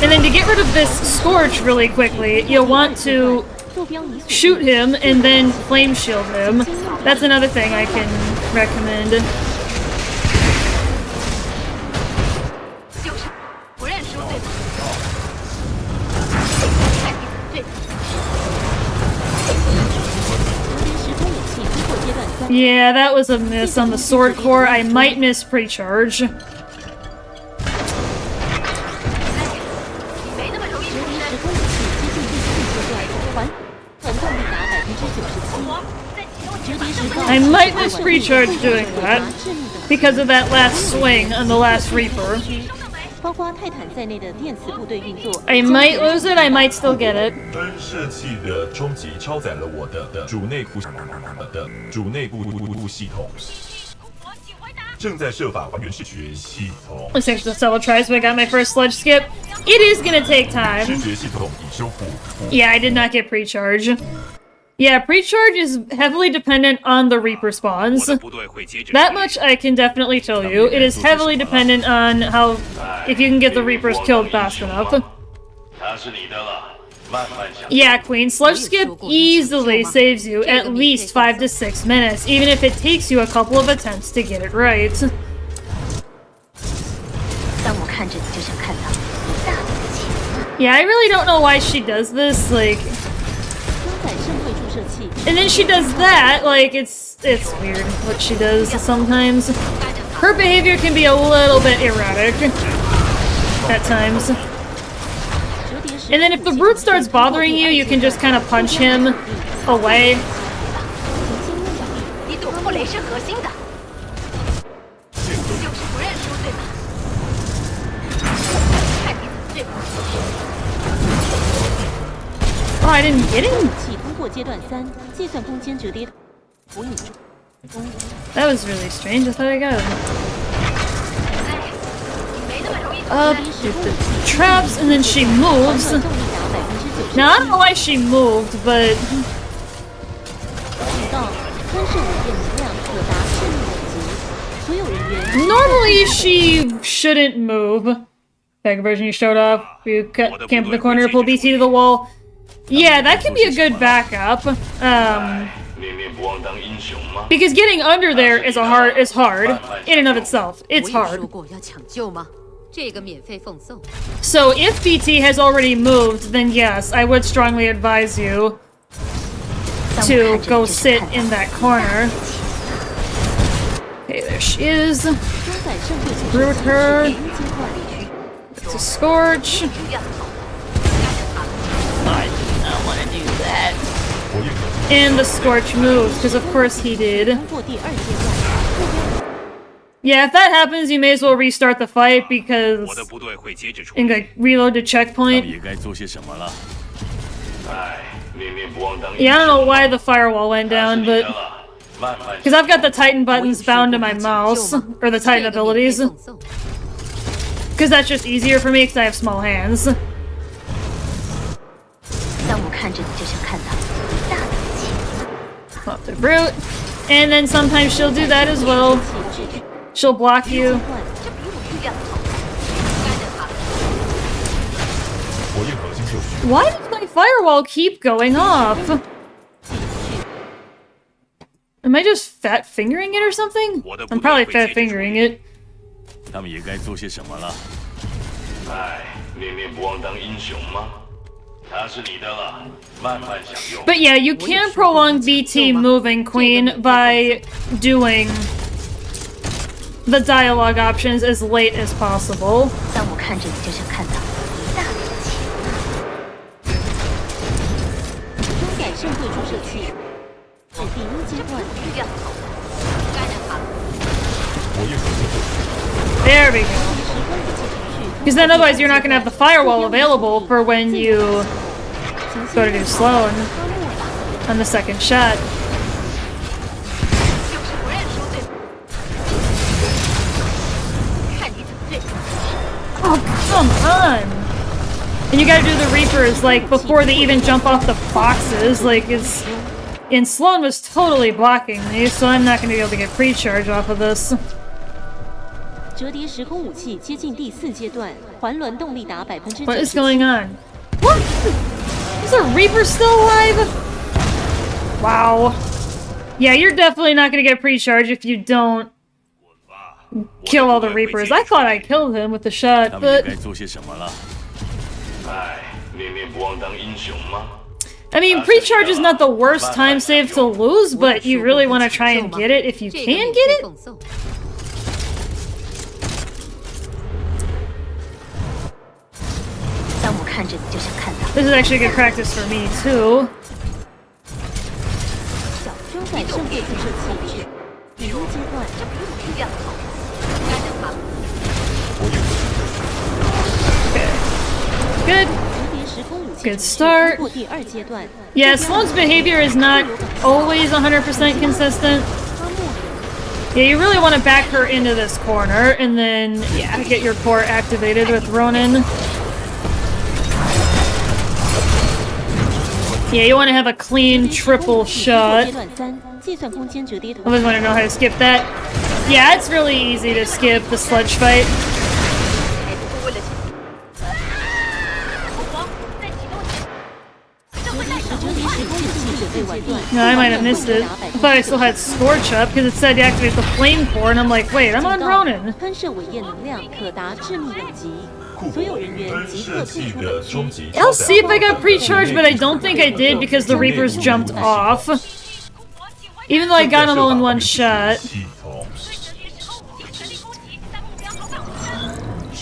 And then to get rid of this Scorch really quickly, you'll want to shoot him and then flame shield him. That's another thing I can recommend. Yeah, that was a miss on the sword core. I might miss pre-charge. I might miss pre-charge doing that because of that last swing on the last Reaper. I might lose it, I might still get it. 喷射器的冲击超载了我的主内部系统，正在设法还原视觉系统。 Let's take just several tries, but I got my first Sludge skip. It is gonna take time. 视觉系统已修复。 Yeah, I did not get pre-charge. Yeah, pre-charge is heavily dependent on the Reaper spawns. That much I can definitely tell you. It is heavily dependent on how, if you can get the Reapers killed fast enough. Yeah, Queen, Sludge Skip easily saves you at least 5 to 6 minutes, even if it takes you a couple of attempts to get it right. Yeah, I really don't know why she does this, like... And then she does that, like, it's weird what she does sometimes. her behavior can be a little bit erratic at times. And then if the brute starts bothering you, you can just kind of punch him away. 你躲不过雷是核心的，就是不认输对吧？看你怎么对付。Oh, I didn't get him? 系通过阶段3，计算空间折叠辅引中。 That was really strange. I thought I got him. Up with the traps, and then she moves. Now, I don't know why she moved, but... Normally, she shouldn't move. Back version you showed off. You camp in the corner, pull BT to the wall. Yeah, that can be a good backup. Because getting under there is hard in and of itself. It's hard. So if BT has already moved, then yes, I would strongly advise you to go sit in that corner. Okay, there she is. Root her. It's a Scorch. I want to do that. And the Scorch moves, because of course he did. Yeah, if that happens, you may as well restart the fight, because... and like, reload the checkpoint. Yeah, I don't know why the firewall went down, but... because I've got the Titan buttons bound to my mouse, or the Titan abilities. Because that's just easier for me, because I have small hands. Pop the brute. And then sometimes she'll do that as well. She'll block you. Why does my firewall keep going off? Am I just fat fingering it or something? I'm probably fat fingering it. But yeah, you can prolong BT moving, Queen, by doing the dialogue options as late as possible. There we go. Because then otherwise you're not going to have the firewall available for when you go to do Sloan on the second shot. Oh, come on! And you gotta do the Reapers, like, before they even jump off the boxes, like, it's... and Sloan was totally blocking me, so I'm not gonna be able to get pre-charge off of this. What is going on? What? Is the Reaper still alive? Wow. Yeah, you're definitely not gonna get pre-charge if you don't kill all the Reapers. I thought I killed him with the shot, but... I mean, pre-charge is not the worst time save to lose, but you really want to try and get it if you can get it? This is actually good practice for me, too. Okay. Good. Good start. Yeah, Sloan's behavior is not always 100% consistent. Yeah, you really want to back her into this corner, and then, yeah, get your core activated with Ronin. Yeah, you want to have a clean triple shot. I always want to know how to skip that. Yeah, it's really easy to skip the Sludge fight. No, I might have missed it. I thought I still had Scorch up because it said deactivate the flame core, and I'm like, wait, I'm on Ronin. I'll see if I got pre-charged, but I don't think I did because the Reapers jumped off. Even though I got them all in one shot.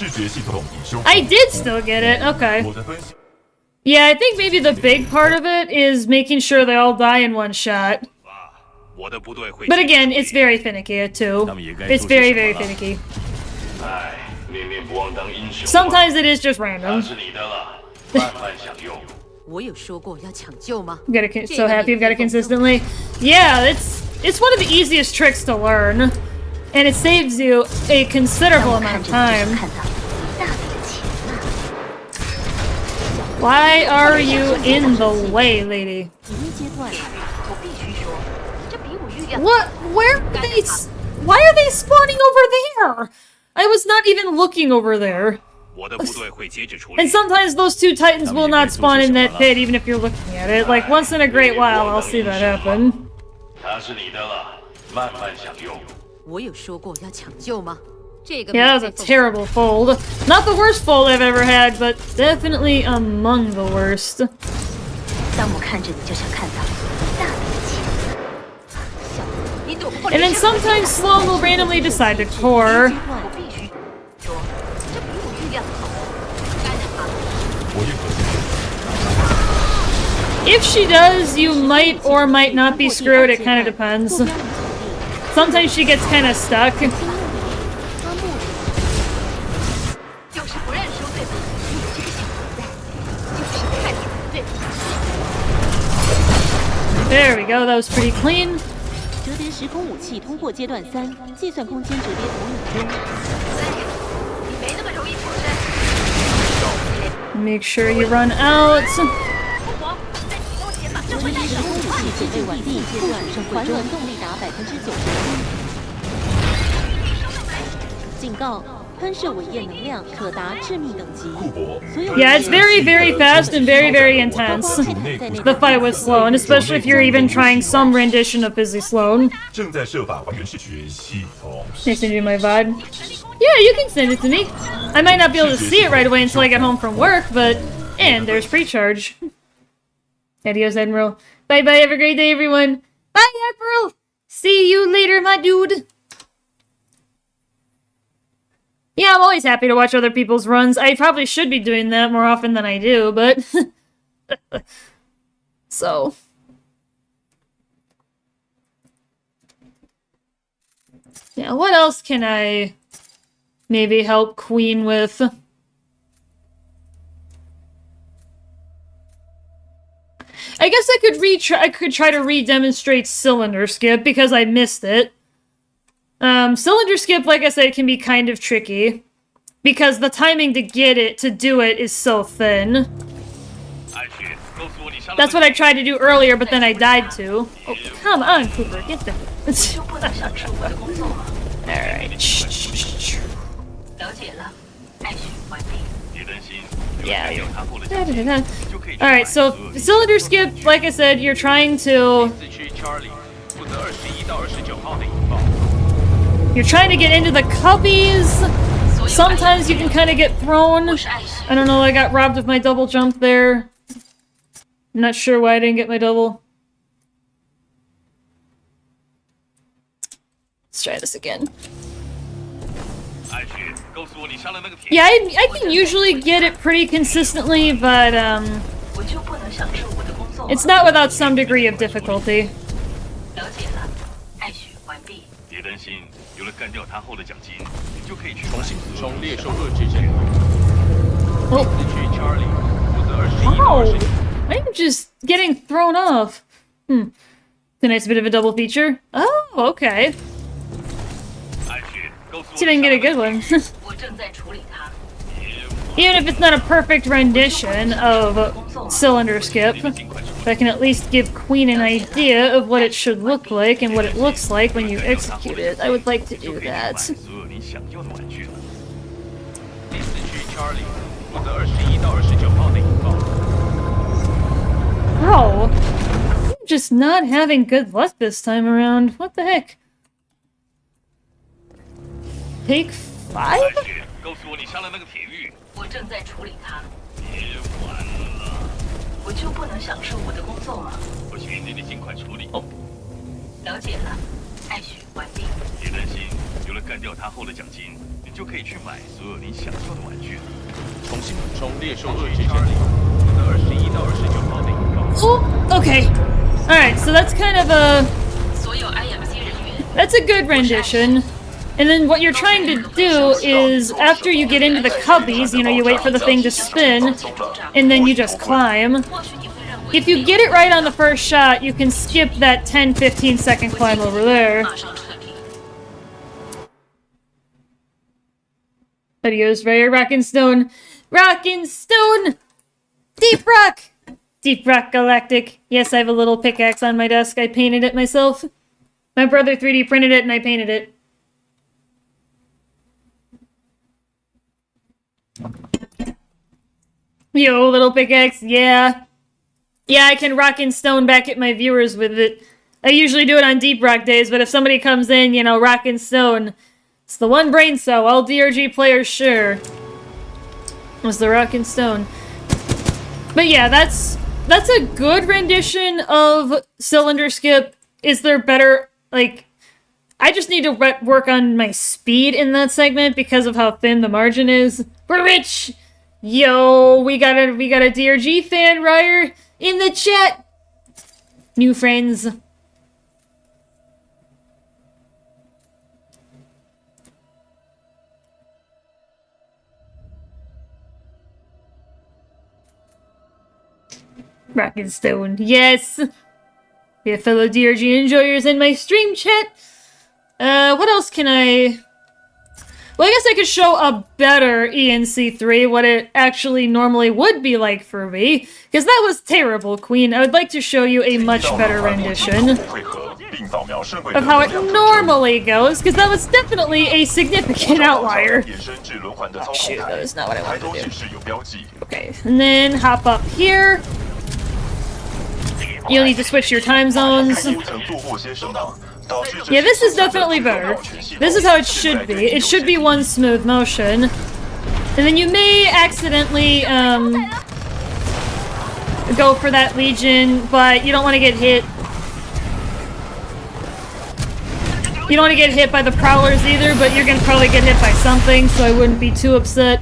视觉系统已修复。 I did still get it. Okay. 我的分析。 Yeah, I think maybe the big part of it is making sure they all die in one shot. 我的部队会。 But again, it's very finicky too. It's very, very finicky. 唉，念念不忘当英雄。 Sometimes it is just random. 是你的了，慢慢享用。我有说过要抢救吗？ I'm so happy I've got it consistently. Yeah, it's one of the easiest tricks to learn. And it saves you a considerable amount of time. Why are you in the way, lady? What? Where are they? Why are they spawning over there? I was not even looking over there. And sometimes those two titans will not spawn in that pit even if you're looking at it. Like, once in a great while, I'll see that happen. 它是你的了，慢慢享用。我有说过要抢救吗？这个 Yeah, that was a terrible fold. Not the worst fold I've ever had, but definitely among the worst. 当我看着你，就想看到大的一切。 And then sometimes Sloan will randomly decide to core. 我必须说，这比我预料的好。该怎么？ 我认可。 If she does, you might or might not be screwed. It kind of depends. Sometimes she gets kind of stuck. 就是不认输，对吧？你这个小混蛋，就是太对。 There we go. That was pretty clean. 折叠时空武器通过阶段3，计算空间折叠投影中。你没那么容易脱身。 Make sure you run out. 折叠时空武器解决完毕，阶段环轮动力达91%。警告：喷射尾焰能量可达致命等级。 Yeah, it's very, very fast and very, very intense. The fight with Sloan, especially if you're even trying some rendition of Busy Sloan. 正在设法还原视觉系统。 They send you my VOD. Yeah, you can send it to me. I might not be able to see it right away until I get home from work, but... And there's pre-charge. Adios, Admiral. Bye-bye, have a great day, everyone. Bye, Admiral! See you later, my dude! Yeah, I'm always happy to watch other people's runs. I probably should be doing that more often than I do, but... So... Yeah, what else can I maybe help Queen with? I guess I could try to re-demonstrate cylinder skip because I missed it. Cylinder skip, like I said, can be kind of tricky because the timing to do it is so thin. That's what I tried to do earlier, but then I died to. Oh, come on, Cooper, get the... Alright. Yeah. Alright, so cylinder skip, like I said, you're trying to... You're trying to get into the cubbies. Sometimes you can kind of get thrown. I don't know, I got robbed of my double jump there. I'm not sure why I didn't get my double. Let's try this again. Yeah, I can usually get it pretty consistently, but it's not without some degree of difficulty. Oh, I'm just getting thrown off. It's a nice bit of a double feature. Oh, okay. See if I can get a good one. Even if it's not a perfect rendition of cylinder skip, if I can at least give Queen an idea of what it should look like and what it looks like when you execute it, I would like to do that. Oh, I'm just not having good luck this time around. What the heck? Take 5? 有了干掉它后的奖金，你就可以去买所有你想要的玩具了。重新补充猎兽恶之限定，负责21到29号的引爆。Oh, okay. Alright, so that's kind of a... 所有 IMC 人员 That's a good rendition. And then what you're trying to do is, after you get into the cubbies, you know, you wait for the thing to spin, and then you just climb. If you get it right on the first shot, you can skip that 10-15 second climb over there. 马上撤离。 Adios, Rare. Rock and Stone. Rock and Stone! Deep Rock! Deep Rock Galactic. Yes, I have a little pickaxe on my desk. I painted it myself. My brother 3D printed it and I painted it. Yo, little pickaxe. Yeah. Yeah, I can rock and stone back at my viewers with it. I usually do it on Deep Rock days, but if somebody comes in, you know, rock and stone, it's the one brain cell all DRG players share. Was the rock and stone. But yeah, that's a good rendition of Cylinder Skip. Is there better, like... I just need to work on my speed in that segment because of how thin the margin is. We're rich! Yo, we got a DRG fan, Ryer, in the chat! New friends. Rock and Stone, yes! We have fellow DRG enjoyers in my stream chat. What else can I... Well, I guess I could show a better ENC3, what it actually normally would be like for me. Because that was terrible, Queen. I would like to show you a much better rendition of how it normally goes, because that was definitely a significant outlier. Oh shoot, that is not what I wanted to do. Okay, and then hop up here. You'll need to switch your time zones. Yeah, this is definitely better. This is how it should be. It should be one smooth motion. And then you may accidentally, go for that Legion, but you don't want to get hit. You don't want to get hit by the Prowlers either, but you're gonna probably get hit by something, so I wouldn't be too upset.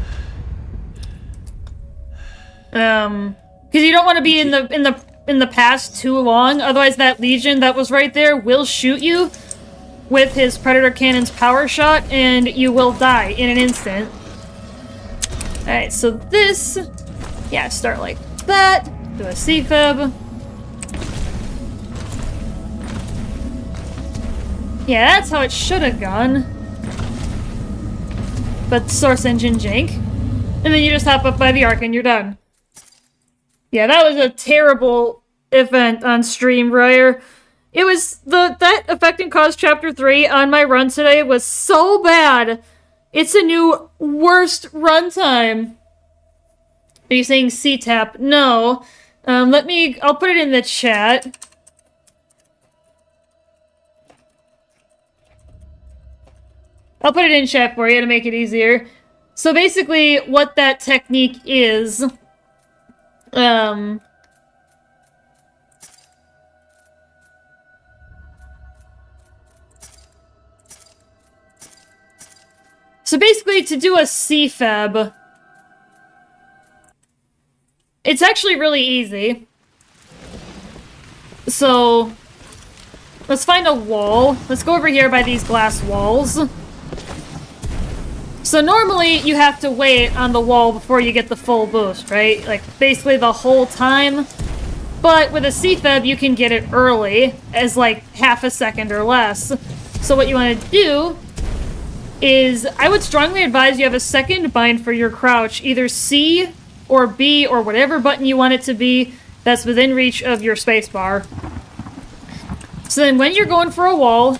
Because you don't want to be in the past too long, otherwise that Legion that was right there will shoot you with his Predator Cannon's power shot, and you will die in an instant. Alright, so this... Yeah, start like that. Do a C-Fib. Yeah, that's how it should have gone. But Source Engine jank. And then you just hop up by the Ark and you're done. Yeah, that was a terrible event on stream, Ryer. It was that Effect and Cause Chapter 3 on my run today was so bad. It's a new worst runtime. Are you saying C-Tap? No. I'll put it in the chat. I'll put it in chat for you to make it easier. So basically, what that technique is... So basically, to do a C-Fab, it's actually really easy. So, let's find a wall. Let's go over here by these glass walls. So normally, you have to wait on the wall before you get the full boost, right? Like, basically the whole time. But with a C-Fab, you can get it early, as like half a second or less. So what you want to do is, I would strongly advise you have a second bind for your crouch, either C or B or whatever button you want it to be that's within reach of your spacebar. So then when you're going for a wall,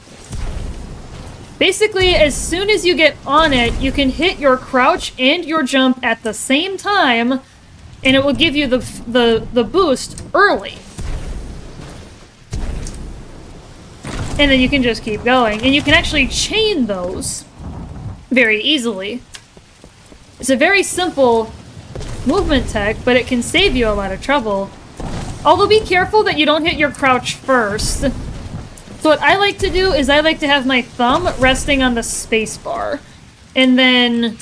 basically as soon as you get on it, you can hit your crouch and your jump at the same time, and it will give you the boost early. And then you can just keep going, and you can actually chain those very easily. It's a very simple movement tech, but it can save you a lot of trouble. Although be careful that you don't hit your crouch first. So So what I like to do is I like to have my thumb resting on the space bar. And then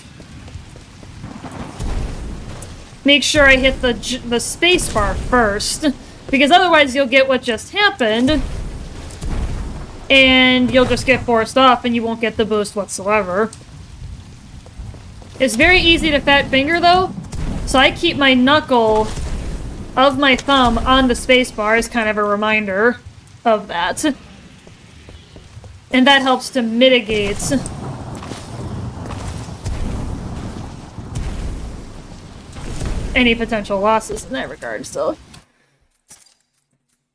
make sure I hit the space bar first. Because otherwise you'll get what just happened. And you'll just get forced off and you won't get the boost whatsoever. It's very easy to fat finger though. So I keep my knuckle of my thumb on the spacebar as kind of a reminder of that. And that helps to mitigate any potential losses in that regard, so.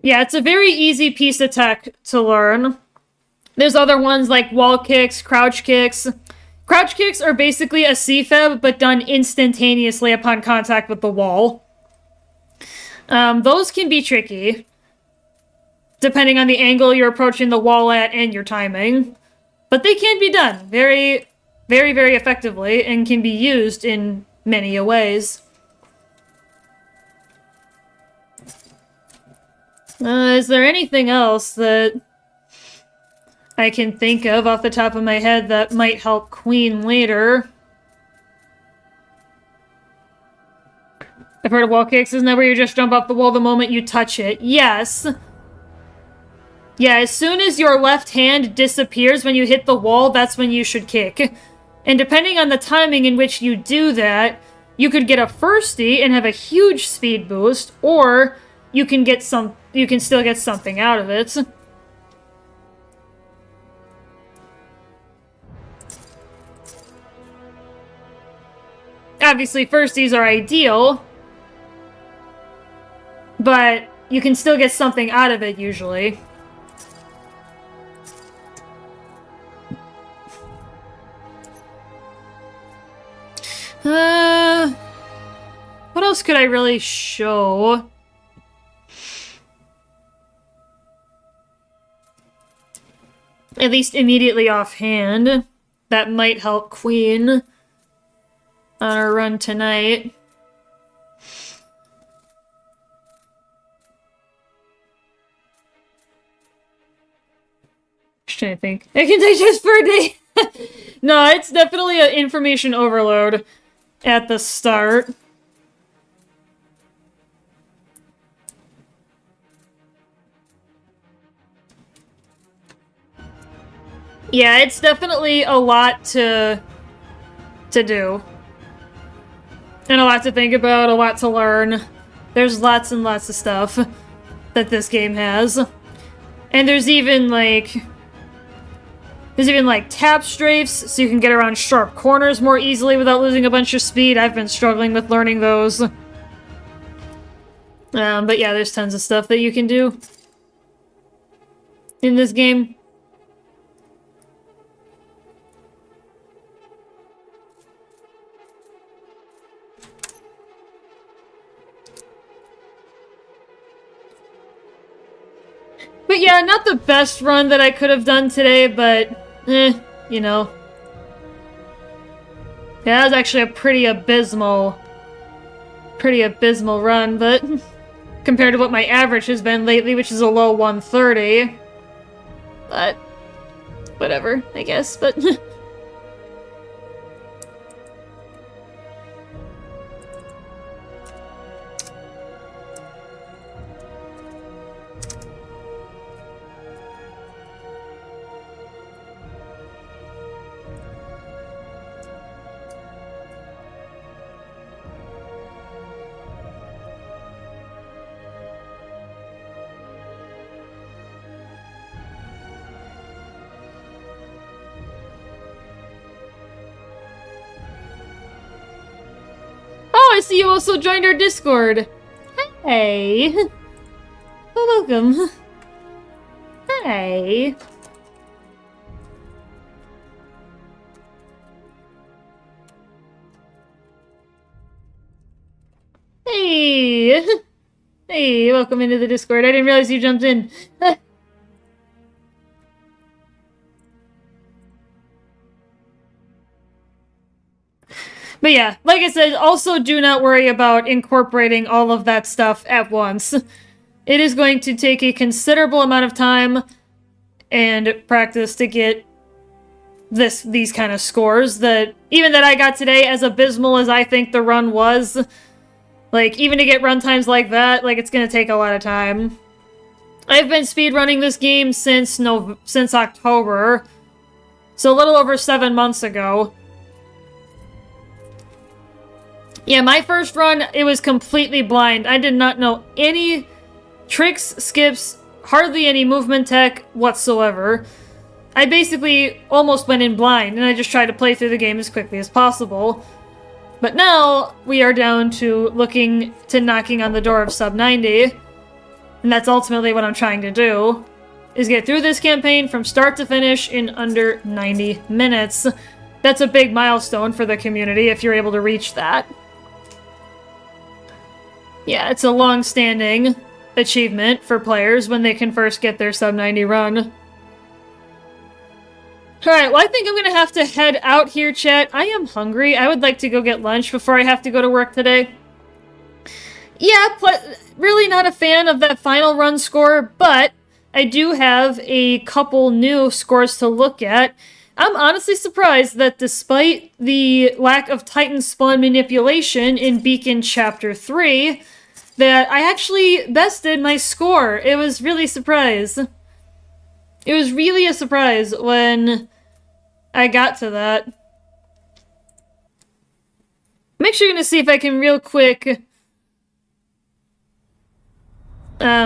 Yeah, it's a very easy piece of tech to learn. There's other ones like wall kicks, crouch kicks. Crouch kicks are basically a C-fab, but done instantaneously upon contact with the wall. Those can be tricky, depending on the angle you're approaching the wall at and your timing. But they can be done very, very, very effectively and can be used in many ways. Is there anything else that I can think of off the top of my head that might help Queen later? I've heard of wall kicks. Isn't that where you just jump off the wall the moment you touch it? Yes. Yeah, as soon as your left hand disappears when you hit the wall, that's when you should kick. And depending on the timing in which you do that, you could get a firstie and have a huge speed boost, or you can still get something out of it. Obviously, firsties are ideal, but you can still get something out of it, usually. What else could I really show? At least immediately offhand. That might help Queen on our run tonight. Just trying to think. I can digest per day! No, it's definitely an information overload at the start. Yeah, it's definitely a lot to do. And a lot to think about, a lot to learn. There's lots and lots of stuff that this game has. And there's even like tap strafes, so you can get around sharp corners more easily without losing a bunch of speed. I've been struggling with learning those. But yeah, there's tons of stuff that you can do in this game. But yeah, not the best run that I could have done today, but, you know. Yeah, that was actually a pretty abysmal run, but compared to what my average has been lately, which is a low 130. But, whatever, I guess, but... I see you also joined our Discord. Hey. Well, welcome. Hey. Hey. Hey, welcome into the Discord. I didn't realize you jumped in. But yeah, like I said, also do not worry about incorporating all of that stuff at once. It is going to take a considerable amount of time, and practice to get these kind of scores that I got today, as abysmal as I think the run was. Like, even to get run times like that, like, it's gonna take a lot of time. I've been speedrunning this game since October, so a little over 7 months ago. Yeah, my first run, it was completely blind. I did not know any tricks, skips, hardly any movement tech whatsoever. I basically almost went in blind, and I just tried to play through the game as quickly as possible. But now, we are down to knocking on the door of sub 90, and that's ultimately what I'm trying to do, is get through this campaign from start to finish in under 90 minutes. That's a big milestone for the community if you're able to reach that. Yeah, it's a long-standing achievement for players when they can first get their sub 90 run. Alright, well I think I'm gonna have to head out here, chat. I am hungry. I would like to go get lunch before I have to go to work today. Yeah, really not a fan of that final run score, but I do have a couple new scores to look at. I'm honestly surprised that despite the lack of Titan spawn manipulation in Beacon Chapter 3, that I actually bested my score. It was really a surprise. It was really a surprise when I got to that. I'm actually going to see if I can real quick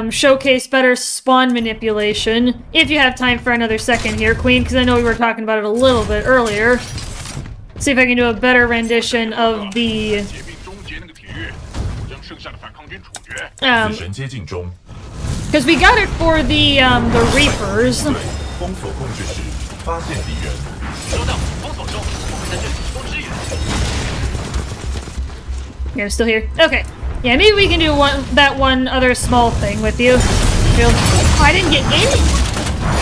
showcase better spawn manipulation. If you have time for another second here, Queen, because I know we were talking about it a little bit earlier. See if I can do a better rendition of the... because we got it for the Reapers. Yeah, I'm still here. Okay. Yeah, maybe we can do that one other small thing with you. Oh, I didn't get any!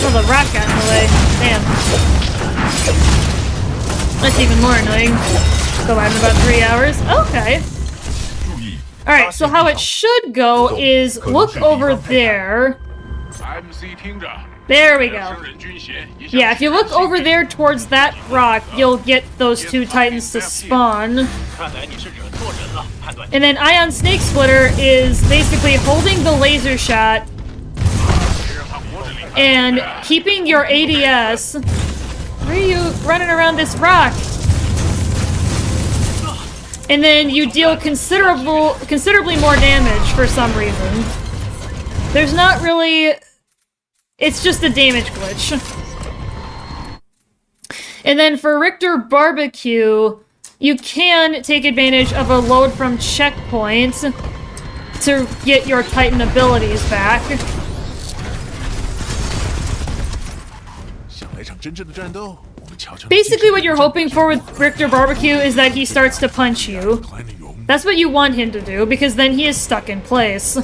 Oh, the rock got in the way. Damn. That's even more annoying. Go out in about 3 hours. Okay. Alright, so how it should go is look over there. There we go. Yeah, if you look over there towards that rock, you'll get those two Titans to spawn. And then Ion Snake Splitter is basically holding the laser shot and keeping your ADS. Why are you running around this rock? And then you deal considerably more damage for some reason. There's not really... It's just a damage glitch. And then for Richter Barbecue, you can take advantage of a load from checkpoints to get your Titan abilities back. Basically what you're hoping for with Richter Barbecue is that he starts to punch you. That's what you want him to do, because then he is stuck in place.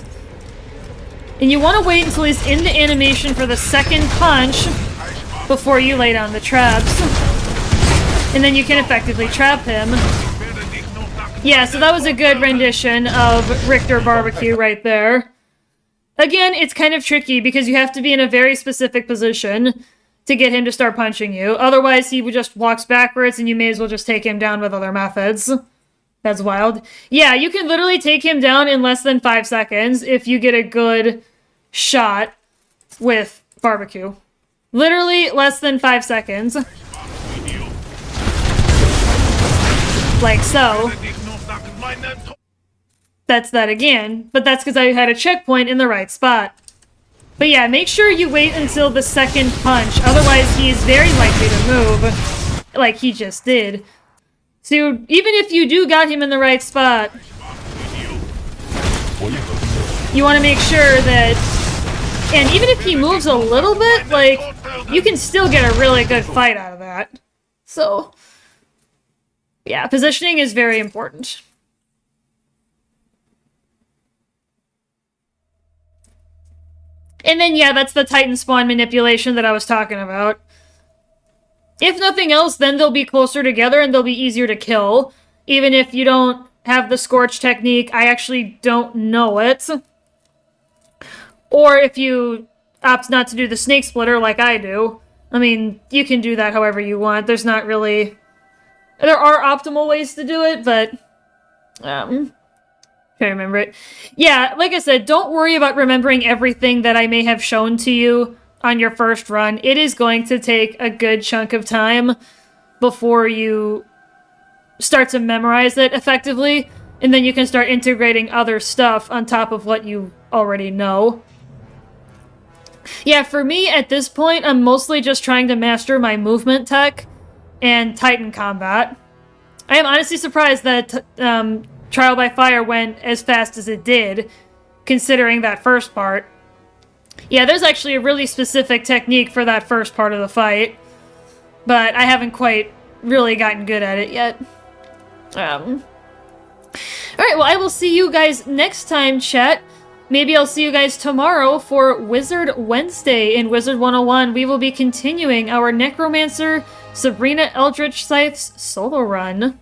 And you want to wait until he's in the animation for the second punch before you lay down the traps. And then you can effectively trap him. Yeah, so that was a good rendition of Richter Barbecue right there. Again, it's kind of tricky because you have to be in a very specific position to get him to start punching you. Otherwise, he just walks backwards and you may as well just take him down with other methods. That's wild. Yeah, you can literally take him down in less than 5 seconds if you get a good shot with Barbecue. Literally less than 5 seconds. Like so. That's that again, but that's because I had a checkpoint in the right spot. But yeah, make sure you wait until the second punch, otherwise he's very likely to move, like he just did. So even if you do got him in the right spot, you want to make sure that, and even if he moves a little bit, like, you can still get a really good fight out of that. So, yeah, positioning is very important. And then, yeah, that's the Titan spawn manipulation that I was talking about. If nothing else, then they'll be closer together and they'll be easier to kill. Even if you don't have the Scorch technique, I actually don't know it. Or if you opts not to do the snake splitter like I do. I mean, you can do that however you want. There's not really... There are optimal ways to do it, but... can't remember it. Yeah, like I said, don't worry about remembering everything that I may have shown to you on your first run. It is going to take a good chunk of time before you start to memorize it effectively, and then you can start integrating other stuff on top of what you already know. Yeah, for me, at this point, I'm mostly just trying to master my movement tech and Titan combat. I am honestly surprised that Trial by Fire went as fast as it did, considering that first part. Yeah, there's actually a really specific technique for that first part of the fight, but I haven't quite really gotten good at it yet. Alright, well, I will see you guys next time, chat. Maybe I'll see you guys tomorrow for Wizard Wednesday in Wizard 101. We will be continuing our Necromancer Sabrina Eldritch Scythe's solo run.